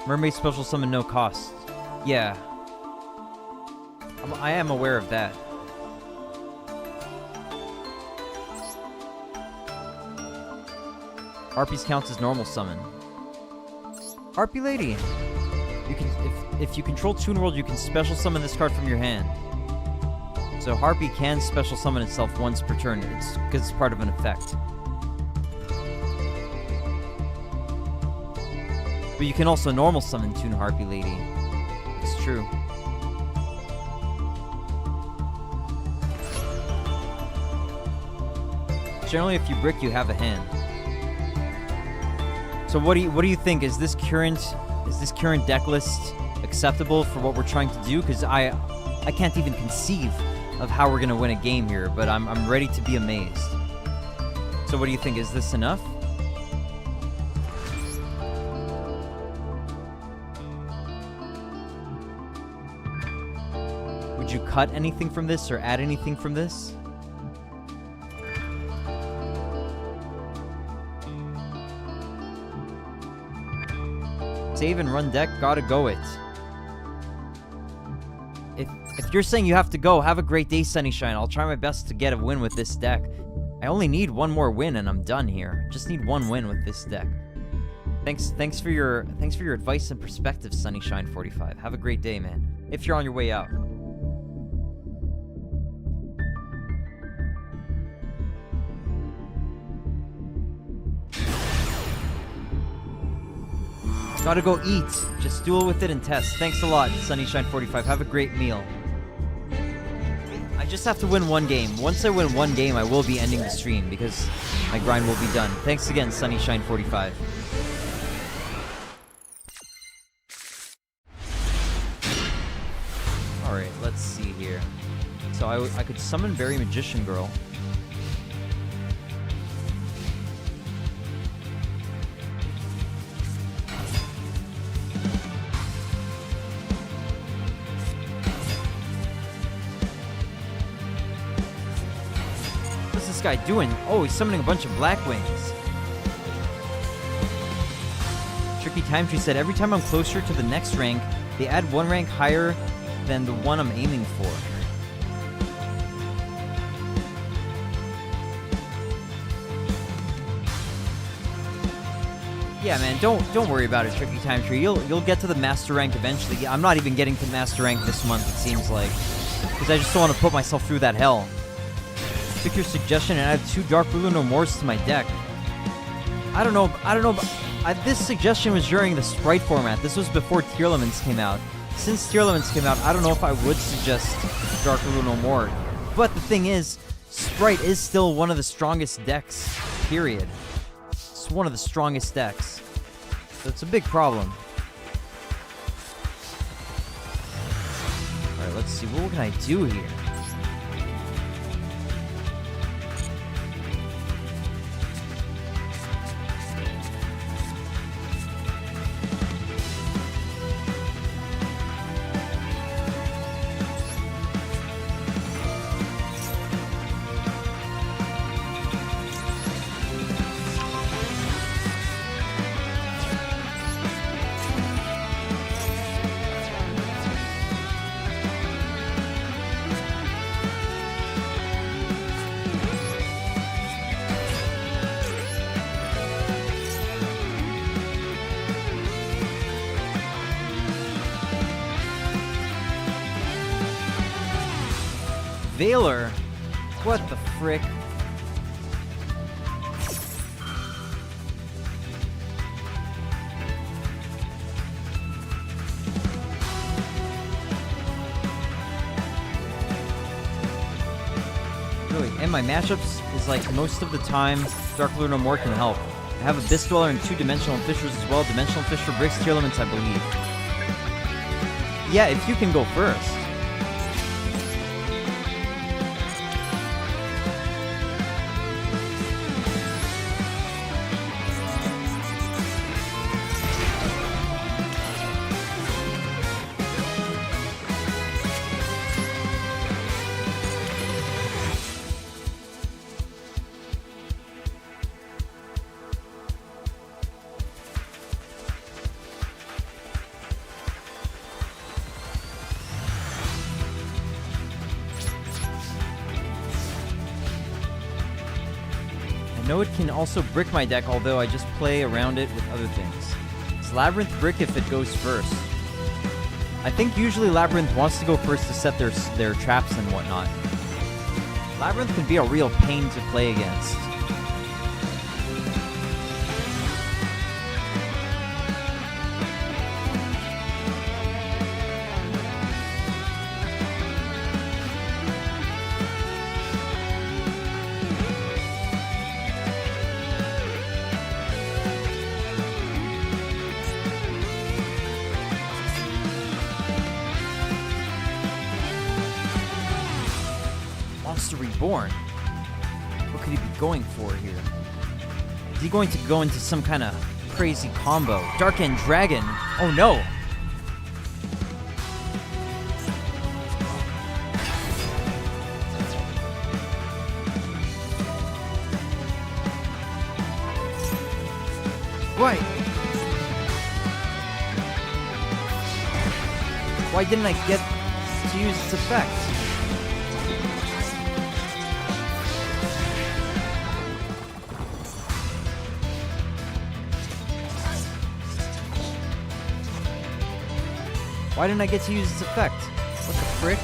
A: Mermaid special summon no cost. Yeah. I am aware of that. Harpies counts as normal summon. Harpy Lady! You can, if you control Toon World, you can special summon this card from your hand. So Harpy can special summon itself once per turn. It's because it's part of an effect. But you can also normal summon Toon Harpy Lady. It's true. Generally, if you brick, you have a hand. So what do you think? Is this current deck list acceptable for what we're trying to do? Because I can't even conceive of how we're gonna win a game here, but I'm ready to be amazed. So what do you think? Is this enough? Would you cut anything from this or add anything from this? Save and run deck, gotta go it. If you're saying you have to go, have a great day, Sunnyshine. I'll try my best to get a win with this deck. I only need one more win and I'm done here. Just need one win with this deck. Thanks for your advice and perspective, Sunnyshine45. Have a great day, man. If you're on your way out. Gotta go eat. Just duel with it and test. Thanks a lot, Sunnyshine45. Have a great meal. I just have to win one game. Once I win one game, I will be ending the stream because my grind will be done. Thanks again, Sunnyshine45. Alright, let's see here. So I could summon Berry Magician Girl. What's this guy doing? Oh, he's summoning a bunch of black wings. Tricky Time Tree said, every time I'm closer to the next rank, they add one rank higher than the one I'm aiming for. Yeah, man, don't worry about it, Tricky Time Tree. You'll get to the master rank eventually. I'm not even getting to master rank this month, it seems like, because I just don't want to put myself through that hell. Took your suggestion and added 2 Dark Ruler No Mores to my deck. I don't know. This suggestion was during the Sprite format. This was before Tier Elements came out. Since Tier Elements came out, I don't know if I would suggest Dark Ruler No More. But the thing is, Sprite is still one of the strongest decks, period. It's one of the strongest decks. So it's a big problem. Alright, let's see. What can I do here? Veiler? What the frick? Really, and my matchups is like most of the time Dark Ruler No More can help. I have Abyss Dweller and 2 Dimensional Fishers as well. Dimensional Fisher breaks Tier Elements, I believe. Yeah, if you can go first. know it can also brick my deck, although I just play around it with other things. It's Labyrinth brick if it goes first. I think usually Labyrinth wants to go first to set their traps and whatnot. Labyrinth can be a real pain to play against. Reborn. What could he be going for here? Is he going to go into some kind of crazy combo? Dark End Dragon. Oh no. Why? Why didn't I get to use its effect? Why didn't I get to use its effect? What the frick?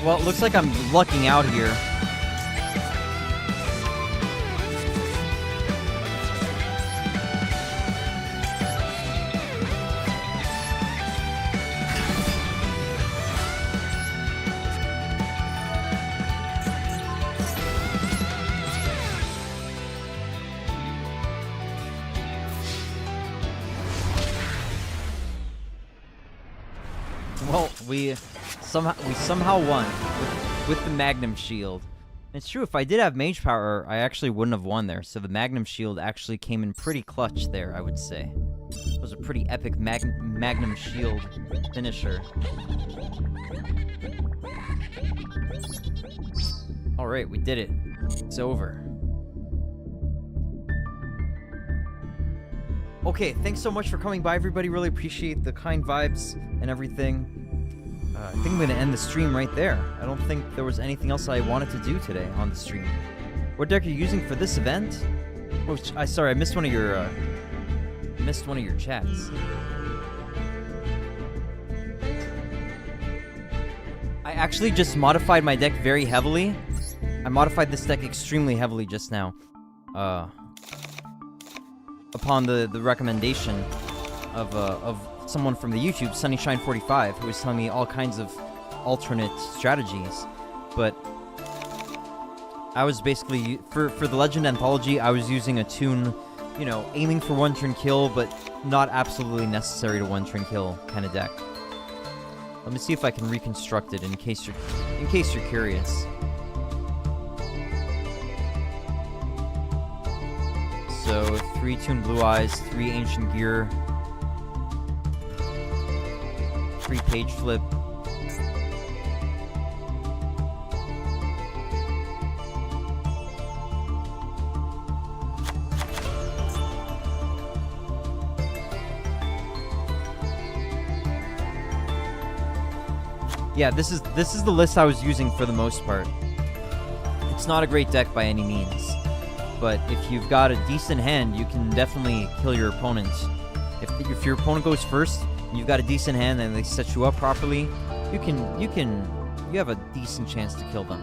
A: Well, it looks like I'm lucking out here. Well, we somehow won with the Magnum Shield. It's true, if I did have Mage Power, I actually wouldn't have won there. So the Magnum Shield actually came in pretty clutch there, I would say. It was a pretty epic Magnum Shield finisher. Alright, we did it. It's over. Okay, thanks so much for coming by, everybody. Really appreciate the kind vibes and everything. I think I'm going to end the stream right there. I don't think there was anything else I wanted to do today on the stream. What deck are you using for this event? Oh, sorry, I missed one of your chats. I actually just modified my deck very heavily. I modified this deck extremely heavily just now. Upon the recommendation of someone from the YouTube, Sunnyshine45, who was telling me all kinds of alternate strategies. But I was basically, for the Legend Anthology, I was using a tune, you know, aiming for one-turn kill, but not absolutely necessary to one-turn kill kind of deck. Let me see if I can reconstruct it in case you're curious. So 3 Tuned Blue Eyes, 3 Ancient Gear, 3 Page Flip. Yeah, this is the list I was using for the most part. It's not a great deck by any means, but if you've got a decent hand, you can definitely kill your opponents. If your opponent goes first, and you've got a decent hand and they set you up properly, you have a decent chance to kill them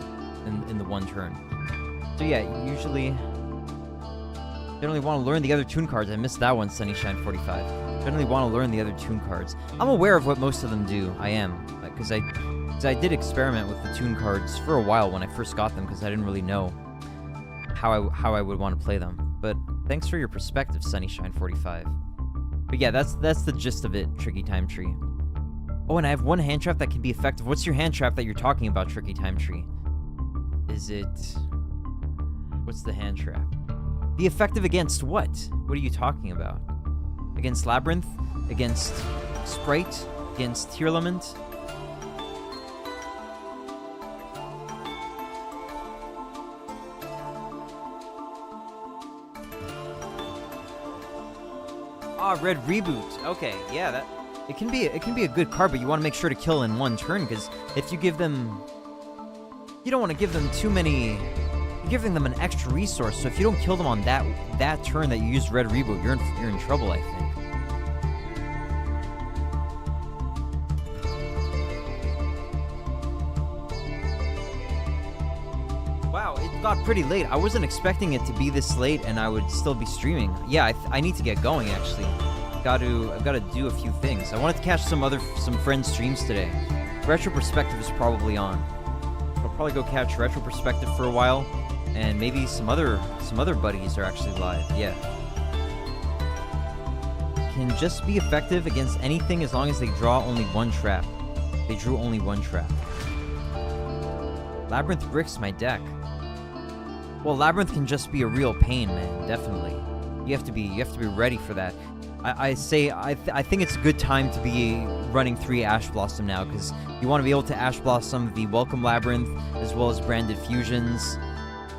A: in the one turn. So yeah, usually generally want to learn the other tune cards. I missed that one, Sunnyshine45. Generally want to learn the other tune cards. I'm aware of what most of them do. I am, because I did experiment with the tune cards for a while when I first got them, because I didn't really know how I would want to play them. But thanks for your perspective, Sunnyshine45. But yeah, that's the gist of it, Tricky Time Tree. Oh, and I have one hand trap that can be effective. What's your hand trap that you're talking about, Tricky Time Tree? Is it... What's the hand trap? Be effective against what? What are you talking about? Against Labyrinth? Against Sprite? Against Tearlament? Ah, red reboot. Okay, yeah, that it can be a good card, but you want to make sure to kill in one turn, because if you give them, you don't want to give them too many. You're giving them an extra resource, so if you don't kill them on that turn that you used red reboot, you're in trouble, I think. Wow, it got pretty late. I wasn't expecting it to be this late, and I would still be streaming. Yeah, I need to get going, actually. I've got to do a few things. I wanted to catch some friends' streams today. Retro Perspective is probably on. I'll probably go catch Retro Perspective for a while, and maybe some other buddies are actually live. Yeah. Can just be effective against anything as long as they draw only one trap. They drew only one trap. Labyrinth Brick's my deck. Well, Labyrinth can just be a real pain, man. Definitely. You have to be ready for that. I think it's a good time to be running 3 Ash Blossom now, because you want to be able to Ash Blossom the Welcome Labyrinth as well as Branded Fusions.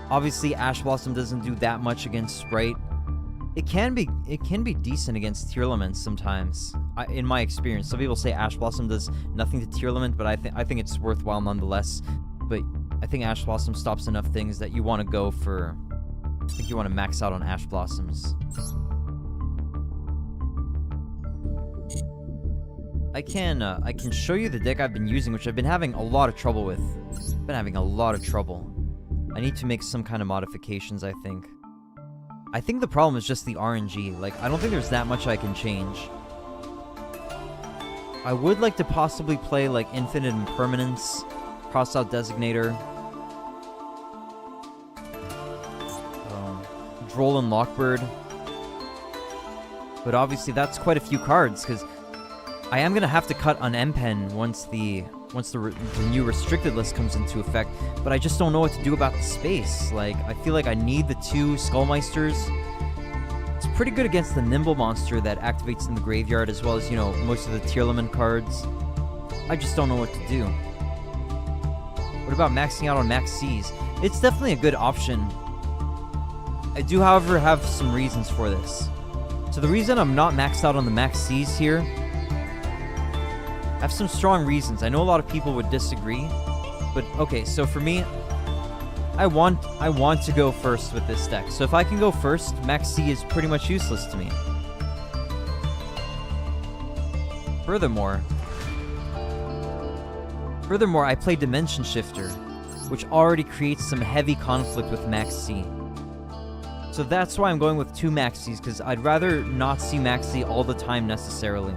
A: Obviously, Ash Blossom doesn't do that much against Sprite. It can be decent against Tearlament sometimes. In my experience, some people say Ash Blossom does nothing to Tearlament, but I think it's worthwhile nonetheless. But I think Ash Blossom stops enough things that you want to go for. I think you want to max out on Ash Blossoms. I can show you the deck I've been using, which I've been having a lot of trouble with. Been having a lot of trouble. I need to make some kind of modifications, I think. I think the problem is just the RNG. Like, I don't think there's that much I can change. I would like to possibly play, like, Infinite Impermanence, Crossout Designator, Droll and Lockbird. But obviously that's quite a few cards, because I am going to have to cut on M-Pen once the new restricted list comes into effect, but I just don't know what to do about the space. Like, I feel like I need the 2 Skullmeisters. It's pretty good against the Nimble monster that activates in the graveyard, as well as, you know, most of the Tearlament cards. I just don't know what to do. What about maxing out on Max C's? It's definitely a good option. I do, however, have some reasons for this. So the reason I'm not maxed out on the Max C's here, I have some strong reasons. I know a lot of people would disagree, but okay, so for me, I want to go first with this deck. So if I can go first, Max C is pretty much useless to me. Furthermore, I play Dimension Shifter, which already creates some heavy conflict with Max C. So that's why I'm going with 2 Max Cs, because I'd rather not see Max C all the time necessarily.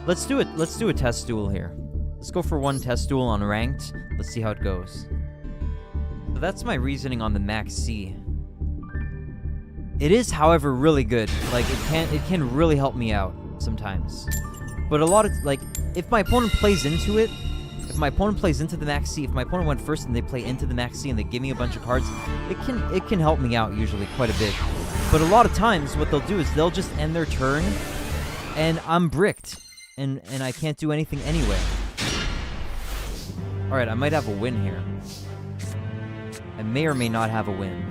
A: Let's do it. Let's do a test duel here. Let's go for 1 test duel on ranked. Let's see how it goes. So that's my reasoning on the Max C. It is, however, really good. Like, it can really help me out sometimes. But a lot of, like, if my opponent plays into it, if my opponent plays into the Max C, if my opponent went first and they play into the Max C and they give me a bunch of cards, it can help me out usually quite a bit. But a lot of times what they'll do is they'll just end their turn and I'm bricked and I can't do anything anyway. Alright, I might have a win here. I may or may not have a win.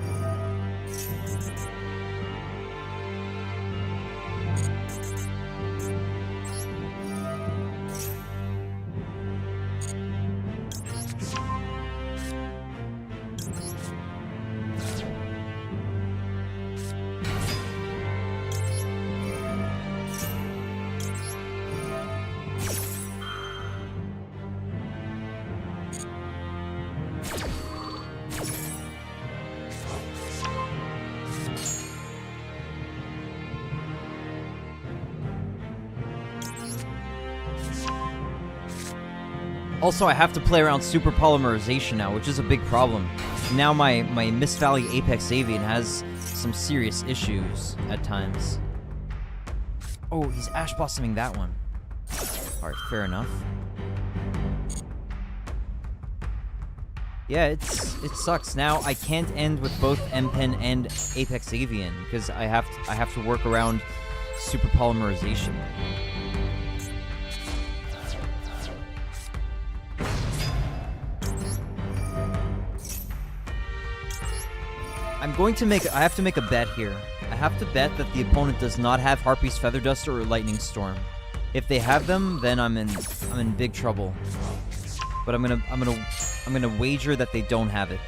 A: Also, I have to play around Super Polymerization now, which is a big problem. Now my Mist Valley Apex Avian has some serious issues at times. Oh, he's Ash Blossoming that one. Alright, fair enough. Yeah, it sucks. Now I can't end with both M-Pen and Apex Avian, because I have to work around Super Polymerization. I have to make a bet here. I have to bet that the opponent does not have Harpy's Feather Duster or Lightning Storm. If they have them, then I'm in big trouble. But I'm gonna wager that they don't have it.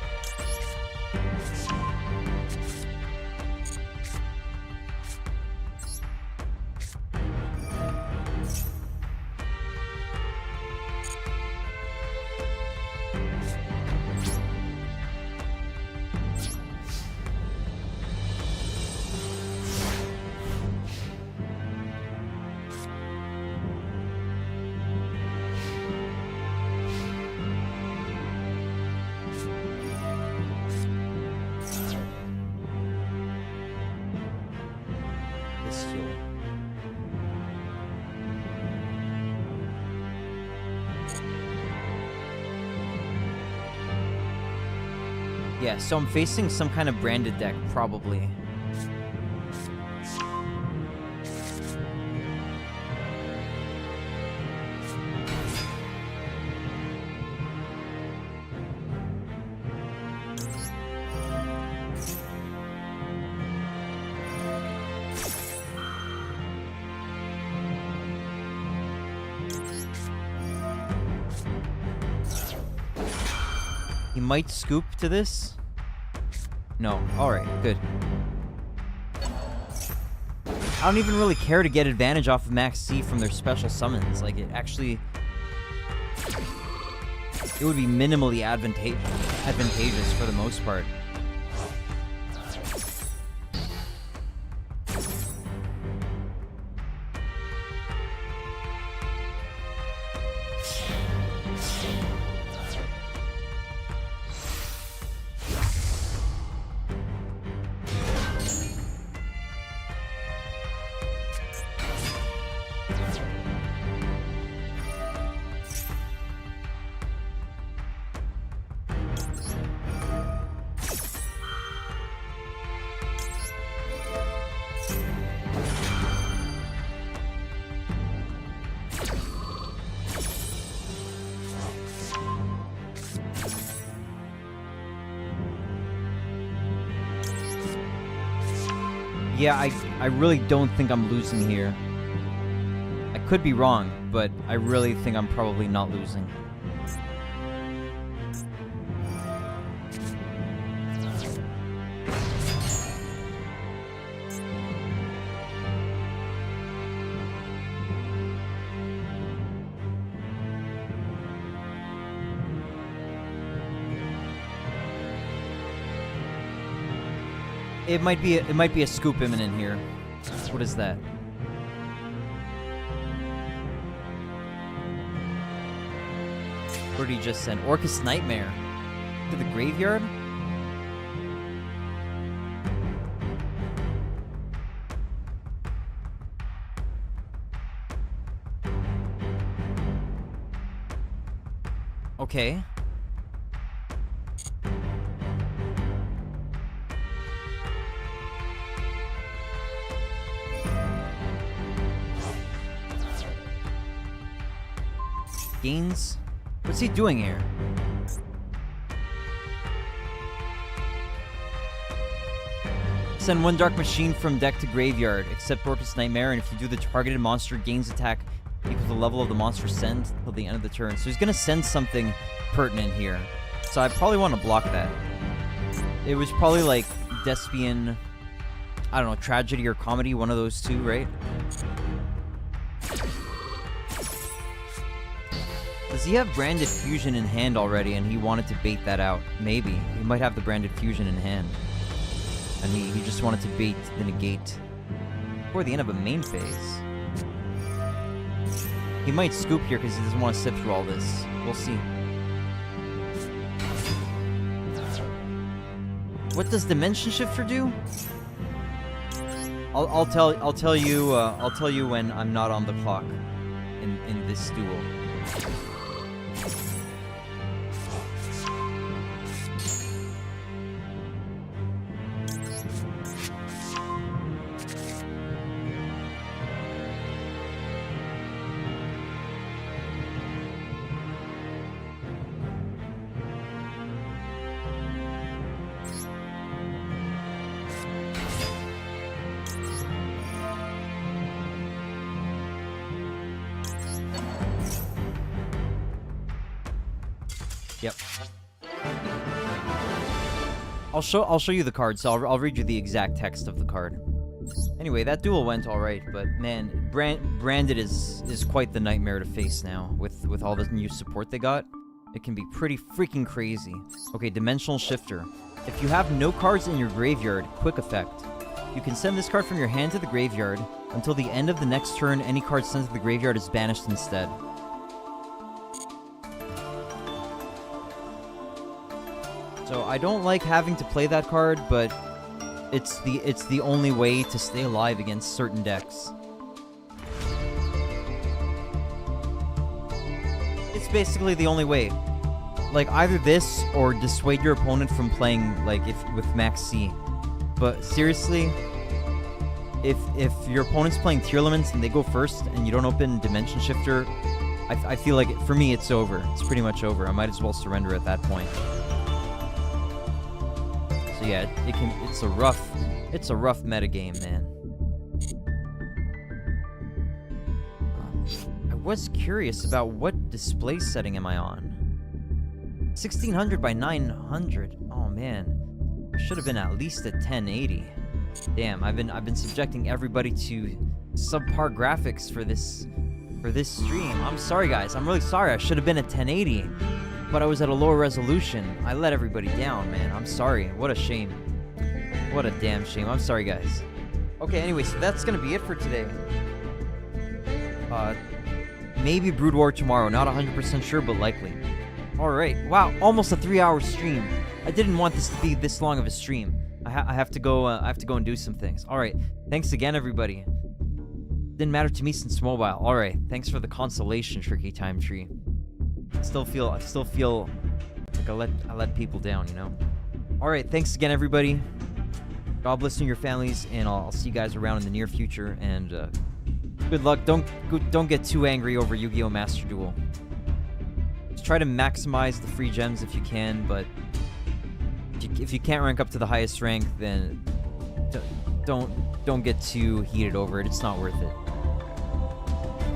A: Yeah, so I'm facing some kind of branded deck, probably. He might scoop to this. No. Alright, good. I don't even really care to get advantage off of Max C from their special summons. Like, it actually... It would be minimally advantageous for the most part. Yeah, I really don't think I'm losing here. I could be wrong, but I really think I'm probably not losing. It might be a scoop imminent here. What is that? What did he just send? Orcus Nightmare to the graveyard? Okay. Gains? What's he doing here? Send one Dark Machine from deck to graveyard, except Orcus Nightmare, and if you do, the targeted monster gains attack equal to the level of the monster send till the end of the turn. So he's gonna send something pertinent here. So I probably want to block that. It was probably like Despian, I don't know, Tragedy or Comedy, one of those two, right? Does he have Branded Fusion in hand already and he wanted to bait that out? Maybe. He might have the Branded Fusion in hand. And he just wanted to bait the negate before the end of a main phase. He might scoop here because he doesn't want to sift through all this. We'll see. What does Dimension Shifter do? I'll tell you when I'm not on the clock in this duel. Yep. I'll show you the card, so I'll read you the exact text of the card. Anyway, that duel went alright, but man, Branded is quite the nightmare to face now with all the new support they got. It can be pretty freaking crazy. Okay, Dimensional Shifter. If you have no cards in your graveyard, quick effect. You can send this card from your hand to the graveyard. Until the end of the next turn, any card sent to the graveyard is banished instead. So I don't like having to play that card, but it's the only way to stay alive against certain decks. It's basically the only way. Like, either this or dissuade your opponent from playing, like, with Max C. But seriously, if your opponent's playing Tier Elements and they go first and you don't open Dimension Shifter, I feel like, for me, it's over. It's pretty much over. I might as well surrender at that point. So yeah, it's a rough metagame, man. I was curious about what display setting am I on. 1600 by 900. Oh man, I should have been at least at 1080. Damn, I've been subjecting everybody to subpar graphics for this stream. I'm sorry, guys. I'm really sorry. I should have been at 1080, but I was at a lower resolution. I let everybody down, man. I'm sorry. What a shame. What a damn shame. I'm sorry, guys. Okay, anyway, so that's gonna be it for today. Maybe Brood War tomorrow. Not 100% sure, but likely. Alright, wow, almost a 3-hour stream. I didn't want this to be this long of a stream. I have to go and do some things. Alright, thanks again, everybody. Didn't matter to me since mobile. Alright, thanks for the consolation, Tricky Time Tree. I still feel like I let people down, you know? Alright, thanks again, everybody. God bless you and your families, and I'll see you guys around in the near future, and good luck. Don't get too angry over Yu-Gi-Oh! Master Duel. Try to maximize the free gems if you can, but if you can't rank up to the highest rank, then don't get too heated over it. It's not worth it.